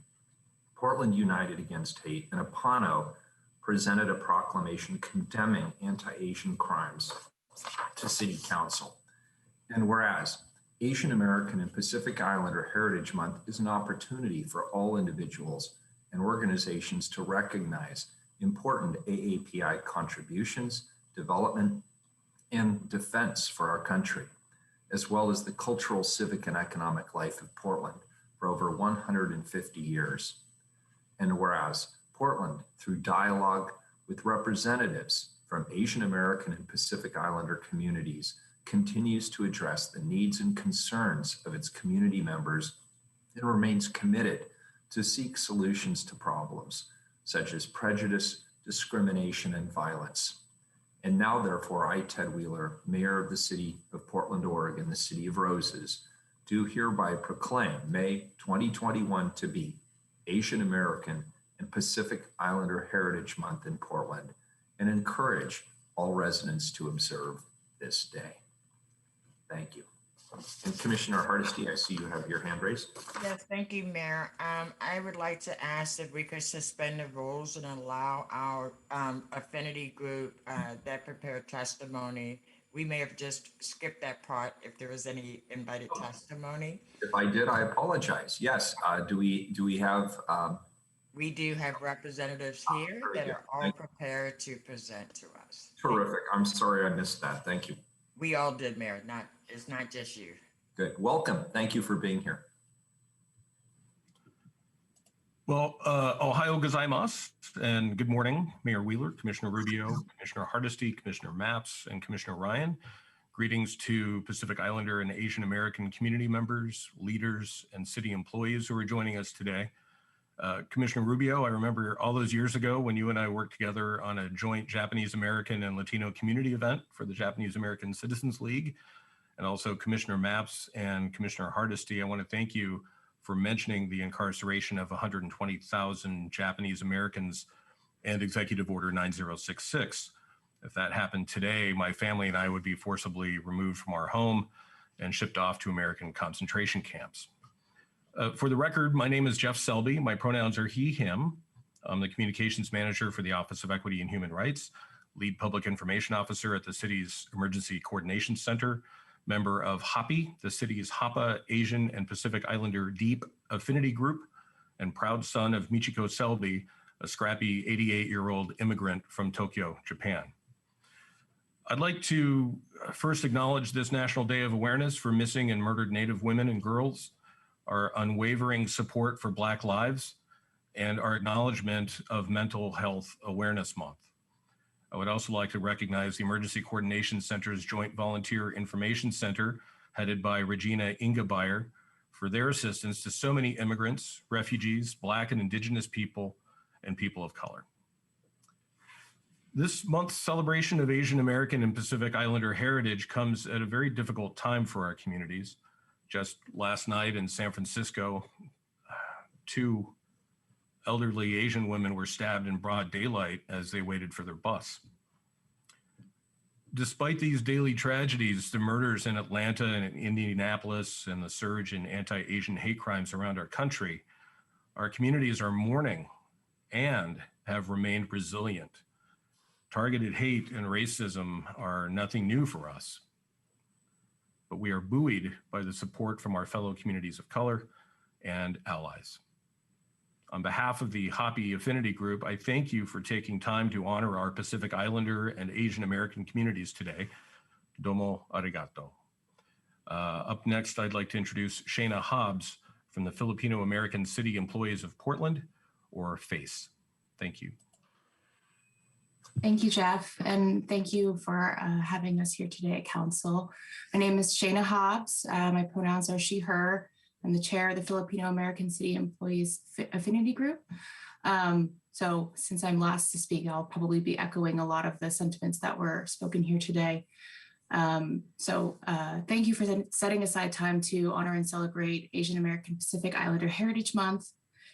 A: Portland United Against Hate, and APANO presented a proclamation condemning anti-Asian crimes to City Council. And whereas Asian American and Pacific Islander Heritage Month is an opportunity for all individuals and organizations to recognize important AAPI contributions, development, and defense for our country, as well as the cultural, civic, and economic life of Portland for over 150 years. And whereas Portland, through dialogue with representatives from Asian American and Pacific Islander communities, continues to address the needs and concerns of its community members and remains committed to seek solutions to problems such as prejudice, discrimination, and violence. And now, therefore, I, Ted Wheeler, Mayor of the City of Portland, Oregon, the City of Roses, do hereby proclaim May 2021 to be Asian American and Pacific Islander Heritage Month in Portland and encourage all residents to observe this day. Thank you. And Commissioner Hardesty, I see you have your hand raised.
C: Yes, thank you, Mayor. I would like to ask if we could suspend the rules and allow our affinity group that prepared testimony. We may have just skipped that part if there was any invited testimony.
A: If I did, I apologize. Yes. Do we have?
C: We do have representatives here that are all prepared to present to us.
A: Terrific. I'm sorry I missed that. Thank you.
C: We all did, Mayor. It's not just you.
A: Good. Welcome. Thank you for being here.
D: Well, Ohio gozaimasu, and good morning, Mayor Wheeler, Commissioner Rubio, Commissioner Hardesty, Commissioner Mapps, and Commissioner Ryan. Greetings to Pacific Islander and Asian American community members, leaders, and city employees who are joining us today. Commissioner Rubio, I remember all those years ago when you and I worked together on a joint Japanese American and Latino community event for the Japanese American Citizens League. And also Commissioner Mapps and Commissioner Hardesty, I want to thank you for mentioning the incarceration of 120,000 Japanese Americans and Executive Order 9066. If that happened today, my family and I would be forcibly removed from our home and shipped off to American concentration camps. For the record, my name is Jeff Selby. My pronouns are he, him. I'm the communications manager for the Office of Equity and Human Rights, lead public information officer at the city's Emergency Coordination Center, member of HAPI, the city's Hapa Asian and Pacific Islander Deep Affinity Group, and proud son of Michiko Selby, a scrappy 88-year-old immigrant from Tokyo, Japan. I'd like to first acknowledge this National Day of Awareness for missing and murdered Native women and girls, our unwavering support for Black lives, and our acknowledgement of Mental Health Awareness Month. I would also like to recognize the Emergency Coordination Center's Joint Volunteer Information Center, headed by Regina Ingebeyer, for their assistance to so many immigrants, refugees, Black and Indigenous people, and people of color. This month's celebration of Asian American and Pacific Islander heritage comes at a very difficult time for our communities. Just last night in San Francisco, 2 elderly Asian women were stabbed in broad daylight as they waited for their bus. Despite these daily tragedies, the murders in Atlanta and in Indianapolis and the surge in anti-Asian hate crimes around our country, our communities are mourning and have remained resilient. Targeted hate and racism are nothing new for us, but we are buoyed by the support from our fellow communities of color and allies. On behalf of the HAPI Affinity Group, I thank you for taking time to honor our Pacific Islander and Asian American communities today. Domo arigato. Up next, I'd like to introduce Shayna Hobbs from the Filipino American City Employees of Portland, or FACE. Thank you.
V: Thank you, Jeff, and thank you for having us here today at Council. My name is Shayna Hobbs. My pronouns are she, her. I'm the chair of the Filipino American City Employees Affinity Group. So since I'm last to speak, I'll probably be echoing a lot of the sentiments that were spoken here today. Thank you for setting aside time to honor and celebrate Asian American Pacific Islander Heritage Month.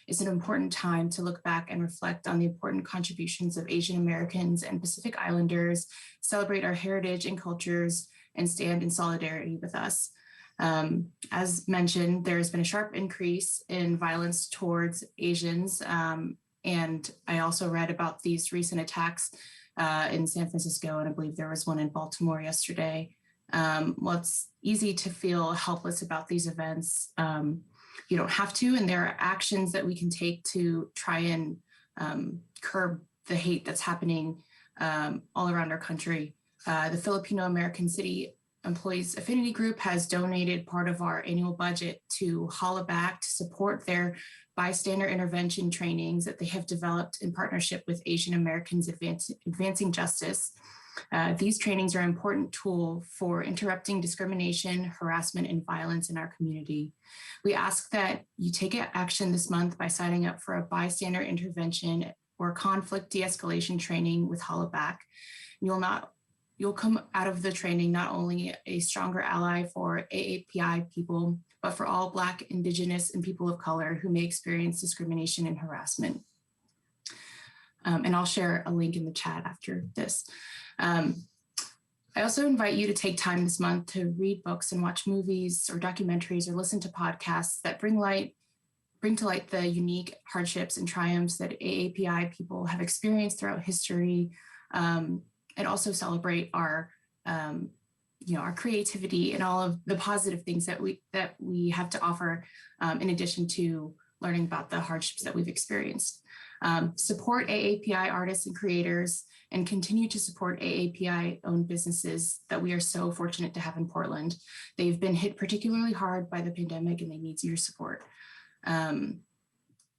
V: It's an important time to look back and reflect on the important contributions of Asian Americans and Pacific Islanders, celebrate our heritage and cultures, and stand in solidarity with us. As mentioned, there's been a sharp increase in violence towards Asians. And I also read about these recent attacks in San Francisco, and I believe there was one in Baltimore yesterday. Well, it's easy to feel helpless about these events. You don't have to, and there are actions that we can take to try and curb the hate that's happening all around our country. The Filipino American City Employees Affinity Group has donated part of our annual budget to Hollaback to support their bystander intervention trainings that they have developed in partnership with Asian Americans Advancing Justice. These trainings are an important tool for interrupting discrimination, harassment, and violence in our community. We ask that you take action this month by signing up for a bystander intervention or conflict de-escalation training with Hollaback. You'll come out of the training not only a stronger ally for AAPI people, but for all Black, Indigenous, and people of color who may experience discrimination and harassment. And I'll share a link in the chat after this. I also invite you to take time this month to read books and watch movies or documentaries or listen to podcasts that bring to light the unique hardships and triumphs that AAPI people have experienced throughout history, and also celebrate our our creativity and all of the positive things that we have to offer, in addition to learning about the hardships that we've experienced. Support AAPI artists and creators, and continue to support AAPI-owned businesses that we are so fortunate to have in Portland. They've been hit particularly hard by the pandemic, and they need your support.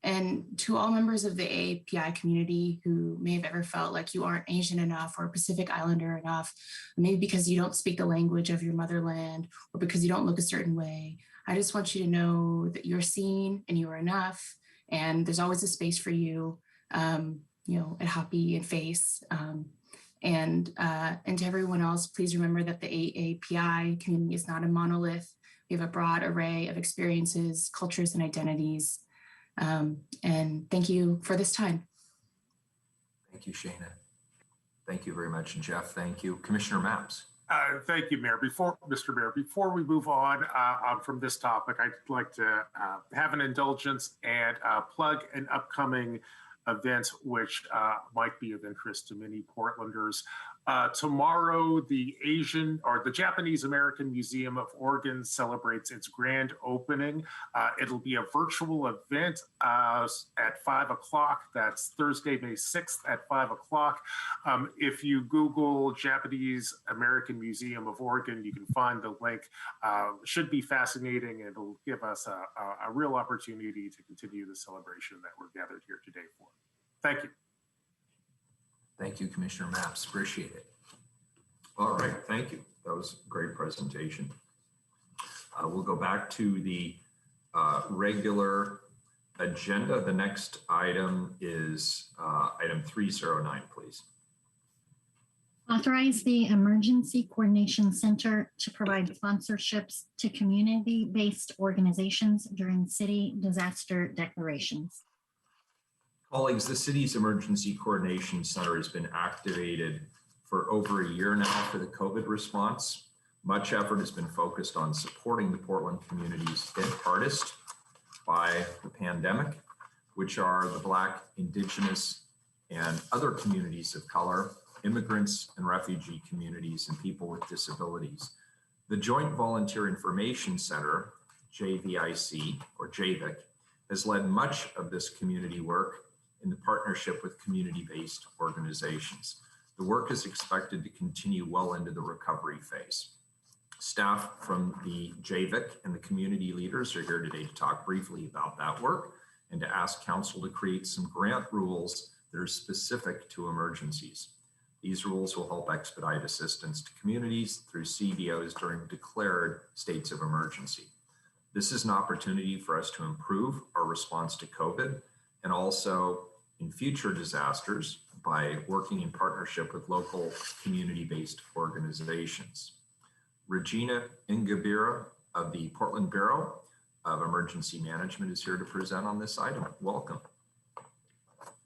V: And to all members of the AAPI community who may have ever felt like you aren't Asian enough or Pacific Islander enough, maybe because you don't speak the language of your motherland or because you don't look a certain way, I just want you to know that you're seen and you are enough, and there's always a space for you, at Hoppy and Face. And to everyone else, please remember that the AAPI community is not a monolith. We have a broad array of experiences, cultures, and identities. And thank you for this time.
A: Thank you, Shana. Thank you very much, Jeff. Thank you. Commissioner Mapps.
M: Thank you, Mayor. Mr. Mayor, before we move on from this topic, I'd like to have an indulgence and plug an upcoming event which might be of interest to many Portlanders. Tomorrow, the Japanese American Museum of Oregon celebrates its grand opening. It'll be a virtual event at 5 o'clock. That's Thursday, May 6th at 5 o'clock. If you Google Japanese American Museum of Oregon, you can find the link. Should be fascinating. It'll give us a real opportunity to continue the celebration that we're gathered here today for. Thank you.
A: Thank you, Commissioner Mapps. Appreciate it. All right, thank you. That was a great presentation. We'll go back to the regular agenda. The next item is item 309, please.
B: Authorize the Emergency Coordination Center to provide sponsorships to community-based organizations during city disaster declarations.
A: Colleagues, the city's Emergency Coordination Center has been activated for over a year now for the COVID response. Much effort has been focused on supporting the Portland communities hit hardest by the pandemic, which are the Black, Indigenous, and other communities of color, immigrants and refugee communities, and people with disabilities. The Joint Volunteer Information Center, JVIC or JVIC, has led much of this community work in the partnership with community-based organizations. The work is expected to continue well into the recovery phase. Staff from the JVIC and the community leaders are here today to talk briefly about that work and to ask council to create some grant rules that are specific to emergencies. These rules will help expedite assistance to communities through CVOs during declared states of emergency. This is an opportunity for us to improve our response to COVID and also in future disasters by working in partnership with local community-based organizations. Regina Ingabira of the Portland Bureau of Emergency Management is here to present on this item. Welcome.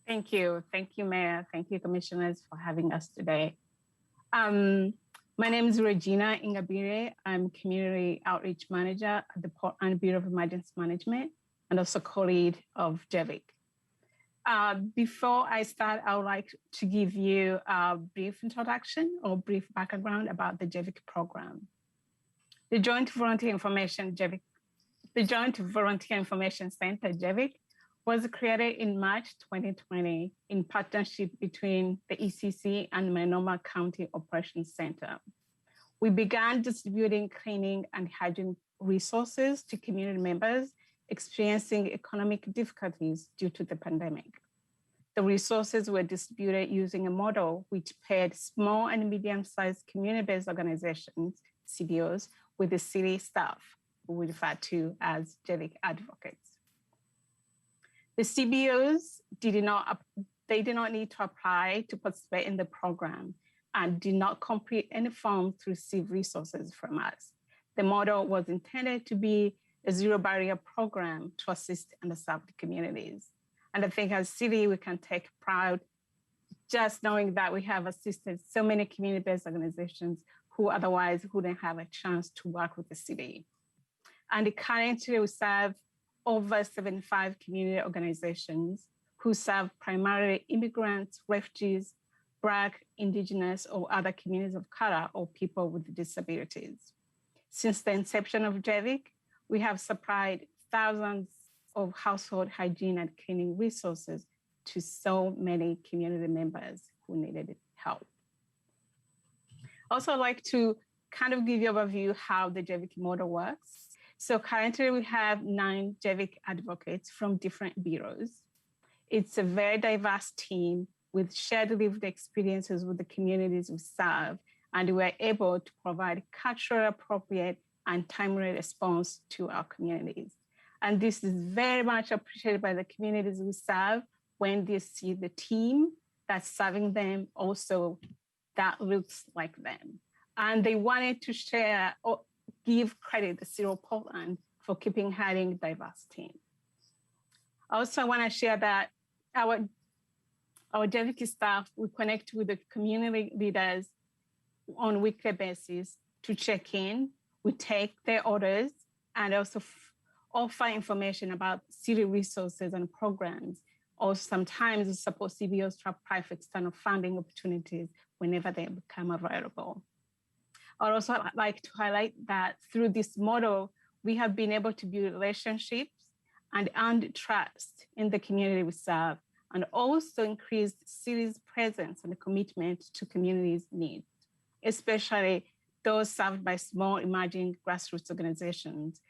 E: Thank you. Thank you, Mayor. Thank you, Commissioners, for having us today. My name is Regina Ingabire. I'm Community Outreach Manager at the Portland Bureau of Emergency Management and also co-lead of JVIC. Before I start, I would like to give you a brief introduction or brief background about the JVIC program. The Joint Volunteer Information Center, JVIC, was created in March 2020 in partnership between the ECC and Multnomah County Operations Center. We began distributing cleaning and hygiene resources to community members experiencing economic difficulties due to the pandemic. The resources were distributed using a model which paired small and medium-sized community-based organizations, CBOs, with the city staff, who we refer to as JVIC advocates. The CBOs did not need to apply to participate in the program and did not complete any forms to receive resources from us. The model was intended to be a zero barrier program to assist underserved communities. And I think as city, we can take pride just knowing that we have assisted so many community-based organizations who otherwise wouldn't have a chance to work with the city. And currently we serve over 75 community organizations who serve primarily immigrants, refugees, Black, Indigenous, or other communities of color or people with disabilities. Since the inception of JEVIC, we have supplied thousands of household hygiene and cleaning resources to so many community members who needed help. Also, I'd like to kind of give you an overview how the JEVIC model works. So currently we have 9 JEVIC advocates from different bureaus. It's a very diverse team with shared lived experiences with the communities we serve, and we're able to provide culturally appropriate and timely response to our communities. And this is very much appreciated by the communities we serve when they see the team that's serving them also that looks like them. And they wanted to share or give credit to City of Portland for keeping having diverse team. Also, I want to share that our JEVIC staff, we connect with the community leaders on a weekly basis to check in. We take their orders and also offer information about city resources and programs, or sometimes we support CBOs to apply for external funding opportunities whenever they become available. I'd also like to highlight that through this model, we have been able to build relationships and earn trust in the community we serve, and also increase the city's presence and commitment to communities' needs, especially those served by small emerging grassroots organizations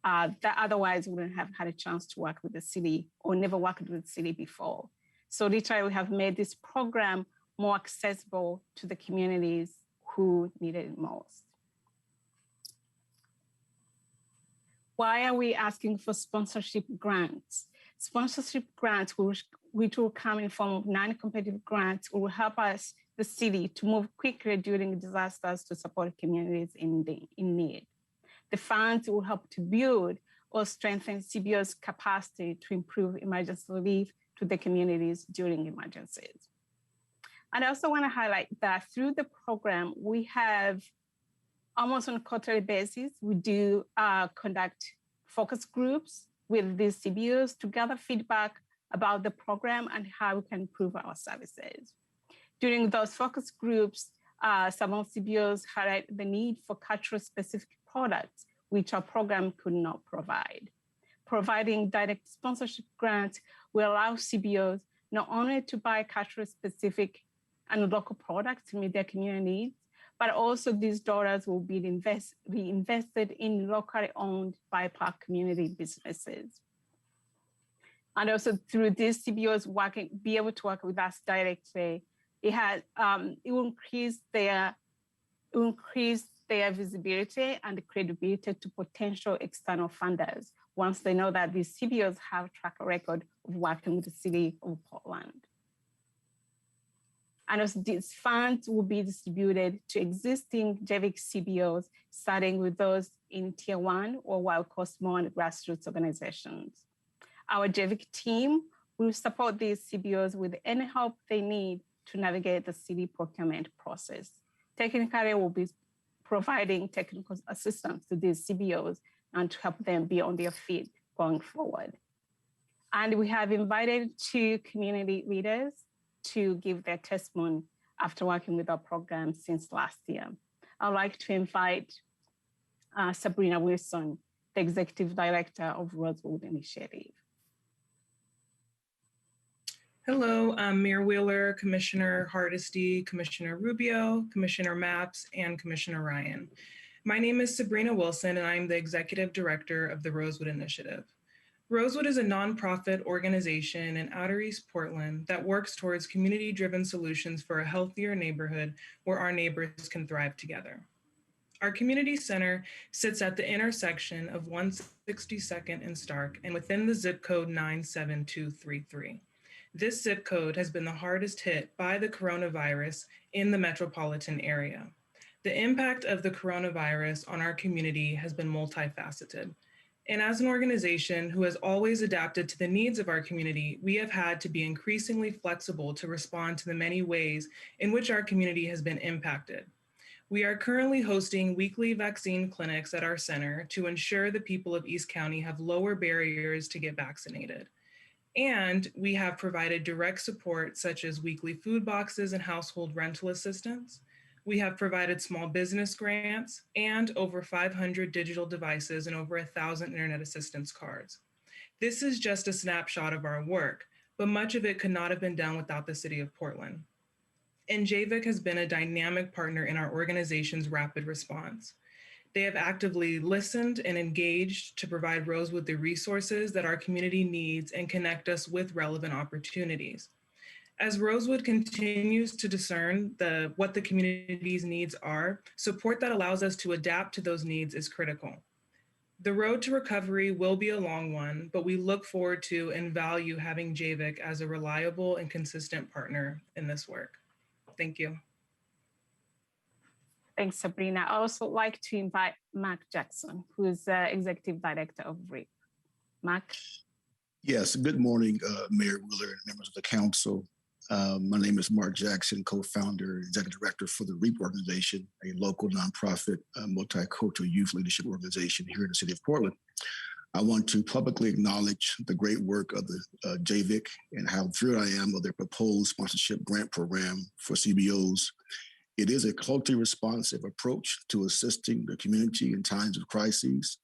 E: that otherwise wouldn't have had a chance to work with the city or never worked with the city before. So literally we have made this program more accessible to the communities who need it most. Why are we asking for sponsorship grants? Sponsorship grants, which will come in the form of non-competitive grants, will help us, the city, to move quickly during disasters to support communities in need. The funds will help to build or strengthen CBO's capacity to improve emergency relief to the communities during emergencies. And I also want to highlight that through the program, we have almost on a quarterly basis, we do conduct focus groups with these CBOs to gather feedback about the program and how we can improve our services. During those focus groups, some of CBOs highlight the need for cultural specific products, which our program could not provide. Providing direct sponsorship grants will allow CBOs not only to buy cultural specific and local products to meet their community needs, but also these dollars will be reinvested in locally owned BIPOC community businesses. And also through these CBOs be able to work with us directly, it will increase their visibility and credibility to potential external funders once they know that these CBOs have a track record of working with the City of Portland. And also these funds will be distributed to existing JEVIC CBOs, starting with those in Tier 1 or what we call small and grassroots organizations. Our JEVIC team will support these CBOs with any help they need to navigate the city procurement process. Technically, we'll be providing technical assistance to these CBOs and to help them be on their feet going forward. And we have invited 2 community leaders to give their testimony after working with our program since last year. I'd like to invite Sabrina Wilson, the Executive Director of Rosewood Initiative.
F: Hello, I'm Mayor Wheeler, Commissioner Hardesty, Commissioner Rubio, Commissioner Mapps, and Commissioner Ryan. My name is Sabrina Wilson, and I'm the Executive Director of the Rosewood Initiative. Rosewood is a nonprofit organization in Outer East Portland that works towards community-driven solutions for a healthier neighborhood where our neighbors can thrive together. Our community center sits at the intersection of 162nd and Stark and within the zip code 97233. This zip code has been the hardest hit by the coronavirus in the metropolitan area. The impact of the coronavirus on our community has been multifaceted. And as an organization who has always adapted to the needs of our community, we have had to be increasingly flexible to respond to the many ways in which our community has been impacted. We are currently hosting weekly vaccine clinics at our center to ensure the people of East County have lower barriers to get vaccinated. And we have provided direct support such as weekly food boxes and household rental assistance. We have provided small business grants and over 500 digital devices and over 1,000 internet assistance cards. This is just a snapshot of our work, but much of it could not have been done without the City of Portland. And JVIC has been a dynamic partner in our organization's rapid response. They have actively listened and engaged to provide Rosewood the resources that our community needs and connect us with relevant opportunities. As Rosewood continues to discern what the community's needs are, support that allows us to adapt to those needs is critical. The road to recovery will be a long one, but we look forward to and value having JVIC as a reliable and consistent partner in this work. Thank you.
E: Thanks, Sabrina. I also like to invite Mark Jackson, who is Executive Director of REAP. Mark?
G: Yes, good morning, Mayor Wheeler and members of the council. My name is Mark Jackson, co-founder and executive director for the REAP organization, a local nonprofit multicultural youth leadership organization here in the city of Portland. I want to publicly acknowledge the great work of the JVIC and how thrilled I am of their proposed sponsorship grant program for CBOs. It is a culturally responsive approach to assisting the community in times of crises.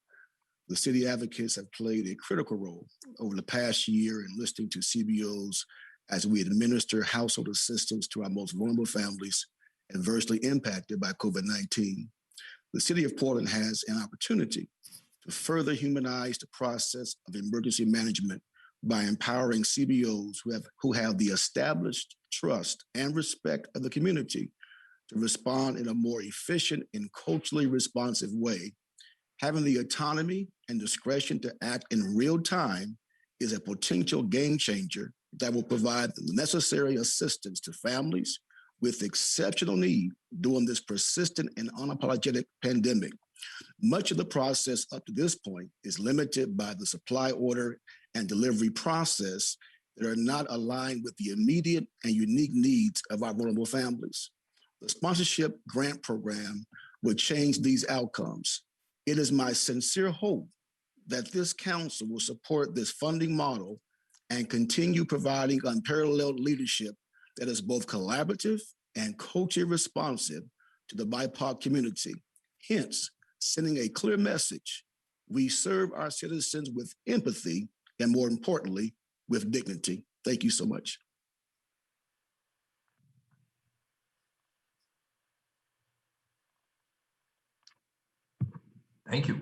G: The city advocates have played a critical role over the past year in listening to CBOs as we administer household assistance to our most vulnerable families adversely impacted by COVID-19. The city of Portland has an opportunity to further humanize the process of emergency management by empowering CBOs who have the established trust and respect of the community to respond in a more efficient and culturally responsive way. Having the autonomy and discretion to act in real time is a potential game changer that will provide the necessary assistance to families with exceptional need during this persistent and unapologetic pandemic. Much of the process up to this point is limited by the supply order and delivery process that are not aligned with the immediate and unique needs of our vulnerable families. The sponsorship grant program will change these outcomes. It is my sincere hope that this council will support this funding model and continue providing unparalleled leadership that is both collaborative and culturally responsive to the BIPOC community. Hence, sending a clear message: we serve our citizens with empathy and, more importantly, with dignity. Thank you so much.
A: Thank you.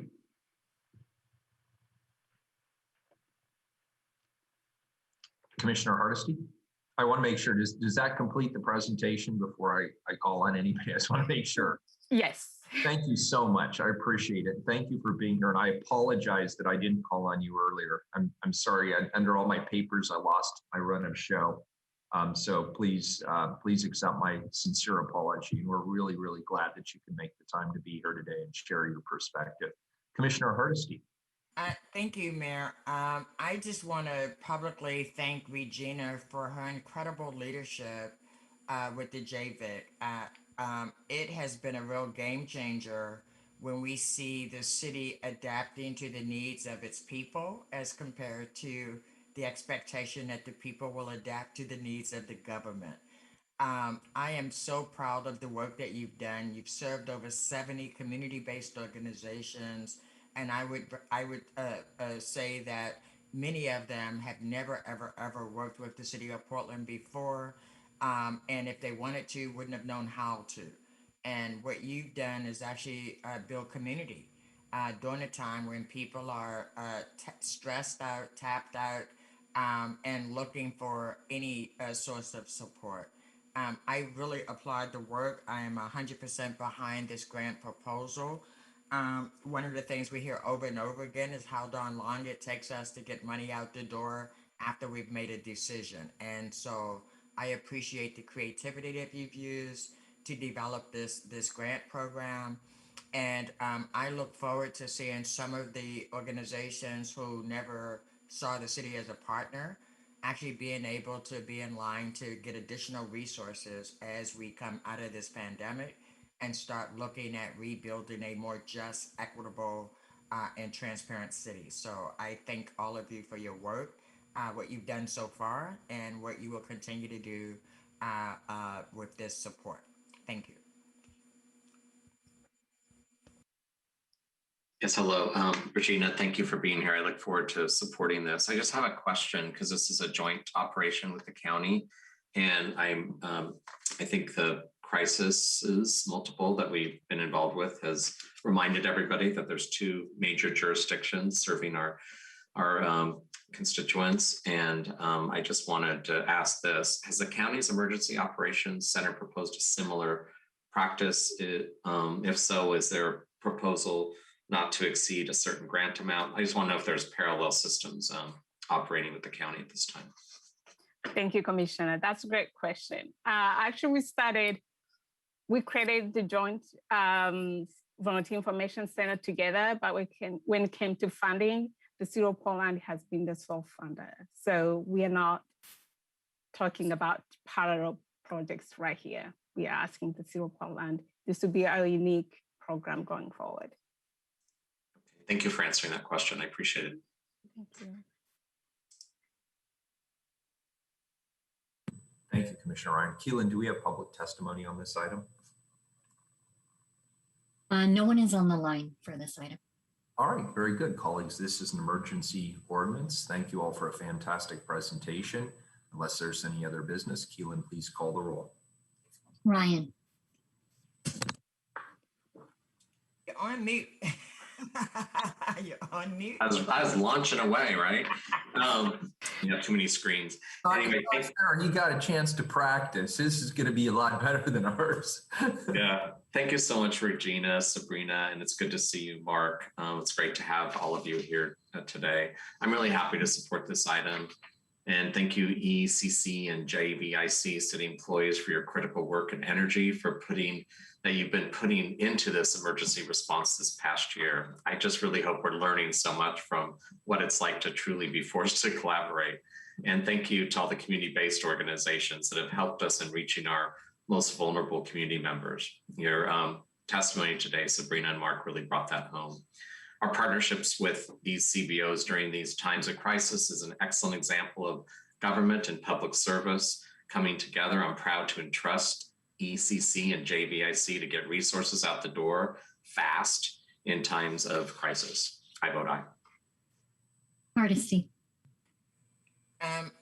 A: Commissioner Hardesty, I want to make sure, does that complete the presentation before I call on anybody? I just want to make sure.
E: Yes.
A: Thank you so much. I appreciate it. Thank you for being here. And I apologize that I didn't call on you earlier. I'm sorry. Under all my papers, I lost my run of show. So please accept my sincere apology. And we're really, really glad that you can make the time to be here today and share your perspective. Commissioner Hardesty.
C: Thank you, Mayor. I just want to publicly thank Regina for her incredible leadership with the JVIC. It has been a real game changer when we see the city adapting to the needs of its people as compared to the expectation that the people will adapt to the needs of the government. I am so proud of the work that you've done. You've served over 70 community-based organizations, and I would say that many of them have never, ever worked with the city of Portland before, and if they wanted to, wouldn't have known how to. And what you've done is actually build community during a time when people are stressed out, tapped out, and looking for any source of support. I really applaud the work. I am 100% behind this grant proposal. One of the things we hear over and over again is how darn long it takes us to get money out the door after we've made a decision. And so I appreciate the creativity that you've used to develop this grant program. I look forward to seeing some of the organizations who never saw the city as a partner actually being able to be in line to get additional resources as we come out of this pandemic and start looking at rebuilding a more just, equitable, and transparent city. So I thank all of you for your work, what you've done so far, and what you will continue to do with this support. Thank you.
O: Yes, hello, Regina, thank you for being here. I look forward to supporting this. I just have a question because this is a joint operation with the county. And I think the crisis is multiple that we've been involved with has reminded everybody that there's two major jurisdictions serving our constituents. And I just wanted to ask this, has the county's Emergency Operations Center proposed a similar practice? If so, is there a proposal not to exceed a certain grant amount? I just want to know if there's parallel systems operating with the county at this time.
E: Thank you, Commissioner. That's a great question. Actually, we created the joint Volunteer Information Center together, but when it came to funding, the City of Portland has been the sole funder. So we are not talking about parallel projects right here. We are asking the City of Portland this to be a unique program going forward.
O: Thank you for answering that question. I appreciate it.
E: Thank you.
A: Thank you, Commissioner Ryan. Keelan, do we have public testimony on this item?
B: No one is on the line for this item.
A: All right, very good, colleagues. This is an emergency ordinance. Thank you all for a fantastic presentation. Unless there's any other business, Keelan, please call the roll.
B: Ryan.
C: You're on mute. You're on mute.
O: I was launching away, right? You have too many screens. Anyway,
A: he got a chance to practice. This is going to be a lot better than ours.
O: Yeah. Thank you so much, Regina, Sabrina, and it's good to see you, Mark. It's great to have all of you here today. I'm really happy to support this item. And thank you, ECC and JVIC city employees for your critical work and energy that you've been putting into this emergency response this past year. I just really hope we're learning so much from what it's like to truly be forced to collaborate. And thank you to all the community-based organizations that have helped us in reaching our most vulnerable community members. Your testimony today, Sabrina and Mark, really brought that home. Our partnerships with these CBOs during these times of crisis is an excellent example of government and public service coming together. I'm proud to entrust ECC and JVIC to get resources out the door fast in times of crisis. I vote aye.
B: Hardesty.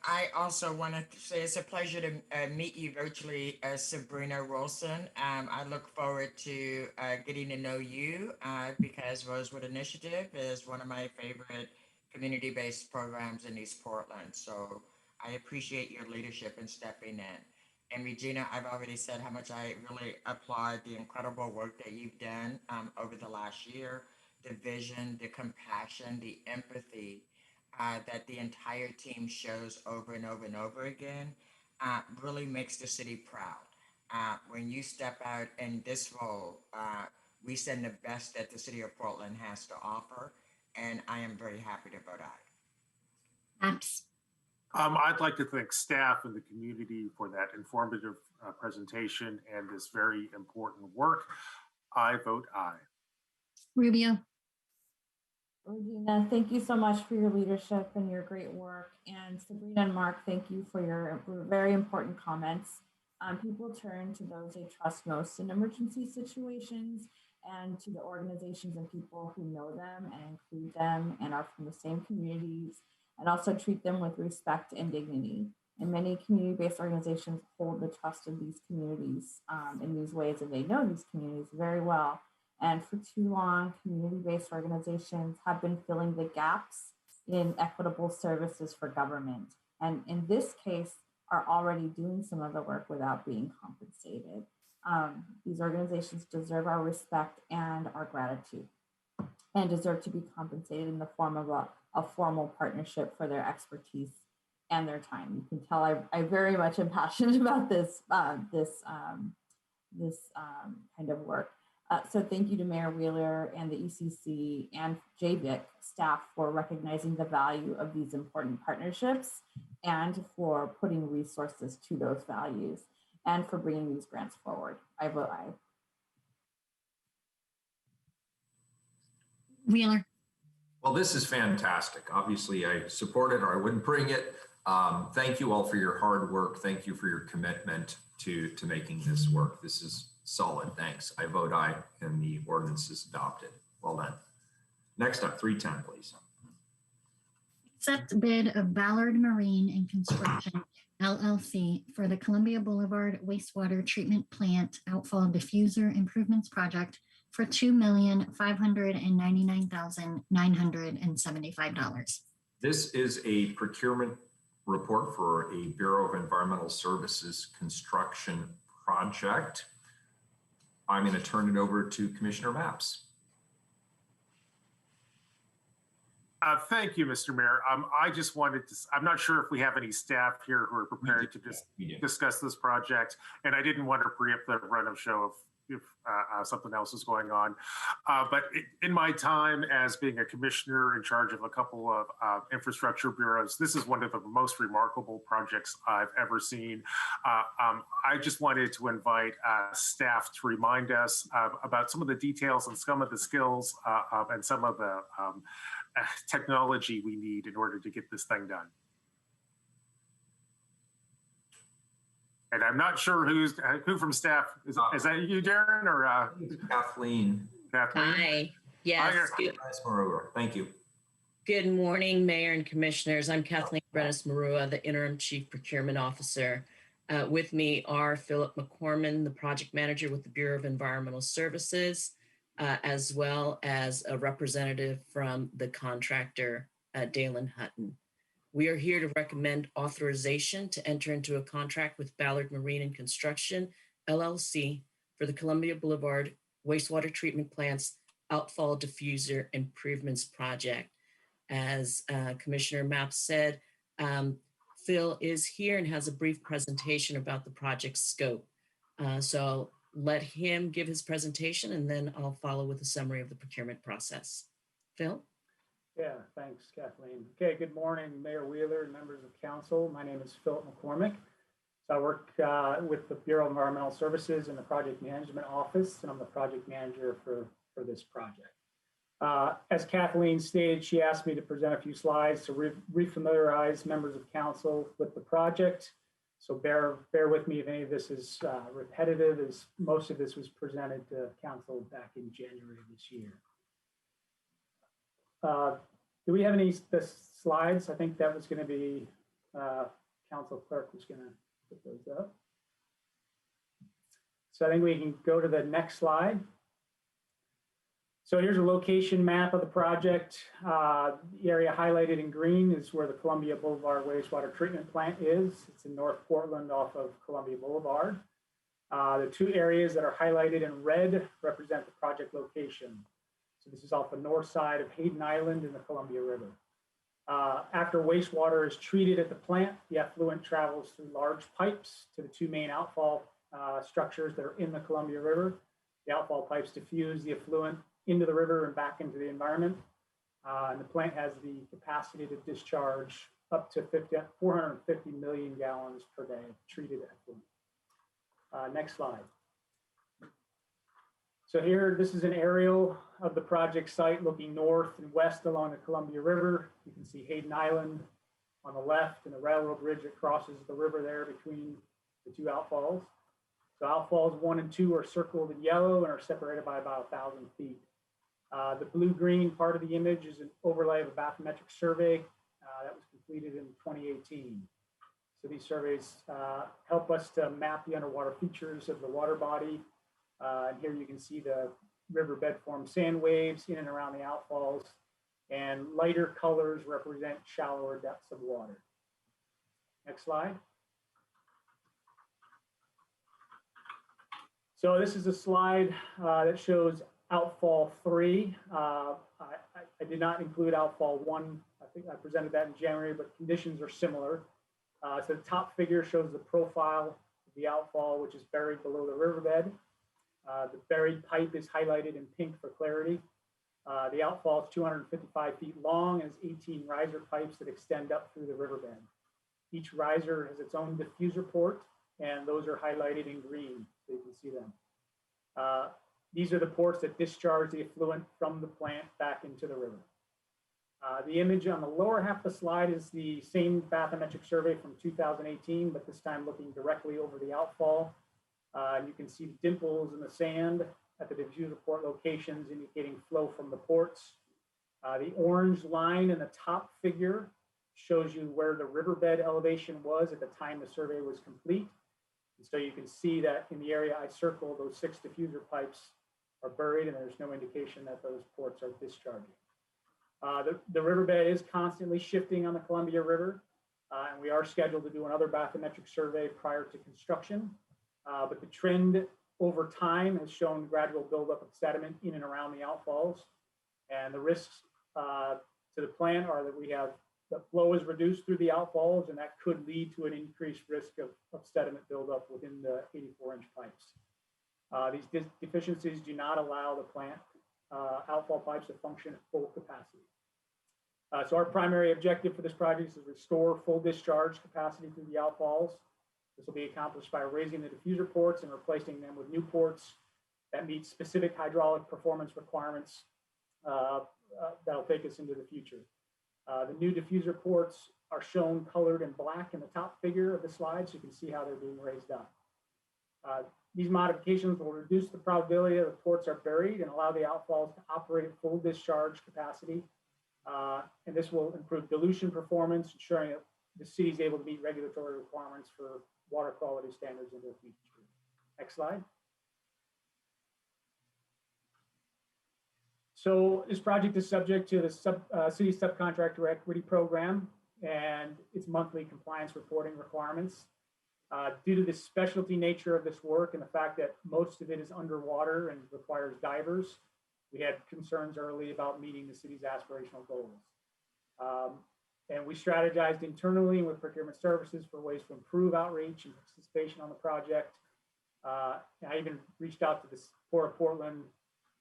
C: I also want to say it's a pleasure to meet you virtually, Sabrina Wilson. I look forward to getting to know you because Rosewood Initiative is one of my favorite community-based programs in East Portland. So I appreciate your leadership in stepping in. And Regina, I've already said how much I really applaud the incredible work that you've done over the last year, the vision, the compassion, the empathy that the entire team shows over and over and over again really makes the city proud. When you step out in this role, we send the best that the city of Portland has to offer, and I am very happy to vote aye.
B: Apps.
M: I'd like to thank staff and the community for that informative presentation and this very important work. I vote aye.
B: Rubio.
N: Regina, thank you so much for your leadership and your great work. And Sabrina and Mark, thank you for your very important comments. People turn to those they trust most in emergency situations and to the organizations and people who know them and include them and are from the same communities and also treat them with respect and dignity. And many community-based organizations hold the trust of these communities in these ways, and they know these communities very well. And for too long, community-based organizations have been filling the gaps in equitable services for government. And in this case, are already doing some of the work without being compensated. These organizations deserve our respect and our gratitude and deserve to be compensated in the form of a formal partnership for their expertise and their time. You can tell I very much am passionate about this kind of work. So thank you to Mayor Wheeler and the ECC and JVIC staff for recognizing the value of these important partnerships and for putting resources to those values and for bringing these grants forward. I vote aye.
B: Wheeler.
A: Well, this is fantastic. Obviously, I support it or I wouldn't bring it. Thank you all for your hard work. Thank you for your commitment to making this work. This is solid. Thanks. I vote aye and the ordinance is adopted. Well done. Next up, 310, please.
B: Accept bid of Ballard Marine and Construction LLC for the Columbia Boulevard Wastewater Treatment Plant Outfall Diffuser Improvements Project for $2,599,975.
A: This is a procurement report for a Bureau of Environmental Services construction project. I'm going to turn it over to Commissioner Maps.
M: Thank you, Mr. Mayor. I just wanted to, I'm not sure if we have any staff here who are prepared to discuss this project, and I didn't want to preempt the run of show if something else is going on. But in my time as being a commissioner in charge of a couple of infrastructure bureaus, this is one of the most remarkable projects I've ever seen. I just wanted to invite staff to remind us about some of the details and some of the skills and some of the technology we need in order to get this thing done. And I'm not sure who from staff is that you, Darren, or
A: Kathleen?
M: Kathleen.
H: Hi. Yes.
A: Thank you.
H: Good morning, Mayor and Commissioners. I'm Kathleen Brenes-Marua, the Interim Chief Procurement Officer. With me are Philip McCorman, the Project Manager with the Bureau of Environmental Services, as well as a representative from the contractor, Dalen Hutton. We are here to recommend authorization to enter into a contract with Ballard Marine and Construction, LLC, for the Columbia Boulevard Wastewater Treatment Plant's Outfall Diffuser Improvements Project. As Commissioner Mapp said, Phil is here and has a brief presentation about the project's scope. So let him give his presentation and then I'll follow with a summary of the procurement process. Phil?
I: Yeah, thanks, Kathleen. Okay, good morning, Mayor Wheeler and members of council. My name is Philip McCormick. So I work with the Bureau of Environmental Services in the Project Management Office, and I'm the project manager for this project. As Kathleen stated, she asked me to present a few slides to refamiliarize members of council with the project. So bear with me if any of this is repetitive, as most of this was presented to council back in January of this year. Do we have any slides? I think that was going to be council clerk was going to put those up. So I think we can go to the next slide. So here's a location map of the project. The area highlighted in green is where the Columbia Boulevard Wastewater Treatment Plant is. It's in North Portland off of Columbia Boulevard. The two areas that are highlighted in red represent the project location. So this is off the north side of Hayden Island in the Columbia River. After wastewater is treated at the plant, the effluent travels through large pipes to the two main outfall structures that are in the Columbia River. The outfall pipes diffuse the effluent into the river and back into the environment. And the plant has the capacity to discharge up to 450 million gallons per day of treated effluent. Next slide. So here, this is an aerial of the project site looking north and west along the Columbia River. You can see Hayden Island on the left and the railroad bridge that crosses the river there between the two outfalls. So outfalls 1 and 2 are circled in yellow and are separated by about 1,000 feet. The blue-green part of the image is an overlay of a bathymetric survey that was completed in 2018. So these surveys help us to map the underwater features of the water body. And here you can see the riverbed form sand waves in and around the outfalls, and lighter colors represent shallower depths of water. Next slide. So this is a slide that shows outfall 3. I did not include outfall 1. I think I presented that in January, but conditions are similar. So the top figure shows the profile of the outfall, which is buried below the riverbed. The buried pipe is highlighted in pink for clarity. The outfall is 255 feet long and has 18 riser pipes that extend up through the riverbed. Each riser has its own diffuser port, and those are highlighted in green, so you can see them. These are the ports that discharge the effluent from the plant back into the river. The image on the lower half of the slide is the same bathymetric survey from 2018, but this time looking directly over the outfall. You can see the dimples in the sand at the diffuser port locations indicating flow from the ports. The orange line in the top figure shows you where the riverbed elevation was at the time the survey was complete. And so you can see that in the area I circled, those 6 diffuser pipes are buried and there's no indication that those ports are discharging. The riverbed is constantly shifting on the Columbia River, and we are scheduled to do another bathymetric survey prior to construction. But the trend over time has shown gradual buildup of sediment in and around the outfalls. And the risks to the plant are that the flow is reduced through the outfalls, and that could lead to an increased risk of sediment buildup within the 84-inch pipes. These deficiencies do not allow the plant outfall pipes to function at full capacity. So our primary objective for this project is to restore full discharge capacity through the outfalls. This will be accomplished by raising the diffuser ports and replacing them with new ports that meet specific hydraulic performance requirements that'll take us into the future. The new diffuser ports are shown colored in black in the top figure of the slide, so you can see how they're being raised up. These modifications will reduce the probability that the ports are buried and allow the outfalls to operate at full discharge capacity. And this will improve dilution performance, ensuring that the city is able to meet regulatory requirements for water quality standards into the future. Next slide. So this project is subject to the city subcontractor equity program and its monthly compliance reporting requirements. Due to the specialty nature of this work and the fact that most of it is underwater and requires divers, we had concerns early about meeting the city's aspirational goals. And we strategized internally with procurement services for ways to improve outreach and participation on the project. And I even reached out to the Port of Portland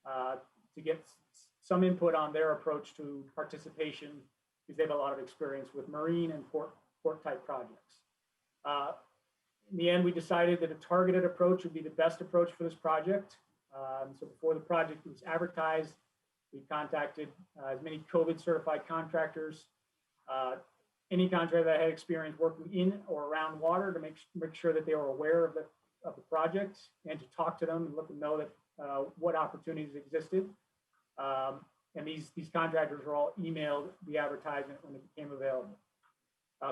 I: to get some input on their approach to participation because they have a lot of experience with marine and port type projects. In the end, we decided that a targeted approach would be the best approach for this project. So before the project was advertised, we contacted as many COVID certified contractors, any contractor that had experience working in or around water to make sure that they were aware of the project and to talk to them and let them know that what opportunities existed. And these contractors were all emailed the advertisement when it became available.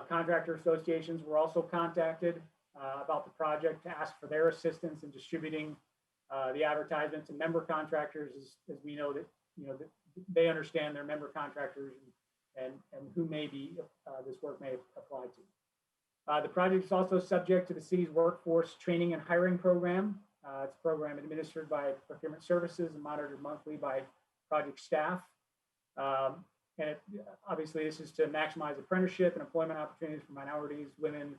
I: Contractor associations were also contacted about the project to ask for their assistance in distributing the advertisements, and member contractors, as we know that they understand their member contractors and who maybe this work may apply to. The project is also subject to the city's workforce training and hiring program. It's a program administered by procurement services and monitored monthly by project staff. And obviously this is to maximize apprenticeship and employment opportunities for minorities, women,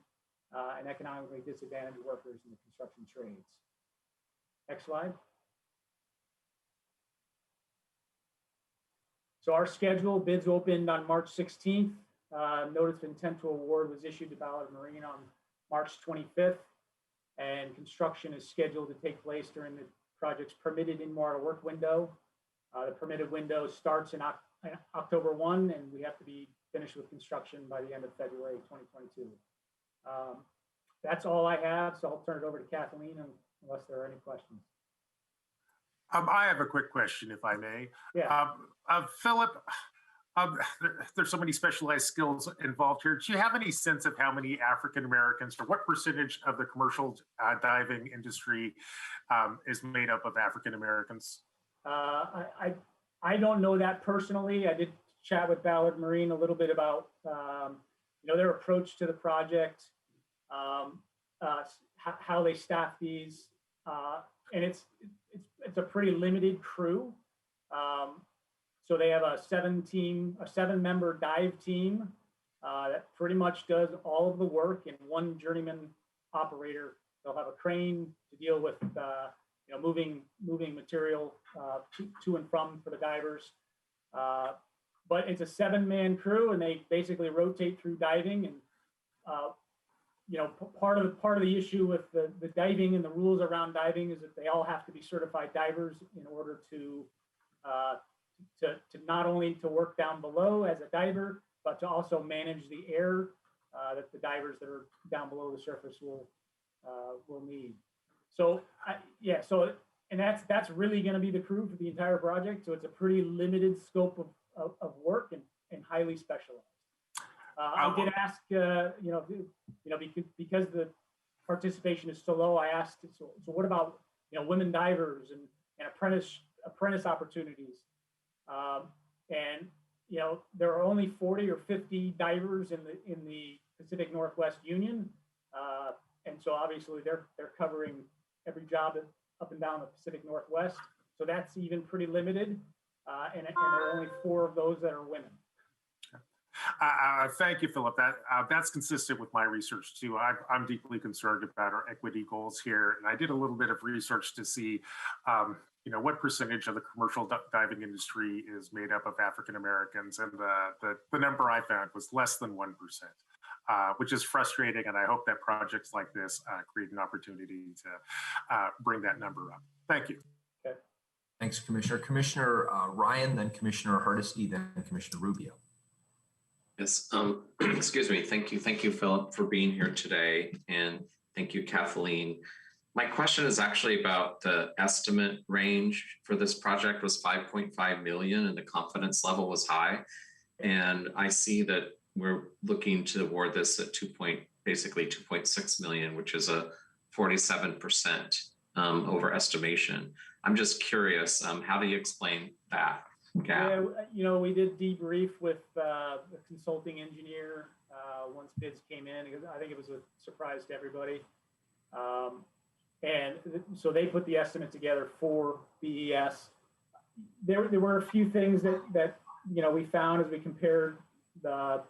I: and economically disadvantaged workers in the construction trades. Next slide. So our schedule, bids opened on March 16th. Notice of intent to award was issued to Ballard Marine on March 25th. And construction is scheduled to take place during the project's permitted in-water work window. The permitted window starts in October 1, and we have to be finished with construction by the end of February 2022. That's all I have, so I'll turn it over to Kathleen unless there are any questions.
M: I have a quick question, if I may.
I: Yeah.
M: Philip, there's so many specialized skills involved here. Do you have any sense of how many African Americans, or what percentage of the commercial diving industry is made up of African Americans?
I: I don't know that personally. I did chat with Ballard Marine a little bit about their approach to the project, how they staff these, and it's a pretty limited crew. So they have a 7-member dive team that pretty much does all of the work, and one journeyman operator. They'll have a crane to deal with moving material to and from for the divers. But it's a 7-man crew, and they basically rotate through diving. And part of the issue with the diving and the rules around diving is that they all have to be certified divers in order to not only to work down below as a diver, but to also manage the air that the divers that are down below the surface will need. So and that's really going to be the crew for the entire project. So it's a pretty limited scope of work and highly specialized. I did ask, because the participation is so low, I asked, so what about women divers and apprentice opportunities? And there are only 40 or 50 divers in the Pacific Northwest Union, and so obviously they're covering every job up and down the Pacific Northwest. So that's even pretty limited, and there are only 4 of those that are women.
M: Thank you, Philip. That's consistent with my research too. I'm deeply concerned about our equity goals here, and I did a little bit of research to see, what percentage of the commercial diving industry is made up of African Americans, and the number I found was less than 1%, which is frustrating. And I hope that projects like this create an opportunity to bring that number up. Thank you.
I: Okay.
A: Thanks, Commissioner. Commissioner Ryan, then Commissioner Hardesty, then Commissioner Rubio.
O: Yes, excuse me. Thank you, Philip, for being here today. And thank you, Kathleen. My question is actually about the estimate range for this project was 5.5 million and the confidence level was high. And I see that we're looking to award this at basically 2.6 million, which is a 47% overestimation. I'm just curious, how do you explain that gap?
I: Yeah, we did debrief with the consulting engineer once bids came in. I think it was a surprise to everybody. And so they put the estimate together for BES. There were a few things that we found as we compared the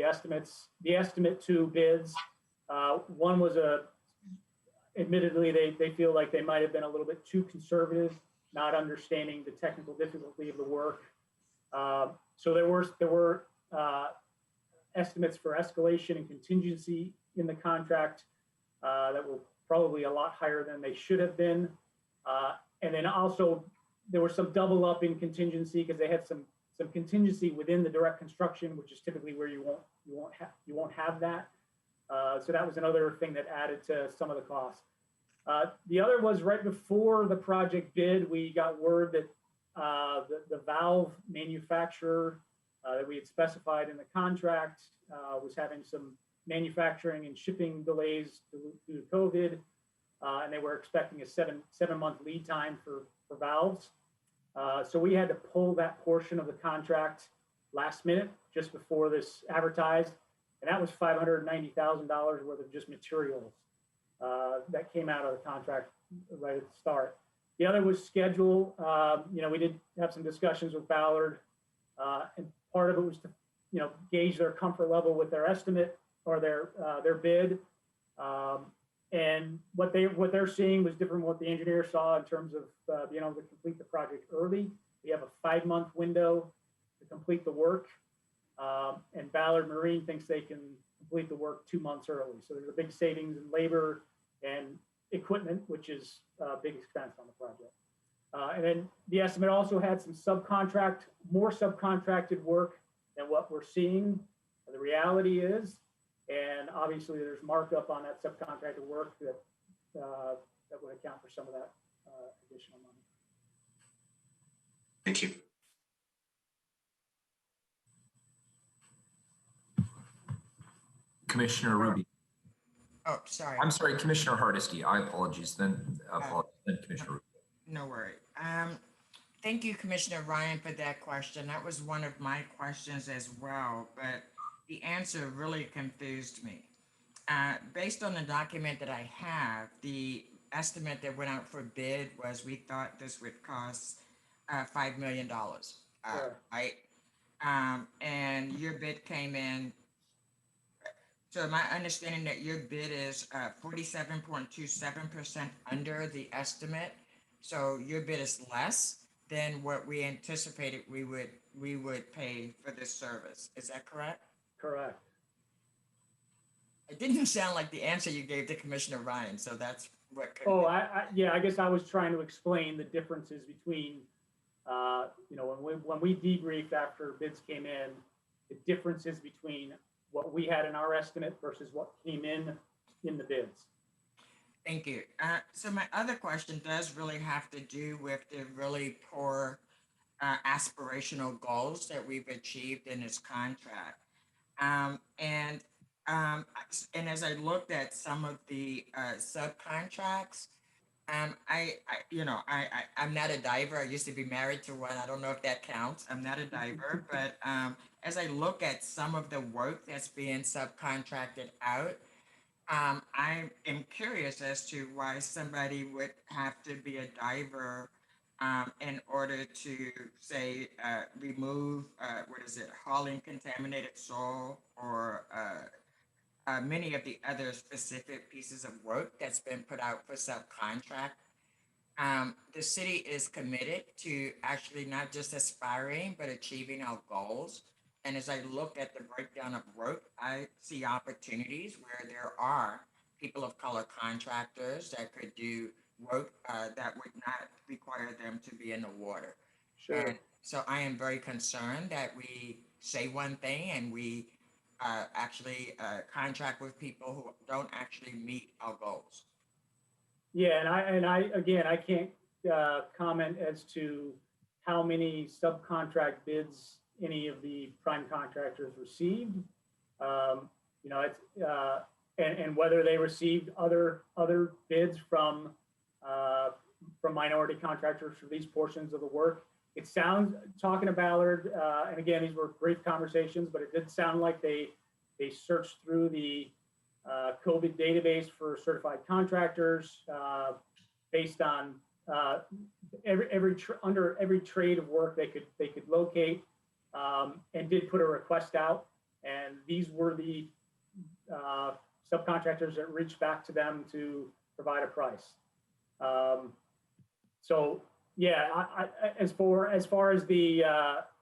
I: estimates, the estimate to bids. One was admittedly, they feel like they might have been a little bit too conservative, not understanding the technical difficulty of the work. So there were estimates for escalation and contingency in the contract that were probably a lot higher than they should have been. And then also there was some double up in contingency because they had some contingency within the direct construction, which is typically where you won't have that. So that was another thing that added to some of the costs. The other was right before the project bid, we got word that the valve manufacturer that we had specified in the contract was having some manufacturing and shipping delays due to COVID, and they were expecting a seven-month lead time for valves. So we had to pull that portion of the contract last minute, just before this advertised, and that was $590,000 worth of just materials that came out of the contract right at the start. The other was schedule. We did have some discussions with Ballard, and part of it was to gauge their comfort level with their estimate or their bid. And what they're seeing was different from what the engineer saw in terms of being able to complete the project early. We have a 5-month window to complete the work, and Ballard Marine thinks they can complete the work 2 months early. So there's a big savings in labor and equipment, which is a big expense on the project. And then the estimate also had some more subcontracted work than what we're seeing. The reality is, and obviously there's markup on that subcontracted work that would account for some of that additional money.
O: Thank you.
A: Commissioner Ruby.
C: Oh, sorry.
A: I'm sorry, Commissioner Hardesty. I apologize. Then Commissioner Ruby.
C: No worry. Thank you, Commissioner Ryan, for that question. That was one of my questions as well, but the answer really confused me. Based on the document that I have, the estimate that went out for bid was we thought this would cost $5 million,
I: Sure.
C: right? And your bid came in. So my understanding that your bid is 47.27% under the estimate. So your bid is less than what we anticipated we would pay for this service. Is that correct?
I: Correct.
C: It didn't sound like the answer you gave to Commissioner Ryan, so that's what.
I: Oh, yeah, I guess I was trying to explain the differences between, when we debriefed after bids came in, the differences between what we had in our estimate versus what came in the bids.
C: Thank you. So my other question does really have to do with the really poor aspirational goals that we've achieved in this contract. And as I looked at some of the subcontracts, I'm not a diver. I used to be married to one. I don't know if that counts. I'm not a diver, but as I look at some of the work that's being subcontracted out, I am curious as to why somebody would have to be a diver in order to, say, remove, hauling contaminated soil or many of the other specific pieces of work that's been put out for subcontract. The city is committed to actually not just aspiring, but achieving our goals. And as I look at the breakdown of work, I see opportunities where there are people of color contractors that could do work that would not require them to be in the water.
I: Sure.
C: And so I am very concerned that we say one thing and we actually contract with people who don't actually meet our goals.
I: Yeah, and I can't comment as to how many subcontract bids any of the prime contractors received. And whether they received other bids from minority contractors for these portions of the work. It sounds, talking to Ballard, and again, these were brief conversations, but it did sound like they searched through the COVID database for certified contractors based on under every trade of work they could locate, and did put a request out. And these were the subcontractors that reached back to them to provide a price. So yeah, as far as the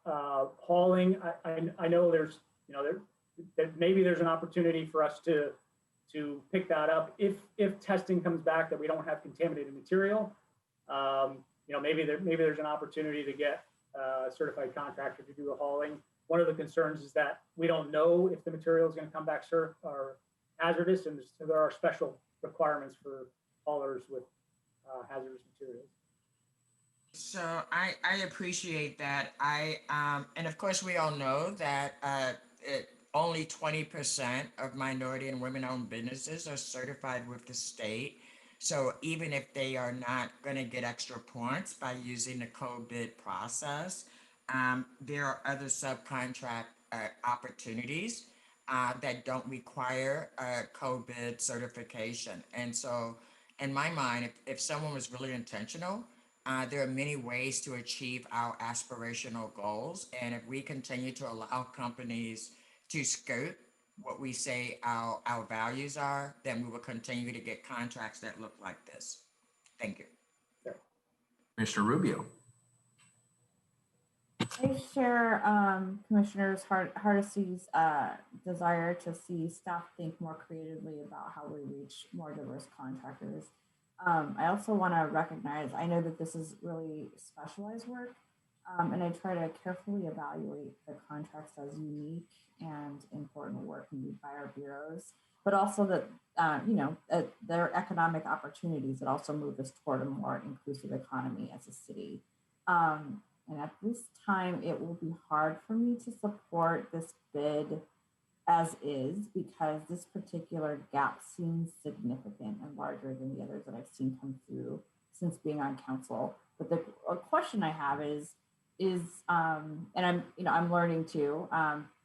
I: hauling, I know there's maybe there's an opportunity for us to pick that up if testing comes back that we don't have contaminated material. Maybe there's an opportunity to get a certified contractor to do the hauling. One of the concerns is that we don't know if the material is going to come back or hazardous, and so there are special requirements for haulers with hazardous materials.
C: So I appreciate that. And of course we all know that only 20% of minority and women-owned businesses are certified with the state. So even if they are not going to get extra points by using the co-bid process, there are other subcontract opportunities that don't require co-bid certification. And so in my mind, if someone was really intentional, there are many ways to achieve our aspirational goals. And if we continue to allow companies to skirt what we say our values are, then we will continue to get contracts that look like this. Thank you.
A: Commissioner Rubio.
N: I share Commissioner Hardesty's desire to see staff think more creatively about how we reach more diverse contractors. I also want to recognize, I know that this is really specialized work, and I try to carefully evaluate the contracts as unique and important work needed by our bureaus, but also that there are economic opportunities that also move us toward a more inclusive economy as a city. And at this time, it will be hard for me to support this bid as is, because this particular gap seems significant and larger than the others that I've seen come through since being on council. But the question I have is and I'm learning too,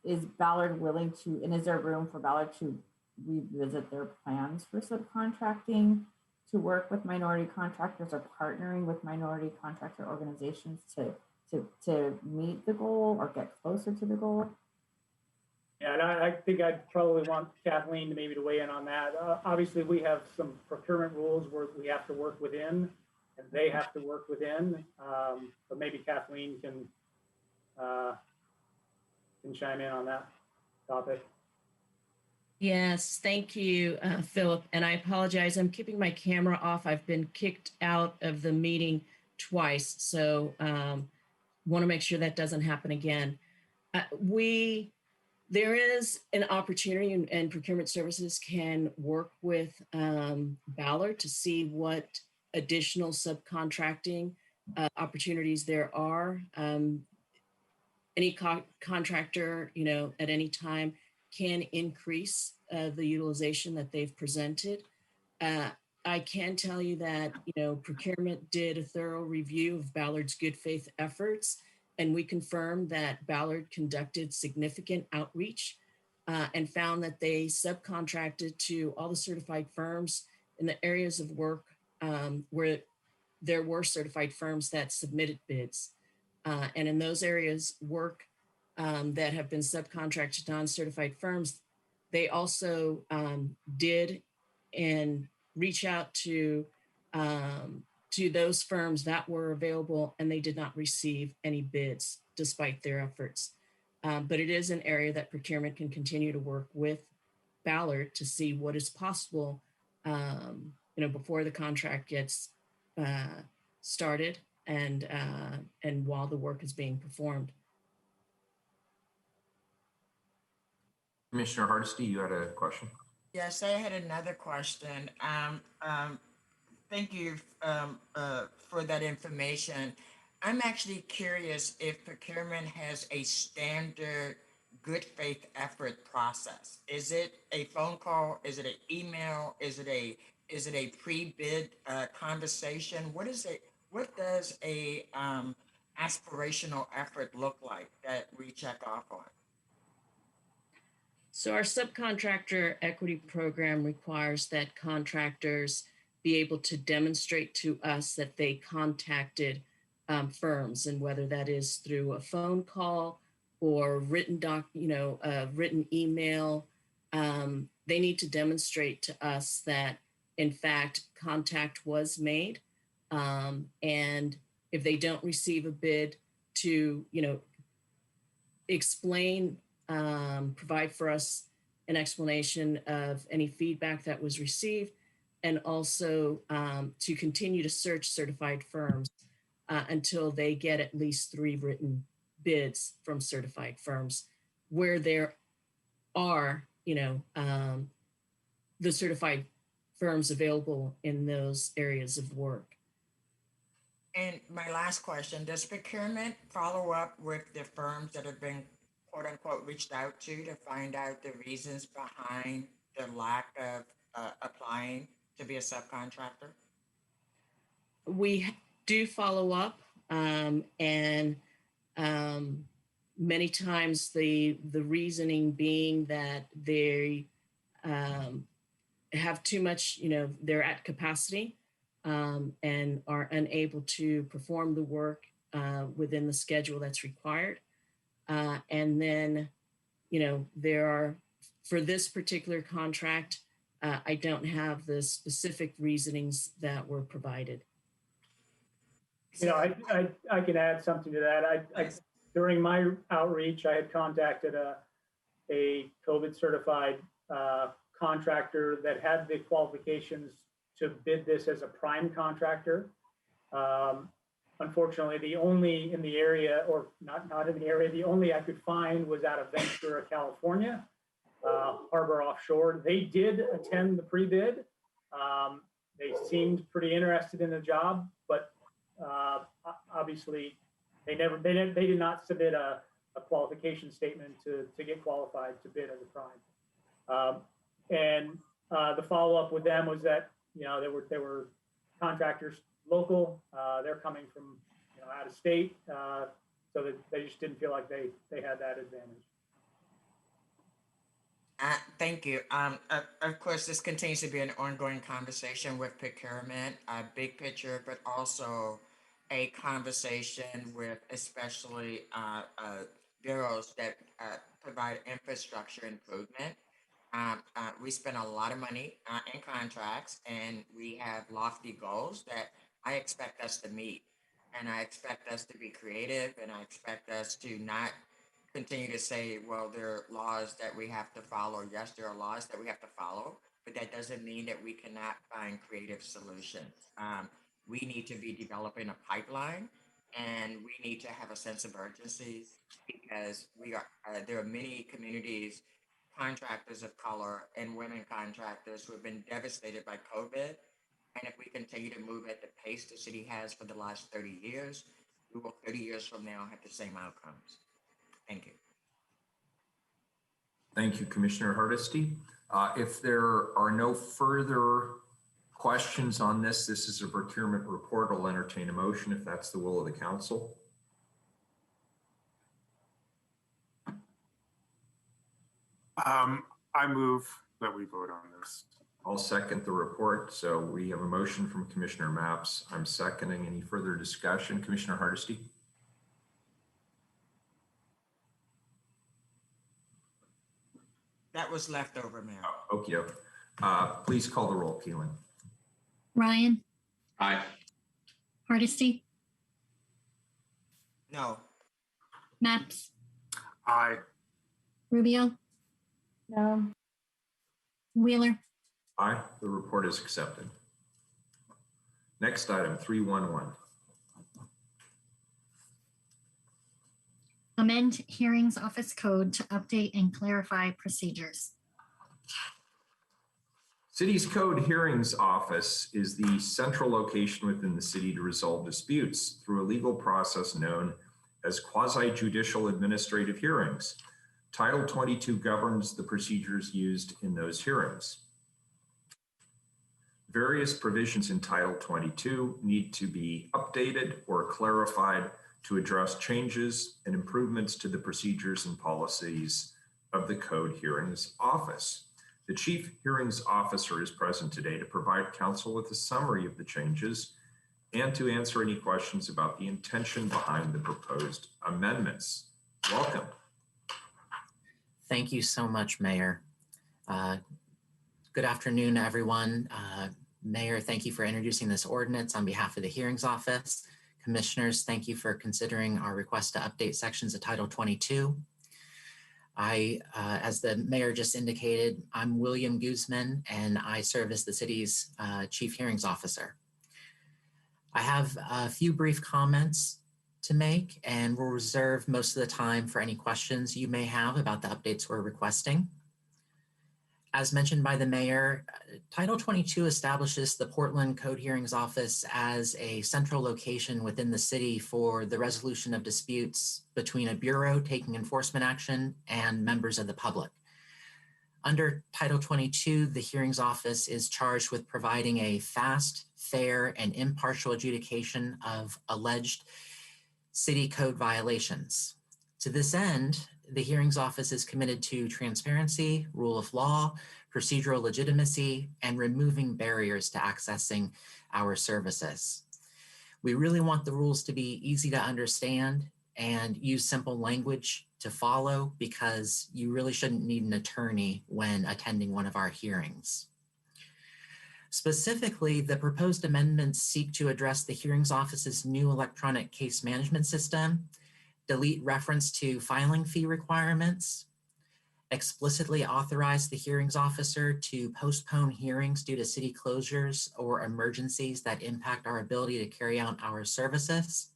N: is Ballard willing to, and is there room for Ballard to revisit their plans for subcontracting to work with minority contractors or partnering with minority contractor organizations to meet the goal or get closer to the goal?
I: Yeah, and I think I'd probably want Kathleen to weigh in on that. Obviously, we have some procurement rules where we have to work within, and they have to work within. But maybe Kathleen can chime in on that topic.
H: Yes, thank you, Philip. And I apologize. I'm keeping my camera off. I've been kicked out of the meeting twice. So want to make sure that doesn't happen again. There is an opportunity, and procurement services can work with Ballard to see what additional subcontracting opportunities there are. Any contractor, at any time can increase the utilization that they've presented. I can tell you that, procurement did a thorough review of Ballard's good faith efforts, and we confirmed that Ballard conducted significant outreach and found that they subcontracted to all the certified firms in the areas of work where there were certified firms that submitted bids. And in those areas work that have been subcontracted to non-certified firms, they also did and reach out to those firms that were available, and they did not receive any bids despite their efforts. But it is an area that procurement can continue to work with Ballard to see what is possible, before the contract gets started and while the work is being performed.
A: Commissioner Hardesty, you had a question?
C: Yes, I had another question. Thank you for that information. I'm actually curious if procurement has a standard good faith effort process. Is it a phone call? Is it an email? Is it a pre-bid conversation? What is it? What does a aspirational effort look like that we check off on?
H: So our subcontractor equity program requires that contractors be able to demonstrate to us that they contacted firms, and whether that is through a phone call or written written email, they need to demonstrate to us that in fact contact was made. And if they don't receive a bid, to explain, provide for us an explanation of any feedback that was received, and also to continue to search certified firms until they get at least 3 written bids from certified firms where there are, the certified firms available in those areas of work.
C: And my last question, does procurement follow up with the firms that have been quote unquote reached out to find out the reasons behind the lack of applying to be a subcontractor?
H: We do follow up, and many times the reasoning being that they have too much, they're at capacity and are unable to perform the work within the schedule that's required. And then, there are, for this particular contract, I don't have the specific reasonings that were provided.
I: I can add something to that. During my outreach, I had contacted a COVID certified contractor that had the qualifications to bid this as a prime contractor. Unfortunately, the only in the area, or not in the area, the only I could find was out of Ventura, California, Harbor Offshore. They did attend the pre-bid. They seemed pretty interested in the job, but obviously they did not submit a qualification statement to get qualified to bid as a prime. And the follow-up with them was that they were contractors local. They're coming from out of state, so that they just didn't feel like they had that advantage.
C: Thank you. Of course, this continues to be an ongoing conversation with procurement, big picture, but also a conversation with especially bureaus that provide infrastructure improvement. We spend a lot of money in contracts, and we have lofty goals that I expect us to meet, and I expect us to be creative, and I expect us to not continue to say, well, there are laws that we have to follow. Yes, there are laws that we have to follow, but that doesn't mean that we cannot find creative solutions. We need to be developing a pipeline, and we need to have a sense of urgency because there are many communities, contractors of color, and women contractors who have been devastated by COVID. And if we continue to move at the pace the city has for the last 30 years, we will 30 years from now have the same outcomes. Thank you.
A: Thank you, Commissioner Hardesty. If there are no further questions on this, this is a procurement report. I'll entertain a motion if that's the will of the council.
M: I move that we vote on this.
A: I'll second the report. So we have a motion from Commissioner Mapps. I'm seconding. Any further discussion? Commissioner Hardesty?
C: That was leftover, Mayor.
A: Okay. Please call the roll, Keelan.
B: Ryan,
O: Aye.
B: Hardesty,
C: No.
B: Maps,
M: Aye.
B: Rubio,
N: No.
B: Wheeler.
A: Aye. The report is accepted. Next item, 311.
B: Amend Hearings Office Code to update and clarify procedures.
A: City's Code Hearings Office is the central location within the city to resolve disputes through a legal process known as quasi-judicial administrative hearings. Title 22 governs the procedures used in those hearings. Various provisions in Title 22 need to be updated or clarified to address changes and improvements to the procedures and policies of the Code Hearings Office. The Chief Hearings Officer is present today to provide council with a summary of the changes and to answer any questions about the intention behind the proposed amendments. Welcome.
J: Thank you so much, Mayor. Good afternoon, everyone. Mayor, thank you for introducing this ordinance on behalf of the Hearings Office. Commissioners, thank you for considering our request to update sections of Title 22. As the mayor just indicated, I'm William Guzman, and I serve as the city's Chief Hearings Officer. I have a few brief comments to make, and we'll reserve most of the time for any questions you may have about the updates we're requesting. As mentioned by the mayor, Title 22 establishes the Portland Code Hearings Office as a central location within the city for the resolution of disputes between a bureau taking enforcement action and members of the public. Under Title 22, the Hearings Office is charged with providing a fast, fair, and impartial adjudication of alleged city code violations. To this end, the Hearings Office is committed to transparency, rule of law, procedural legitimacy, and removing barriers to accessing our services. We really want the rules to be easy to understand and use simple language to follow, because you really shouldn't need an attorney when attending one of our hearings. Specifically, the proposed amendments seek to address the Hearings Office's new electronic case management system, delete reference to filing fee requirements, explicitly authorize the hearings officer to postpone hearings due to city closures or emergencies that impact our ability to carry out our services,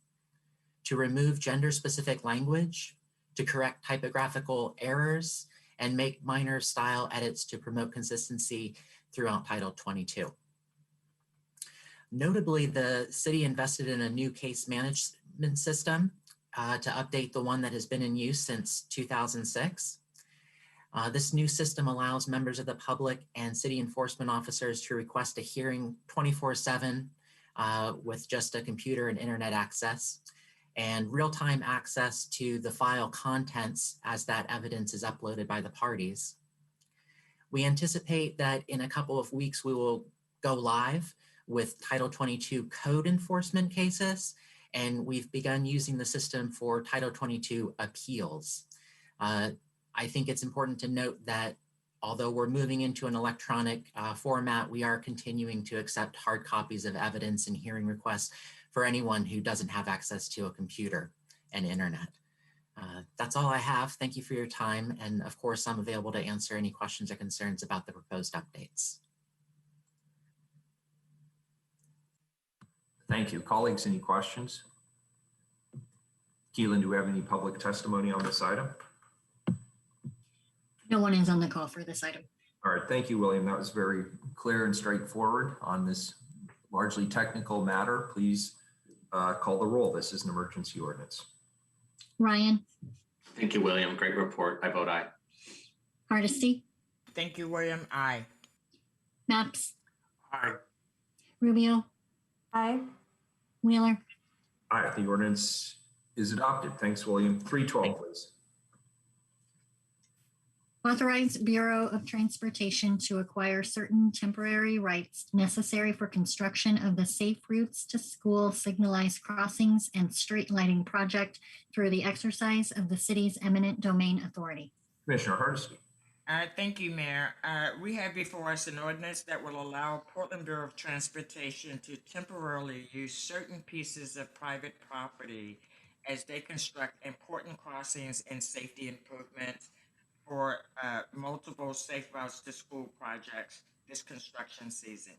J: to remove gender-specific language, to correct typographical errors, and make minor style edits to promote consistency throughout Title 22. Notably, the city invested in a new case management system to update the one that has been in use since 2006. This new system allows members of the public and city enforcement officers to request a hearing 24/7 with just a computer and internet access, and real-time access to the file contents as that evidence is uploaded by the parties. We anticipate that in a couple of weeks, we will go live with Title 22 code enforcement cases, and we've begun using the system for Title 22 appeals. I think it's important to note that although we're moving into an electronic format, we are continuing to accept hard copies of evidence and hearing requests for anyone who doesn't have access to a computer and internet. That's all I have. Thank you for your time. And of course, I'm available to answer any questions or concerns about the proposed updates.
A: Thank you. Colleagues, any questions? Keelan, do we have any public testimony on this item?
B: No one is on the call for this item.
A: All right, thank you, William. That was very clear and straightforward on this largely technical matter. Please call the roll. This is an emergency ordinance.
B: Ryan,
O: Thank you, William. Great report. I vote aye.
B: Hardesty,
C: Thank you, William. Aye.
B: Maps,
M: Aye.
B: Rubio,
N: Aye.
B: Wheeler.
A: Aye, the ordinance is adopted. Thanks, William. 312, please.
B: Authorize Bureau of Transportation to acquire certain temporary rights necessary for construction of the Safe Routes to School Signalized Crossings and Street Lighting Project through the exercise of the city's eminent domain authority.
A: Commissioner Hardesty.
C: Thank you, Mayor. We have before us an ordinance that will allow Portland Bureau of Transportation to temporarily use certain pieces of private property as they construct important crossings and safety improvements for multiple Safe Routes to School projects this construction season.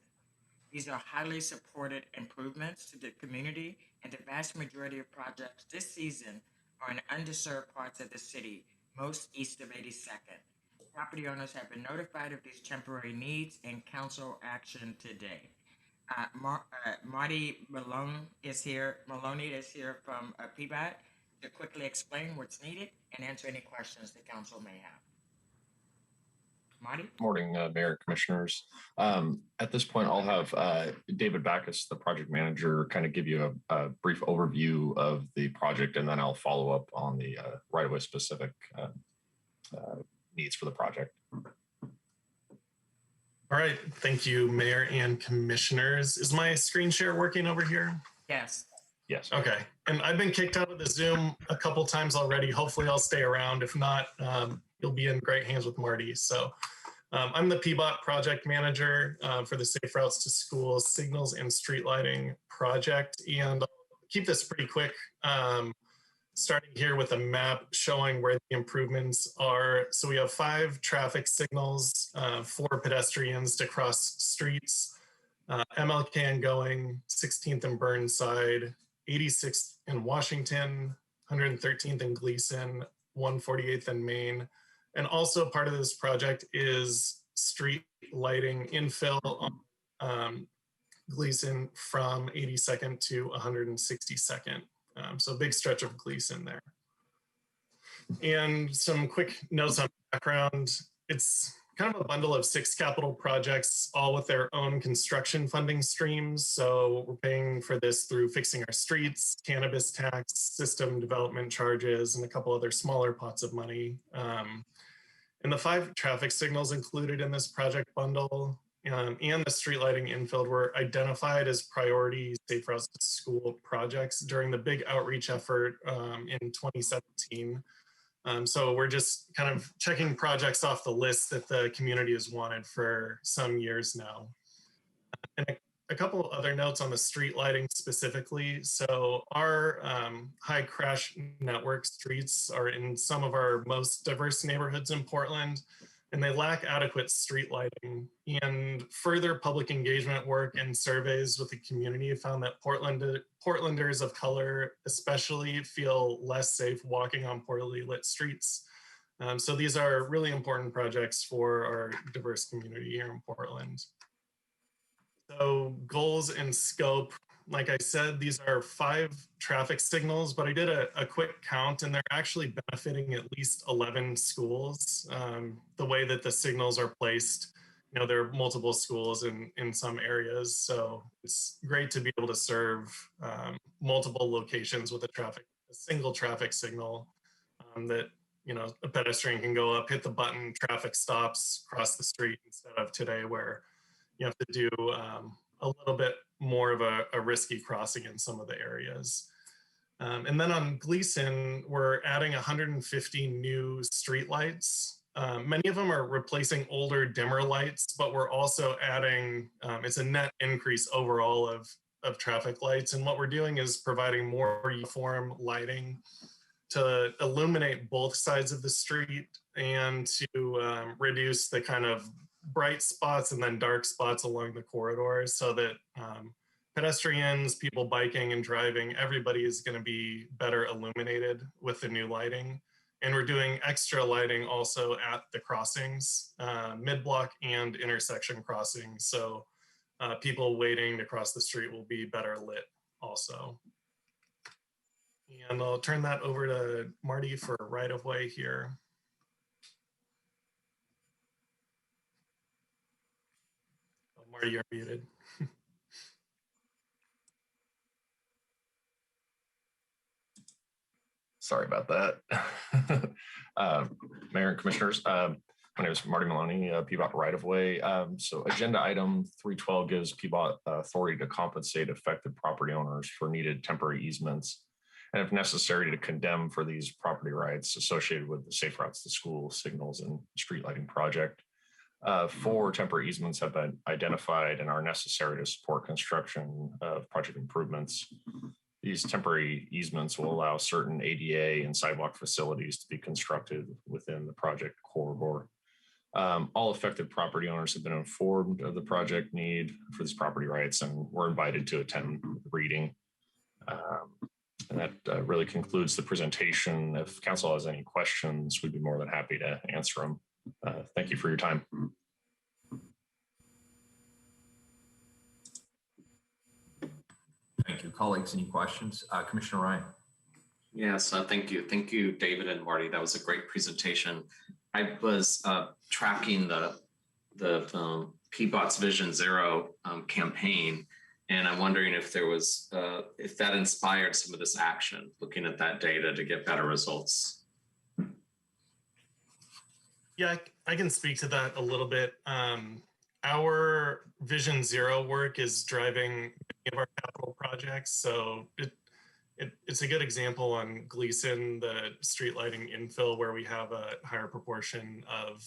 C: These are highly supported improvements to the community, and the vast majority of projects this season are in underserved parts of the city, most east of 82nd. Property owners have been notified of these temporary needs and council action today. Marty Maloney is here from PBAT to quickly explain what's needed and answer any questions the council may have. Marty?
K: Morning, Mayor and Commissioners. At this point, I'll have David Backus, the project manager, kind of give you a brief overview of the project, and then I'll follow up on the right-of-way specific needs for the project.
L: All right, thank you, Mayor and Commissioners. Is my screen share working over here?
C: Yes.
K: Yes.
L: Okay, and I've been kicked out of the Zoom a couple times already. Hopefully I'll stay around. If not, you'll be in great hands with Marty. So I'm the PBOT project manager for the Safe Routes to School Signals and Street Lighting project. And I'll keep this pretty quick, starting here with a map showing where the improvements are. So we have 5 traffic signals for pedestrians to cross streets, MLK and Going, 16th and Burnside, 86th and Washington, 113th and Gleason, 148th and Main. And also part of this project is street lighting infill on Gleason from 82nd to 162nd. So a big stretch of Gleason there. And some quick notes on background. It's kind of a bundle of 6 capital projects, all with their own construction funding streams. So we're paying for this through fixing our streets, cannabis tax, system development charges, and a couple other smaller pots of money. And the 5 traffic signals included in this project bundle and the street lighting infill were identified as priority Safe Routes to School projects during the big outreach effort in 2017. So we're just kind of checking projects off the list that the community has wanted for some years now. And a couple other notes on the street lighting specifically. So our high crash network streets are in some of our most diverse neighborhoods in Portland, and they lack adequate street lighting. And further public engagement work and surveys with the community found that Portlanders of color especially feel less safe walking on poorly lit streets. So these are really important projects for our diverse community here in Portland. So goals and scope, like I said, these are 5 traffic signals, but I did a quick count and they're actually benefiting at least 11 schools. The way that the signals are placed, you know, there are multiple schools in some areas. So it's great to be able to serve multiple locations with a single traffic signal that, you know, a pedestrian can go up, hit the button, traffic stops, cross the street, instead of today where you have to do a little bit more of a risky crossing in some of the areas. And then on Gleason, we're adding 150 new streetlights Many of them are replacing older dimmer lights, but we're also adding, it's a net increase overall of traffic lights. And what we're doing is providing more uniform lighting to illuminate both sides of the street and to reduce the kind of bright spots and then dark spots along the corridors so that pedestrians, people biking and driving, everybody is going to be better illuminated with the new lighting. And we're doing extra lighting also at the crossings, mid-block and intersection crossings. So people waiting to cross the street will be better lit also. And I'll turn that over to Marty for right-of-way here. Oh, Marty, you're muted.
K: Sorry about that. Mayor and Commissioners, my name is Marty Maloney, PBOT right-of-way. So agenda item 312 gives PBOT authority to compensate affected property owners for needed temporary easements and if necessary to condemn for these property rights associated with the Safe Routes to School signals and street lighting project. 4 temporary easements have been identified and are necessary to support construction of project improvements. These temporary easements will allow certain ADA and sidewalk facilities to be constructed within the project corridor. All affected property owners have been informed of the project need for these property rights and were invited to attend the reading. And that really concludes the presentation. If council has any questions, we'd be more than happy to answer them. Thank you for your time.
A: Thank you. Colleagues, any questions? Commissioner Ryan.
O: Yes, thank you. Thank you, David and Marty. That was a great presentation. I was tracking the PBOT's Vision Zero campaign, and I'm wondering if there was, if that inspired some of this action, looking at that data to get better results.
L: Yeah, I can speak to that a little bit. Our Vision Zero work is driving many of our capital projects. So it's a good example on Gleason, the street lighting infill, where we have a higher proportion of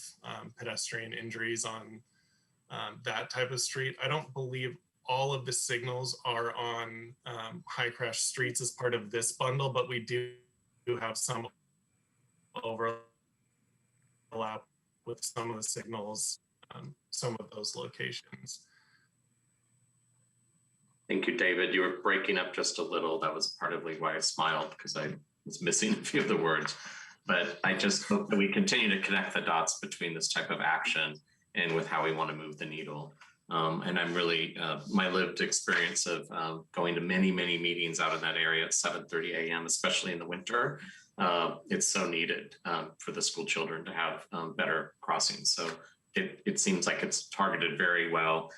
L: pedestrian injuries on that type of street. I don't believe all of the signals are on high crash streets as part of this bundle, but we do have some overlap with some of the signals, some of those locations.
O: Thank you, David. You were breaking up just a little. That was partly why I smiled, because I was missing a few of the words. But I just hope that we continue to connect the dots between this type of action and with how we want to move the needle. And I'm really, my lived experience of going to many, many meetings out in that area at 7:30 a.m., especially in the winter, it's so needed for the school children to have better crossings. So it seems like it's targeted very well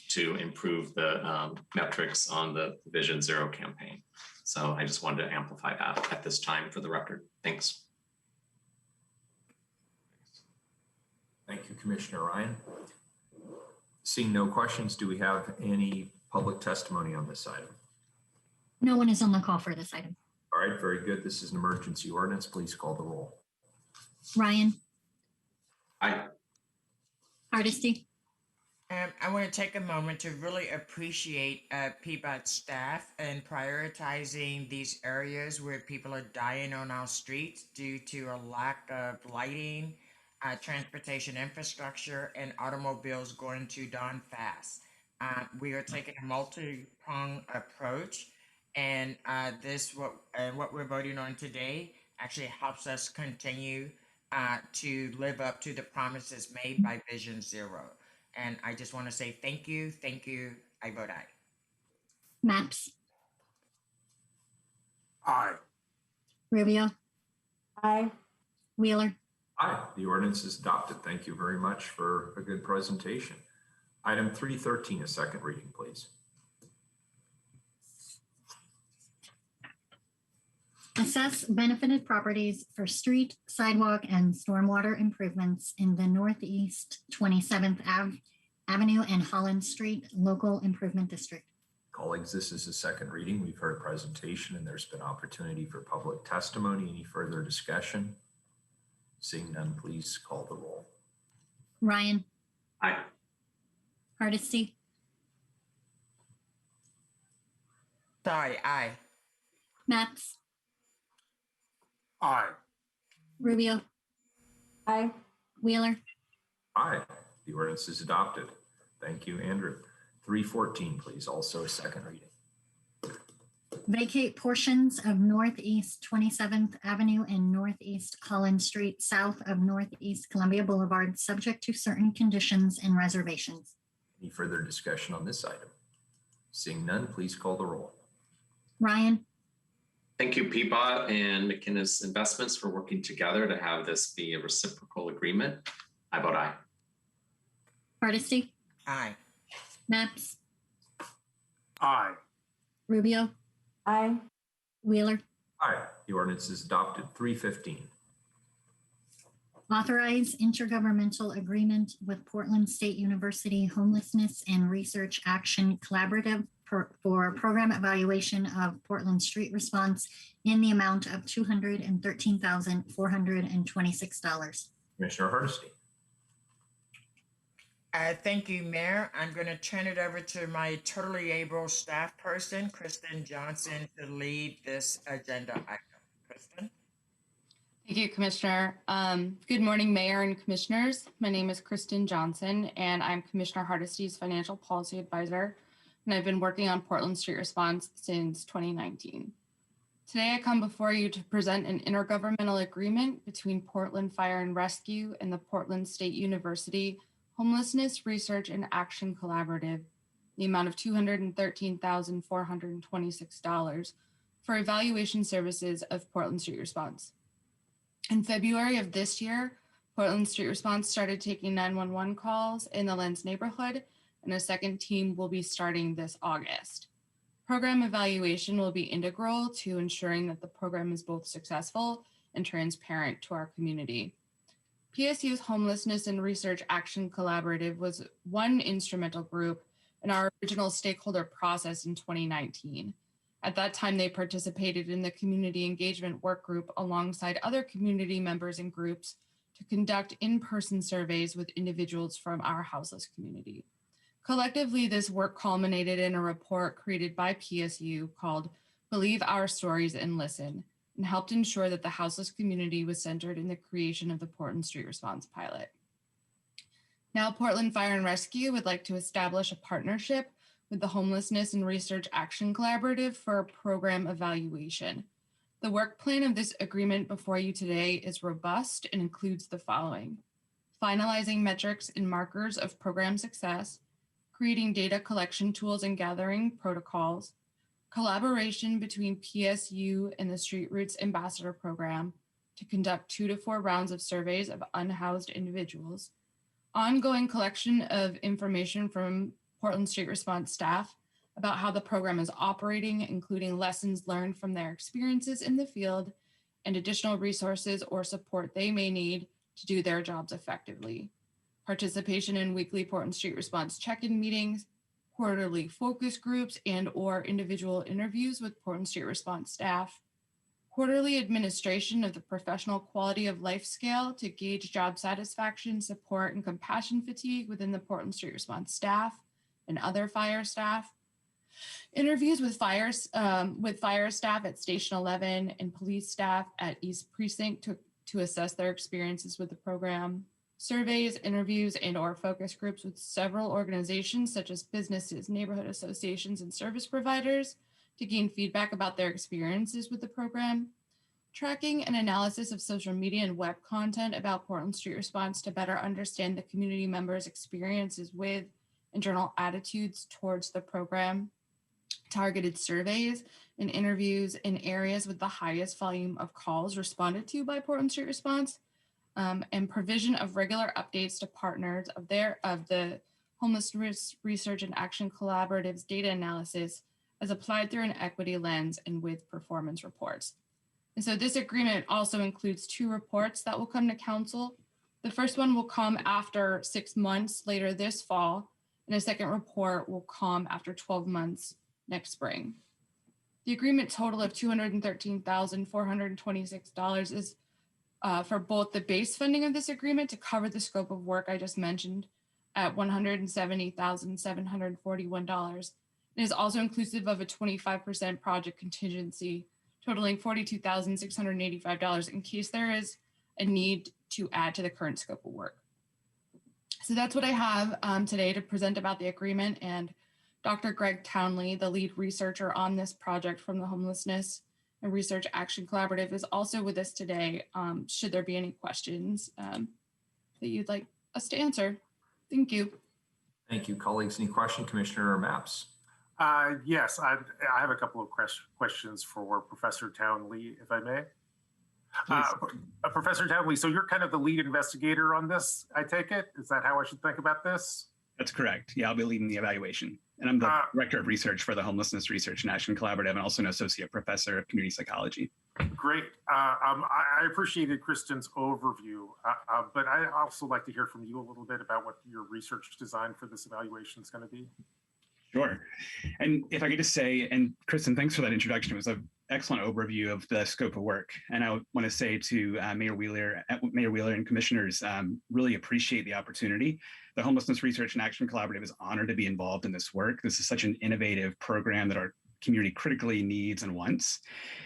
O: to improve the metrics on the Vision Zero campaign. So I just wanted to amplify that at this time for the record. Thanks.
A: Thank you, Commissioner Ryan. Seeing no questions, do we have any public testimony on this item?
B: No one is on the call for this item.
A: All right, very good. This is an emergency ordinance. Please call the roll.
B: Ryan.
O: Aye.
B: Hardesty.
C: I want to take a moment to really appreciate PBOT staff and prioritizing these areas where people are dying on our streets due to a lack of lighting, transportation infrastructure, and automobiles going too darn fast. We are taking a multi-pronged approach, and what we're voting on today actually helps us continue to live up to the promises made by Vision Zero. And I just want to say thank you. I vote aye.
B: Maps.
M: Aye.
B: Rubio.
N: Aye.
B: Wheeler.
A: Aye. The ordinance is adopted. Thank you very much for a good presentation. Item 313, a second reading, please.
B: Assess benefited properties for street, sidewalk, and stormwater improvements in the Northeast 27th Avenue and Holland Street Local Improvement District.
A: Colleagues, this is a second reading. We've heard a presentation and there's been opportunity for public testimony. Any further discussion? Seeing none, please call the roll.
B: Ryan,
O: Aye.
B: Hardesty,
C: Sorry, aye.
B: Maps,
M: Aye.
B: Rubio,
N: Aye.
B: Wheeler,
A: Aye. The ordinance is adopted. Thank you, Andrew. 314, please, also a second reading.
B: vacate portions of Northeast 27th Avenue and Northeast Holland Street south of Northeast Columbia Boulevard, subject to certain conditions and reservations.
A: Any further discussion on this item? Seeing none, please call the roll.
B: Ryan,
O: Thank you, Peabody and McInnes Investments, for working together to have this be a reciprocal agreement. I vote aye.
B: Hardesty,
C: Aye.
B: Maps,
M: Aye.
B: Rubio,
N: Aye.
B: Wheeler,
A: Aye. The ordinance is adopted. 315.
B: authorize intergovernmental agreement with Portland State University Homelessness and Research Action Collaborative for program evaluation of Portland street response in the amount of $213,426.
A: Commissioner Hardesty.
C: Thank you, Mayor. I'm going to turn it over to my totally able staff person, Kristen Johnson, to lead this agenda item. Kristen?
V: Thank you, Commissioner. Good morning, Mayor and Commissioners. My name is Kristen Johnson, and I'm Commissioner Hardesty's Financial Policy Advisor, and I've been working on Portland Street Response since 2019. Today, I come before you to present an intergovernmental agreement between Portland Fire and Rescue and the Portland State University Homelessness Research and Action Collaborative, the amount of $213,426 for evaluation services of Portland Street Response. In February of this year, Portland Street Response started taking 911 calls in the Lens neighborhood, and a second team will be starting this August. Program evaluation will be integral to ensuring that the program is both successful and transparent to our community. PSU's Homelessness and Research Action Collaborative was one instrumental group in our original stakeholder process in 2019. At that time, they participated in the community engagement work group alongside other community members and groups to conduct in-person surveys with individuals from our houseless community. Collectively, this work culminated in a report created by PSU called Believe Our Stories and Listen, and helped ensure that the houseless community was centered in the creation of the Portland Street Response pilot. Now, Portland Fire and Rescue would like to establish a partnership with the Homelessness and Research Action Collaborative for a program evaluation. The work plan of this agreement before you today is robust and includes the following: finalizing metrics and markers of program success, creating data collection tools and gathering protocols, collaboration between PSU and the Street Roots Ambassador Program to conduct 2 to 4 rounds of surveys of unhoused individuals, ongoing collection of information from Portland Street Response staff about how the program is operating, including lessons learned from their experiences in the field and additional resources or support they may need to do their jobs effectively. Participation in weekly Portland Street Response check-in meetings, quarterly focus groups and/or individual interviews with Portland Street Response staff, quarterly administration of the professional quality of life scale to gauge job satisfaction, support, and compassion fatigue within the Portland Street Response staff and other fire staff, interviews with fire staff at Station 11 and police staff at East Precinct to assess their experiences with the program, surveys, interviews, and/or focus groups with several organizations such as businesses, neighborhood associations, and service providers to gain feedback about their experiences with the program, tracking and analysis of social media and web content about Portland Street Response to better understand the community members' experiences with and general attitudes towards the program, targeted surveys and interviews in areas with the highest volume of calls responded to by Portland Street Response, and provision of regular updates to partners of the Homelessness Research and Action Collaborative's data analysis as applied through an equity lens and with performance reports. And so this agreement also includes 2 reports that will come to council. The first one will come after 6 months later this fall, and a second report will come after 12 months next spring. The agreement total of $213,426 is
P: for both the base funding of this agreement to cover the scope of work I just mentioned at $170,741. It is also inclusive of a 25% project contingency totaling $42,685 in case there is a need to add to the current scope of work. So that's what I have today to present about the agreement. And Dr. Greg Townley, the lead researcher on this project from the Homelessness and Research Action Collaborative, is also with us today, should there be any questions that you'd like us to answer. Thank you.
A: Thank you, colleagues. Any question, Commissioner Maps?
M: Yes, I have a couple of questions for Professor Townley, if I may. Professor Townley, so you're kind of the lead investigator on this, I take it? Is that how I should think about this?
Q: That's correct. Yeah, I'll be leading the evaluation. And I'm the director of research for the Homelessness Research and Action Collaborative and also an associate professor of community psychology.
M: Great. I appreciated Kristen's overview, but I also like to hear from you a little bit about what your research design for this evaluation is going to be.
Q: Sure. And if I could just say, and Kristen, thanks for that introduction. It was an excellent overview of the scope of work. And I want to say to Mayor Wheeler and commissioners, really appreciate the opportunity. The Homelessness Research and Action Collaborative is honored to be involved in this work. This is such an innovative program that our community critically needs and wants.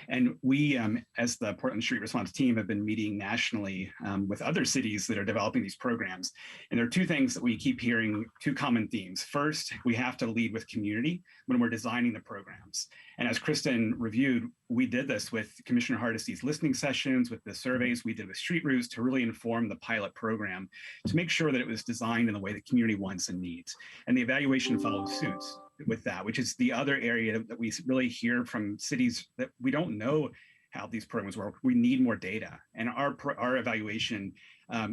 Q: And we, as the Portland Street Response team, have been meeting nationally with other cities that are developing these programs. And there are two things that we keep hearing, two common themes. First, we have to lead with community when we're designing the programs. And as Kristen reviewed, we did this with Commissioner Hardesty's listening sessions, with the surveys we did with Street Routes to really inform the pilot program to make sure that it was designed in the way the community wants and needs. And the evaluation follows suit with that, which is the other area that we really hear from cities that we don't know how these programs work. We need more data. And our evaluation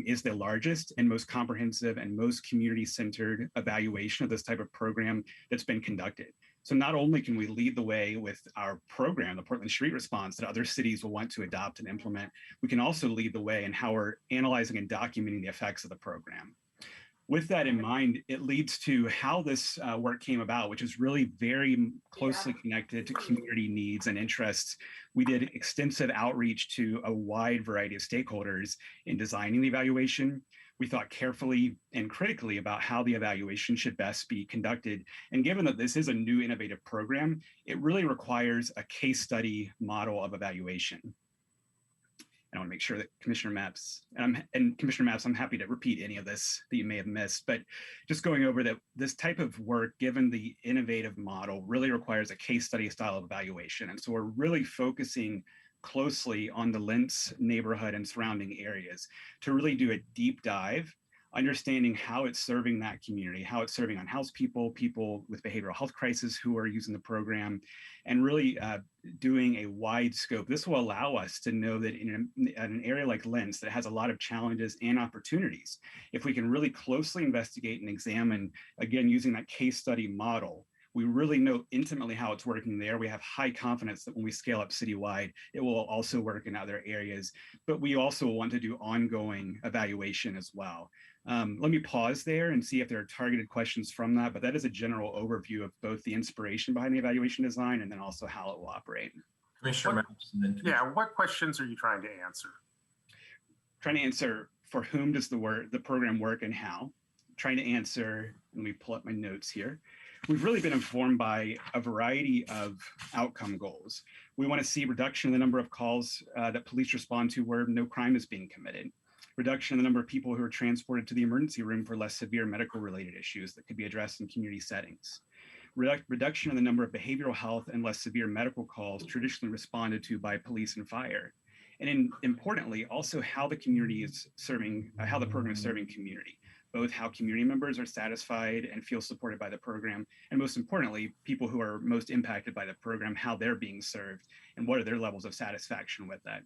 Q: is the largest and most comprehensive and most community-centered evaluation of this type of program that's been conducted. So not only can we lead the way with our program, the Portland Street Response, that other cities will want to adopt and implement, we can also lead the way in how we're analyzing and documenting the effects of the program. With that in mind, it leads to how this work came about, which is really very closely connected to community needs and interests. We did extensive outreach to a wide variety of stakeholders in designing the evaluation. We thought carefully and critically about how the evaluation should best be conducted. And given that this is a new innovative program, it really requires a case study model of evaluation. I want to make sure that Commissioner Maps, and Commissioner Maps, I'm happy to repeat any of this that you may have missed, but just going over that this type of work, given the innovative model, really requires a case study style of evaluation. And so we're really focusing closely on the Lentz neighborhood and surrounding areas to really do a deep dive, understanding how it's serving that community, how it's serving unhoused people, people with behavioral health crisis who are using the program, and really doing a wide scope. This will allow us to know that in an area like Lentz that has a lot of challenges and opportunities, if we can really closely investigate and examine, again, using that case study model, we really know intimately how it's working there. We have high confidence that when we scale up citywide, it will also work in other areas, but we also want to do ongoing evaluation as well. Let me pause there and see if there are targeted questions from that, but that is a general overview of both the inspiration behind the evaluation design and then also how it will operate.
M: Commissioner Maps, and then yeah, what questions are you trying to answer?
Q: Trying to answer for whom does the program work and how. Trying to answer, let me pull up my notes here. We've really been informed by a variety of outcome goals. We want to see reduction in the number of calls that police respond to where no crime is being committed. Reduction in the number of people who are transported to the emergency room for less severe medical related issues that could be addressed in community settings. Reduction in the number of behavioral health and less severe medical calls traditionally responded to by police and fire. And importantly, also how the community is serving, how the program is serving community, both how community members are satisfied and feel supported by the program, and most importantly, people who are most impacted by the program, how they're being served, and what are their levels of satisfaction with that.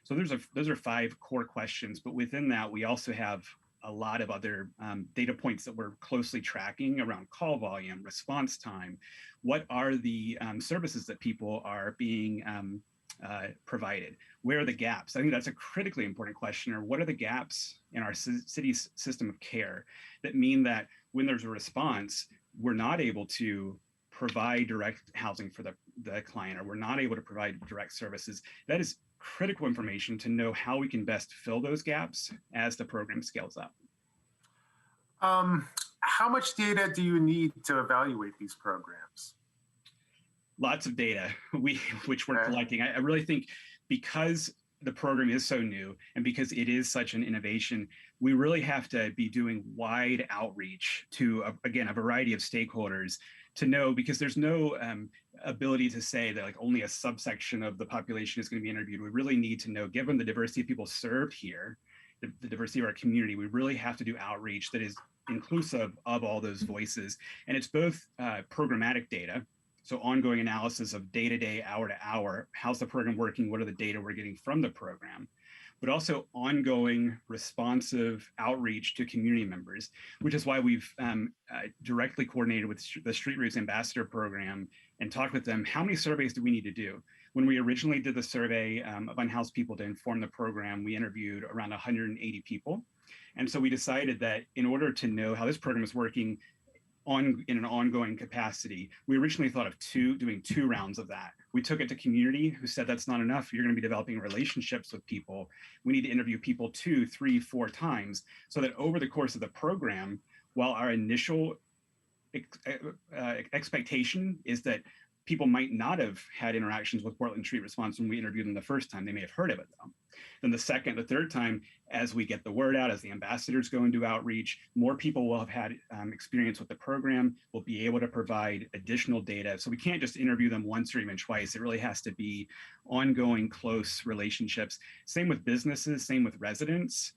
Q: So those are 5 core questions, but within that, we also have a lot of other data points that we're closely tracking around call volume, response time. What are the services that people are being provided? Where are the gaps? I think that's a critically important question. Or what are the gaps in our city's system of care that mean that when there's a response, we're not able to provide direct housing for the client, or we're not able to provide direct services? That is critical information to know how we can best fill those gaps as the program scales up.
M: How much data do you need to evaluate these programs?
Q: Lots of data, which we're collecting. I really think because the program is so new and because it is such an innovation, we really have to be doing wide outreach to, again, a variety of stakeholders to know, because there's no ability to say that like only a subsection of the population is going to be interviewed. We really need to know, given the diversity of people served here, the diversity of our community, we really have to do outreach that is inclusive of all those voices. And it's both programmatic data, so ongoing analysis of day-to-day, hour-to-hour, how's the program working, what are the data we're getting from the program, but also ongoing responsive outreach to community members, which is why we've directly coordinated with the Street Roots Ambassador Program and talked with them, how many surveys do we need to do? When we originally did the survey of unhoused people to inform the program, we interviewed around 180 people. And so we decided that in order to know how this program is working in an ongoing capacity, we originally thought of doing two rounds of that. We took it to community who said that's not enough. You're going to be developing relationships with people. We need to interview people 2, 3, 4 times so that over the course of the program, while our initial expectation is that people might not have had interactions with Portland Street Response when we interviewed them the first time. They may have heard of it though. Then the second, the third time, as we get the word out, as the ambassadors go and do outreach, more people will have had experience with the program, will be able to provide additional data. So we can't just interview them once or even twice. It really has to be ongoing, close relationships. Same with businesses, same with residents.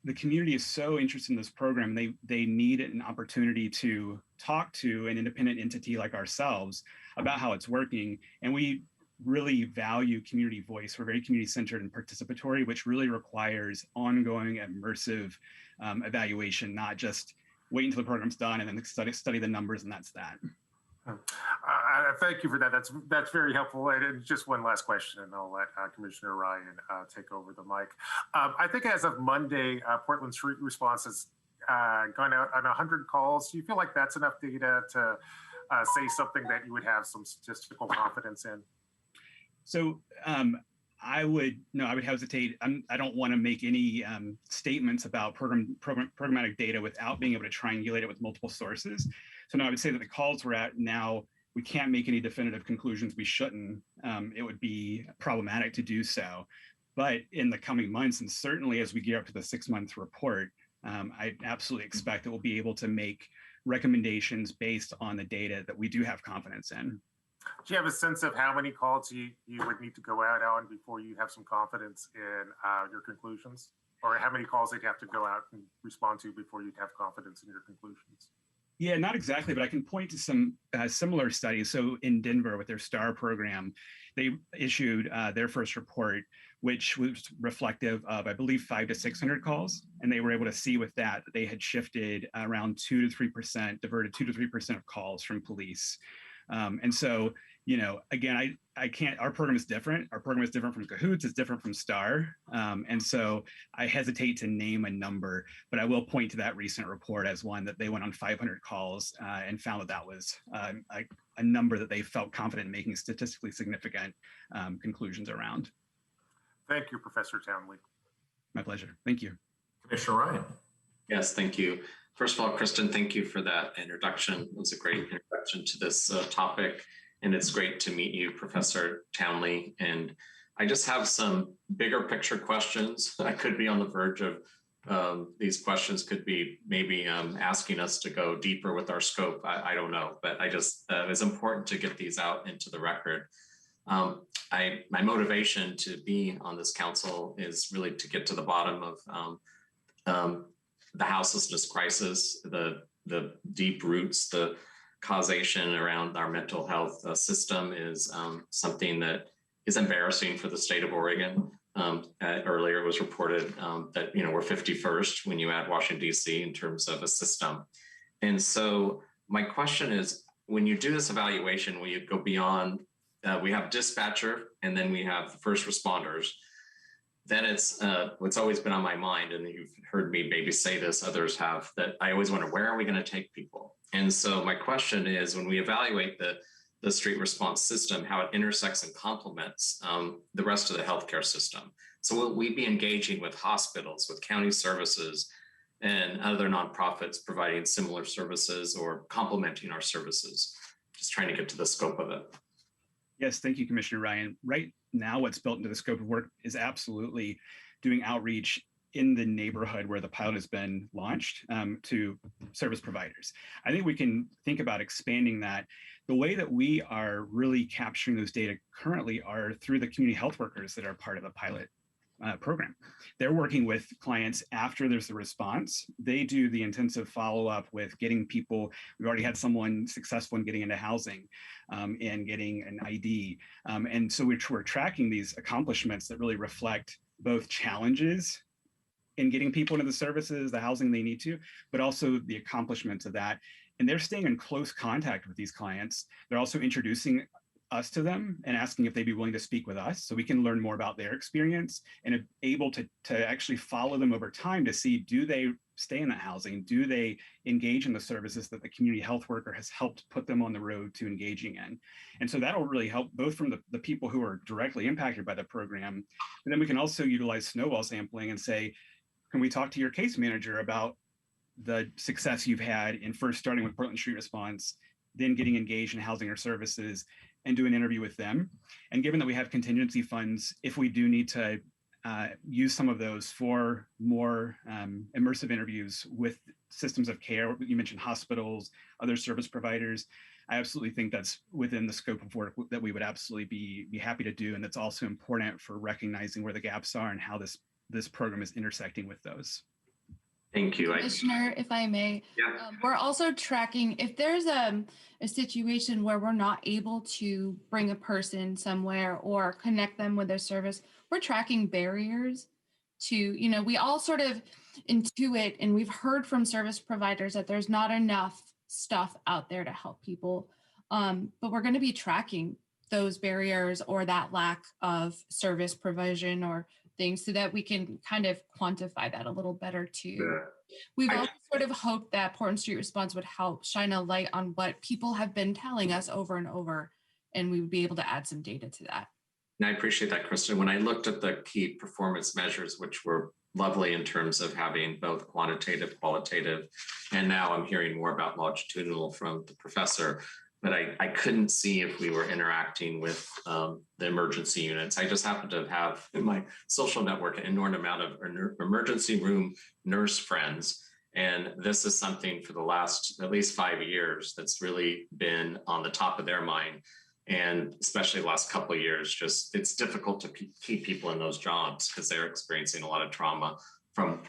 Q: The community is so interested in this program. They need an opportunity to talk to an independent entity like ourselves about how it's working. And we really value community voice. We're very community centered and participatory, which really requires ongoing immersive evaluation, not just wait until the program's done and then study the numbers and that's that.
M: Thank you for that. That's very helpful. And just one last question, and I'll let Commissioner Ryan take over the mic. I think as of Monday, Portland Street Response has gone out on 100 calls. Do you feel like that's enough data to say something that you would have some statistical confidence in?
Q: So I would hesitate. I don't want to make any statements about programmatic data without being able to triangulate it with multiple sources. So now I would say that the calls we're at now, we can't make any definitive conclusions. We shouldn't. It would be problematic to do so. But in the coming months, and certainly as we gear up to the 6-month report, I absolutely expect that we'll be able to make recommendations based on the data that we do have confidence in.
M: Do you have a sense of how many calls you would need to go out on before you have some confidence in your conclusions? Or how many calls they'd have to go out and respond to before you'd have confidence in your conclusions?
Q: Yeah, not exactly, but I can point to some similar studies. So in Denver with their STAR program, they issued their first report, which was reflective of, I believe, 500 to 600 calls. And they were able to see with that they had shifted around 2 to 3%, diverted 2 to 3% of calls from police. And so, you know, again, I can't, our program is different. Our program is different from Cahoots, it's different from STAR. And so I hesitate to name a number, but I will point to that recent report as one that they went on 500 calls and found that that was a number that they felt confident in making statistically significant conclusions around.
M: Thank you, Professor Townley.
Q: My pleasure. Thank you.
A: Commissioner Ryan.
O: Yes, thank you. First of all, Kristen, thank you for that introduction. It was a great introduction to this topic, and it's great to meet you, Professor Townley. And I just have some bigger picture questions. I could be on the verge of these questions could be maybe asking us to go deeper with our scope. I don't know, but I just, it's important to get these out into the record. My motivation to be on this council is really to get to the bottom of the houselessness crisis, the deep roots, the causation around our mental health system is something that is embarrassing for the state of Oregon. Earlier it was reported that, you know, we're 51st when you add Washington, D.C. in terms of a system. And so my question is, when you do this evaluation, when you go beyond, we have dispatcher and then we have the first responders, then it's what's always been on my mind, and you've heard me maybe say this, others have, that I always wonder, where are we going to take people? And so my question is, when we evaluate the the street response system, how it intersects and complements the rest of the healthcare system. So will we be engaging with hospitals, with county services, and other nonprofits providing similar services or complementing our services? Just trying to get to the scope of it.
Q: Yes, thank you, Commissioner Ryan. Right now, what's built into the scope of work is absolutely doing outreach in the neighborhood where the pilot has been launched to service providers. I think we can think about expanding that. The way that we are really capturing those data currently are through the community health workers that are part of the pilot program. They're working with clients after there's the response. They do the intensive follow-up with getting people. We've already had someone successful in getting into housing and getting an ID. And so we're tracking these accomplishments that really reflect both challenges in getting people into the services, the housing they need to, but also the accomplishments of that. And they're staying in close contact with these clients. They're also introducing us to them and asking if they'd be willing to speak with us so we can learn more about their experience and able to actually follow them over time to see, do they stay in that housing? Do they engage in the services that the community health worker has helped put them on the road to engaging in? And so that'll really help both from the people who are directly impacted by the program, but then we can also utilize snowball sampling and say, can we talk to your case manager about the success you've had in first starting with Portland Street Response, then getting engaged in housing or services, and do an interview with them. And given that we have contingency funds, if we do need to use some of those for more immersive interviews with systems of care, you mentioned hospitals, other service providers, I absolutely think that's within the scope of work that we would absolutely be happy to do. And that's also important for recognizing where the gaps are and how this program is intersecting with those.
O: Thank you.
P: Commissioner, if I may, we're also tracking if there's a situation where we're not able to bring a person somewhere or connect them with their service, we're tracking barriers to, we all sort of intuit, and we've heard from service providers that there's not enough stuff out there to help people. But we're going to be tracking those barriers or that lack of service provision or things so that we can kind of quantify that a little better too. We've also sort of hoped that Portland Street Response would help shine a light on what people have been telling us over and over, and we would be able to add some data to that.
O: And I appreciate that, Kristen. When I looked at the key performance measures, which were lovely in terms of having both quantitative, qualitative, and now I'm hearing more about longitudinal from the professor, but I couldn't see if we were interacting with the emergency units. I just happen to have in my social network an inordinate amount of emergency room nurse friends. And this is something for the last at least 5 years that's really been on the top of their mind. And especially the last couple of years, just it's difficult to keep people in those jobs because they're experiencing a lot of trauma from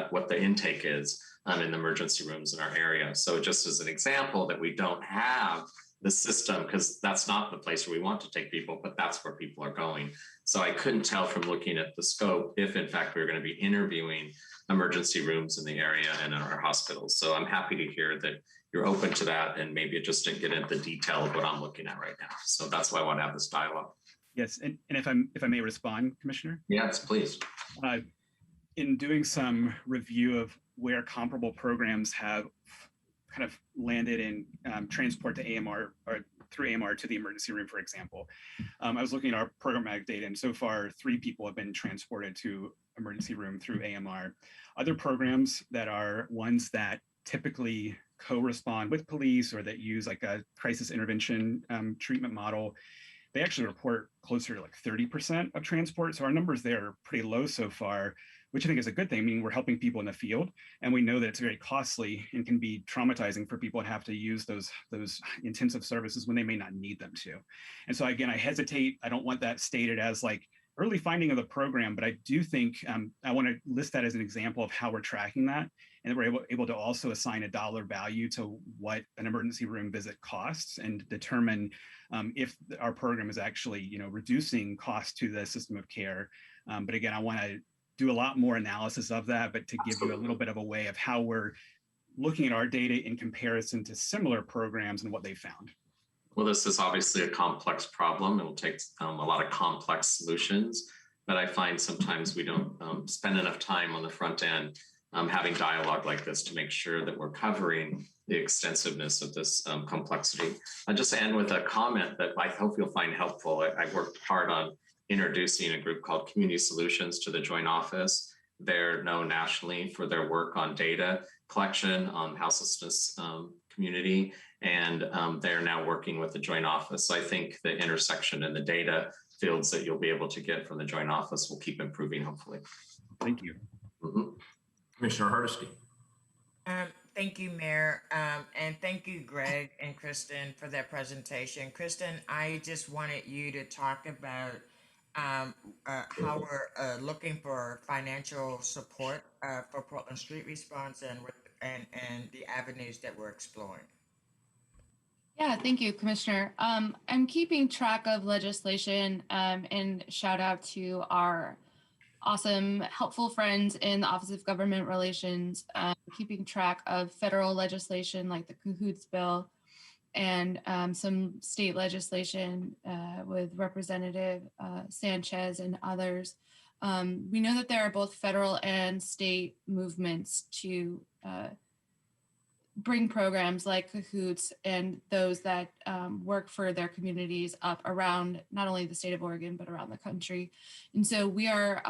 O: what the intake is in the emergency rooms in our area. So just as an example that we don't have the system, because that's not the place where we want to take people, but that's where people are going. So I couldn't tell from looking at the scope if in fact we were going to be interviewing emergency rooms in the area and in our hospitals. So I'm happy to hear that you're open to that, and maybe it just didn't get into the detail of what I'm looking at right now. So that's why I want to have this dialogue.
Q: Yes, and if I may respond, Commissioner?
O: Yes, please.
Q: In doing some review of where comparable programs have kind of landed in transport to AMR or through AMR to the emergency room, for example, I was looking at our programmatic data, and so far 3 people have been transported to emergency room through AMR. Other programs that are ones that typically co-respond with police or that use like a crisis intervention treatment model, they actually report closer to like 30% of transport. So our numbers there are pretty low so far, which I think is a good thing. I mean, we're helping people in the field, and we know that it's very costly and can be traumatizing for people to have to use those intensive services when they may not need them to. And so again, I hesitate. I don't want that stated as like early finding of the program, but I do think I want to list that as an example of how we're tracking that, and that we're able to also assign a dollar value to what an emergency room visit costs and determine if our program is actually reducing costs to the system of care. But again, I want to do a lot more analysis of that, but to give you a little bit of a way of how we're looking at our data in comparison to similar programs and what they found.
O: Well, this is obviously a complex problem. It'll take a lot of complex solutions, but I find sometimes we don't spend enough time on the front end having dialogue like this to make sure that we're covering the extensiveness of this complexity. I'll just end with a comment that I hope you'll find helpful. I worked hard on introducing a group called Community Solutions to the Joint Office. They're known nationally for their work on data collection on houselessness community, and they're now working with the Joint Office. So I think the intersection and the data fields that you'll be able to get from the Joint Office will keep improving, hopefully.
Q: Thank you.
A: Commissioner Hardesty.
C: Thank you, Mayor. And thank you, Greg and Kristen, for that presentation. Kristen, I just wanted you to talk about how we're looking for financial support for Portland Street Response and the avenues that we're exploring.
P: Yeah, thank you, Commissioner. I'm keeping track of legislation and shout out to our awesome, helpful friends in the Office of Government Relations, keeping track of federal legislation like the Cahoots bill and some state legislation with Representative Sanchez and others. We know that there are both federal and state movements to bring programs like Cahoots and those that work for their communities up around not only the state of Oregon, but around the country. And so we are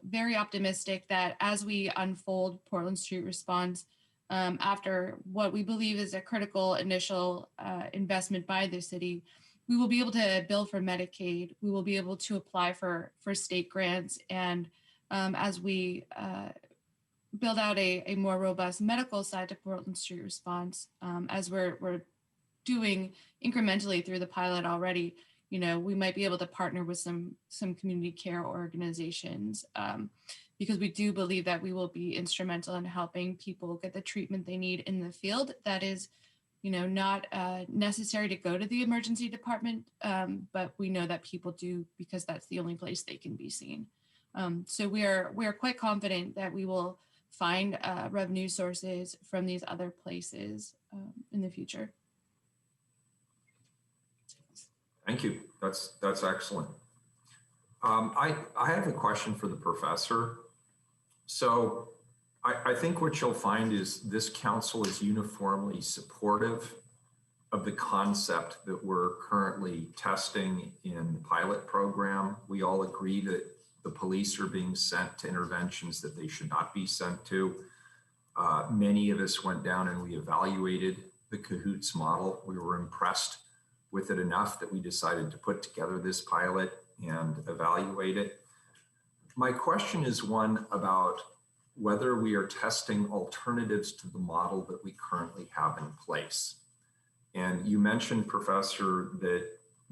P: very optimistic that as we unfold Portland Street Response, after what we believe is a critical initial investment by the city, we will be able to bill for Medicaid. We will be able to apply for state grants. And as we build out a more robust medical side to Portland Street Response, as we're doing incrementally through the pilot already, we might be able to partner with some community care organizations because we do believe that we will be instrumental in helping people get the treatment they need in the field. That is, not necessary to go to the emergency department, but we know that people do because that's the only place they can be seen. So we are quite confident that we will find revenue sources from these other places in the future.
A: Thank you. That's excellent. I have a question for the professor. So I think what you'll find is this council is uniformly supportive of the concept that we're currently testing in the pilot program. We all agree that the police are being sent to interventions that they should not be sent to. Many of us went down and we evaluated the Cahoots model. We were impressed with it enough that we decided to put together this pilot and evaluate it. My question is one about whether we are testing alternatives to the model that we currently have in place. And you mentioned, Professor, that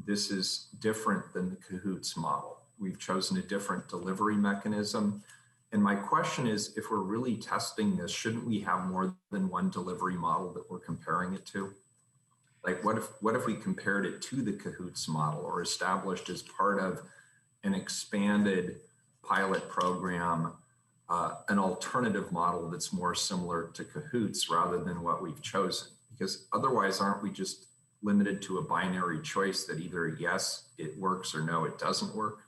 A: this is different than the Cahoots model. We've chosen a different delivery mechanism. And my question is, if we're really testing this, shouldn't we have more than one delivery model that we're comparing it to? Like what if we compared it to the Cahoots model or established as part of an expanded pilot program, an alternative model that's more similar to Cahoots rather than what we've chosen? Because otherwise, aren't we just limited to a binary choice that either yes, it works or no, it doesn't work?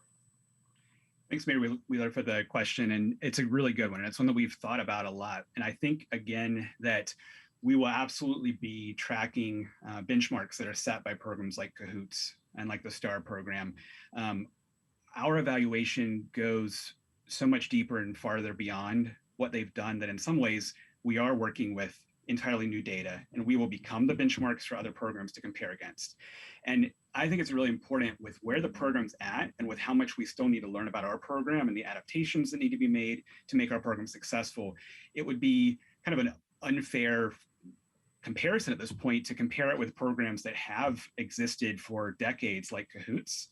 Q: Thanks, Mayor Wheeler, for the question. And it's a really good one. It's one that we've thought about a lot. And I think, again, that we will absolutely be tracking benchmarks that are set by programs like Cahoots and like the STAR program. Our evaluation goes so much deeper and farther beyond what they've done that in some ways we are working with entirely new data, and we will become the benchmarks for other programs to compare against. And I think it's really important with where the program's at and with how much we still need to learn about our program and the adaptations that need to be made to make our program successful. It would be kind of an unfair comparison at this point to compare it with programs that have existed for decades like Cahoots.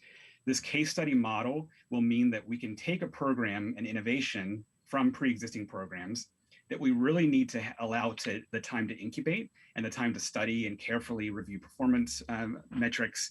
Q: This case study model will mean that we can take a program and innovation from pre-existing programs that we really need to allow the time to incubate and the time to study and carefully review performance metrics,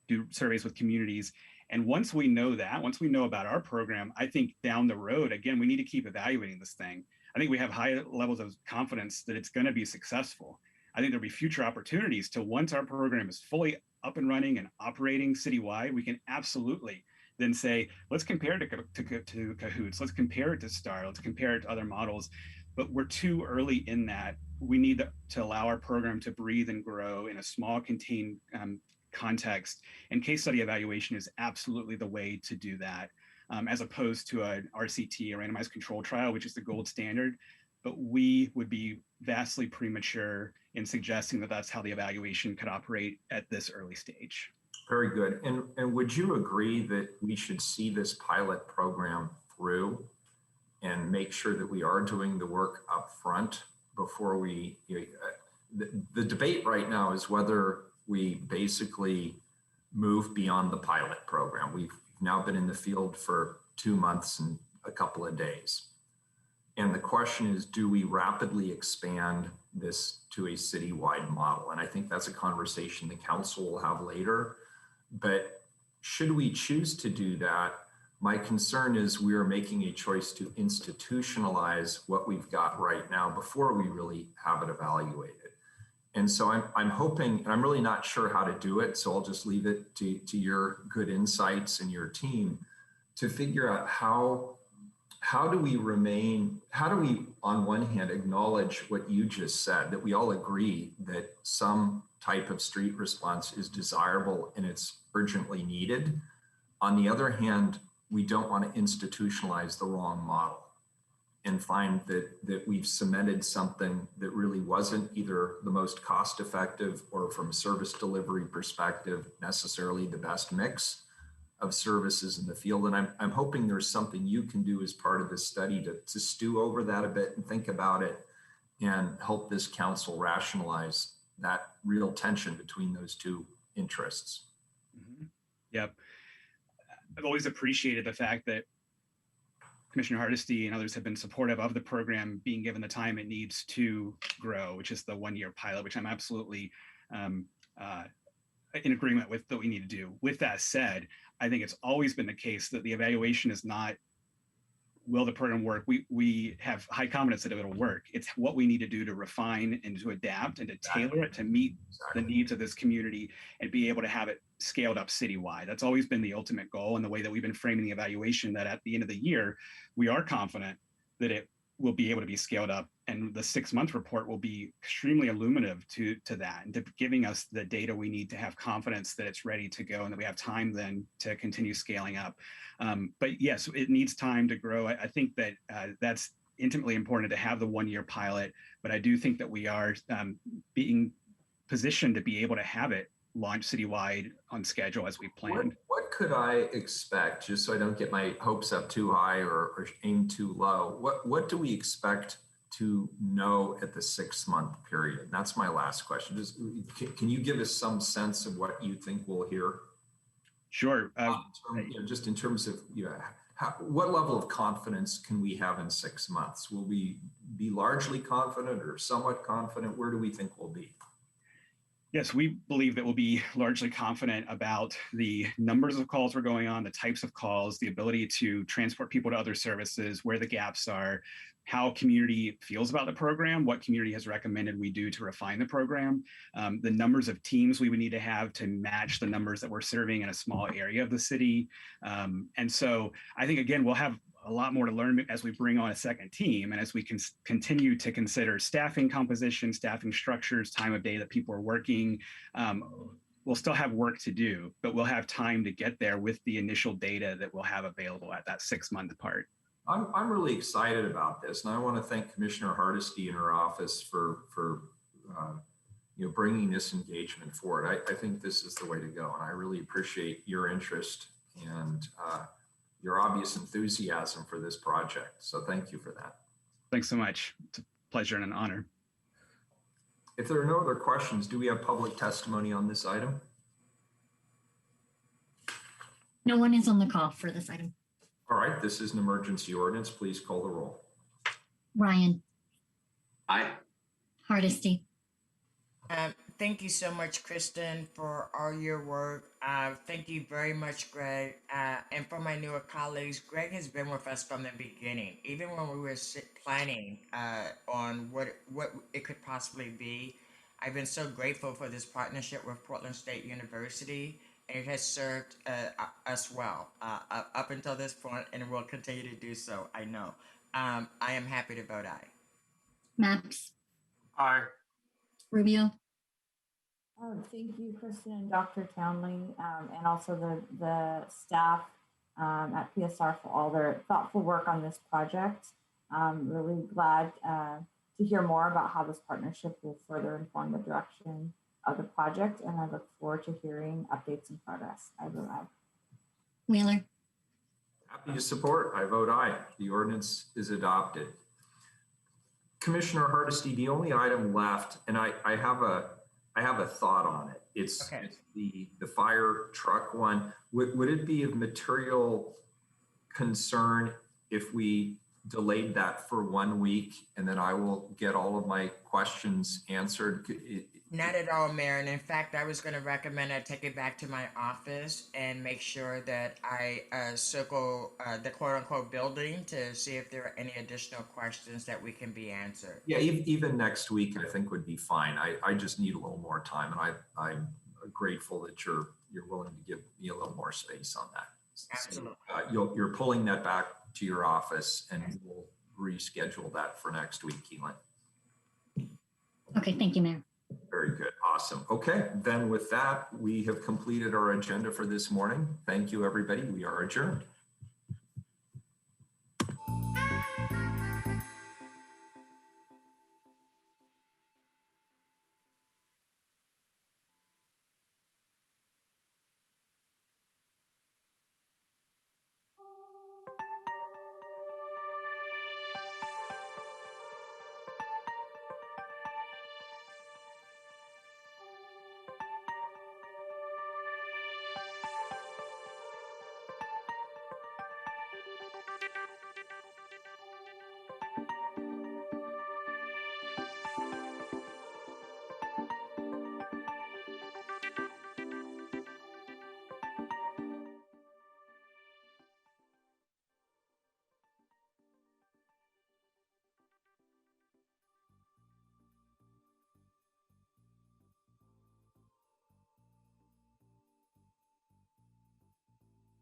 Q: do surveys with communities. And once we know that, once we know about our program, I think down the road, again, we need to keep evaluating this thing. I think we have high levels of confidence that it's going to be successful. I think there'll be future opportunities to, once our program is fully up and running and operating citywide, we can absolutely then say, let's compare it to Cahoots, let's compare it to STAR, let's compare it to other models. But we're too early in that we need to allow our program to breathe and grow in a small contained context. And case study evaluation is absolutely the way to do that, as opposed to an RCT, a randomized control trial, which is the gold standard. But we would be vastly premature in suggesting that that's how the evaluation could operate at this early stage.
A: Very good. And would you agree that we should see this pilot program through and make sure that we are doing the work up front before we, the debate right now is whether we basically move beyond the pilot program. We've now been in the field for 2 months and a couple of days. And the question is, do we rapidly expand this to a citywide model? And I think that's a conversation the council will have later. But should we choose to do that, my concern is we are making a choice to institutionalize what we've got right now before we really have it evaluated. And so I'm hoping, and I'm really not sure how to do it, so I'll just leave it to your good insights and your team to figure out how do we on one hand acknowledge what you just said, that we all agree that some type of street response is desirable and it's urgently needed. On the other hand, we don't want to institutionalize the wrong model and find that we've cemented something that really wasn't either the most cost effective or from a service delivery perspective necessarily the best mix of services in the field. And I'm hoping there's something you can do as part of this study to stew over that a bit and think about it and help this council rationalize that real tension between those two interests.
Q: Mm-hmm. Yep. I've always appreciated the fact that Commissioner Hardesty and others have been supportive of the program being given the time it needs to grow, which is the 1-year pilot, which I'm absolutely in agreement with that we need to do. With that said, I think it's always been the case that the evaluation is not, will the program work? We have high confidence that it'll work. It's what we need to do to refine and to adapt and to tailor it to meet the needs of this community and be able to have it scaled up citywide. That's always been the ultimate goal, and the way that we've been framing the evaluation, that at the end of the year, we are confident that it will be able to be scaled up, and the 6-month report will be extremely illuminative to that and to giving us the data we need to have confidence that it's ready to go and that we have time then to continue scaling up. But yes, it needs time to grow. I think that that's intimately important to have the 1-year pilot, but I do think that we are being positioned to be able to have it launch citywide on schedule as we planned.
A: What could I expect, just so I don't get my hopes up too high or aim too low? What do we expect to know at the 6-month period? That's my last question. Just, can you give us some sense of what you think we'll hear?
Q: Sure.
A: Just in terms of, what level of confidence can we have in 6 months? Will we be largely confident or somewhat confident? Where do we think we'll be?
Q: Yes, we believe that we'll be largely confident about the numbers of calls we're going on, the types of calls, the ability to transport people to other services, where the gaps are, how community feels about the program, what community has recommended we do to refine the program, the numbers of teams we would need to have to match the numbers that we're serving in a small area of the city. And so I think, again, we'll have a lot more to learn as we bring on a second team and as we can continue to consider staffing composition, staffing structures, time of day that people are working. We'll still have work to do, but we'll have time to get there with the initial data that we'll have available at that 6-month part.
A: I'm really excited about this, and I want to thank Commissioner Hardesty and her office for bringing this engagement forward. I think this is the way to go, and I really appreciate your interest and your obvious enthusiasm for this project. So thank you for that.
Q: Thanks so much. It's a pleasure and an honor.
A: If there are no other questions, do we have public testimony on this item?
B: No one is on the call for this item.
A: All right, this is an emergency ordinance. Please call the roll.
B: Ryan.
O: Aye.
B: Hardesty.
C: Thank you so much, Kristen, for all your work. Thank you very much, Greg. And for my newer colleagues, Greg has been with us from the beginning, even when we were planning on what it could possibly be. I've been so grateful for this partnership with Portland State University, and it has served us well up until this point, and will continue to do so, I know. I am happy to vote aye.
B: Maps.
M: Aye.
B: Rubio.
N: Thank you, Kristen and Dr. Townley, and also the staff at PSR for all their thoughtful work on this project. Really glad to hear more about how this partnership will further inform the direction of the project, and I look forward to hearing updates and progress. I vote aye.
B: Wheeler.
A: Happy to support. I vote aye. The ordinance is adopted. Commissioner Hardesty, the only item left, and I have a thought on it. It's the fire truck one. Would it be of material concern if we delayed that for 1 week and then I will get all of my questions answered?
C: Not at all, Mayor. And in fact, I was going to recommend I take it back to my office and make sure that I circle the quote unquote building to see if there are any additional questions that we can be answered.
A: Yeah, even next week, I think would be fine. I just need a little more time, and I'm grateful that you're willing to give me a little more space on that.
C: Absolutely.
A: So, you're pulling that back to your office, and we'll reschedule that for next week, Keelan.
B: Okay, thank you, Mayor.
A: Very good. Awesome. Okay, then with that, we have completed our agenda for this morning. Thank you, everybody. We are adjourned.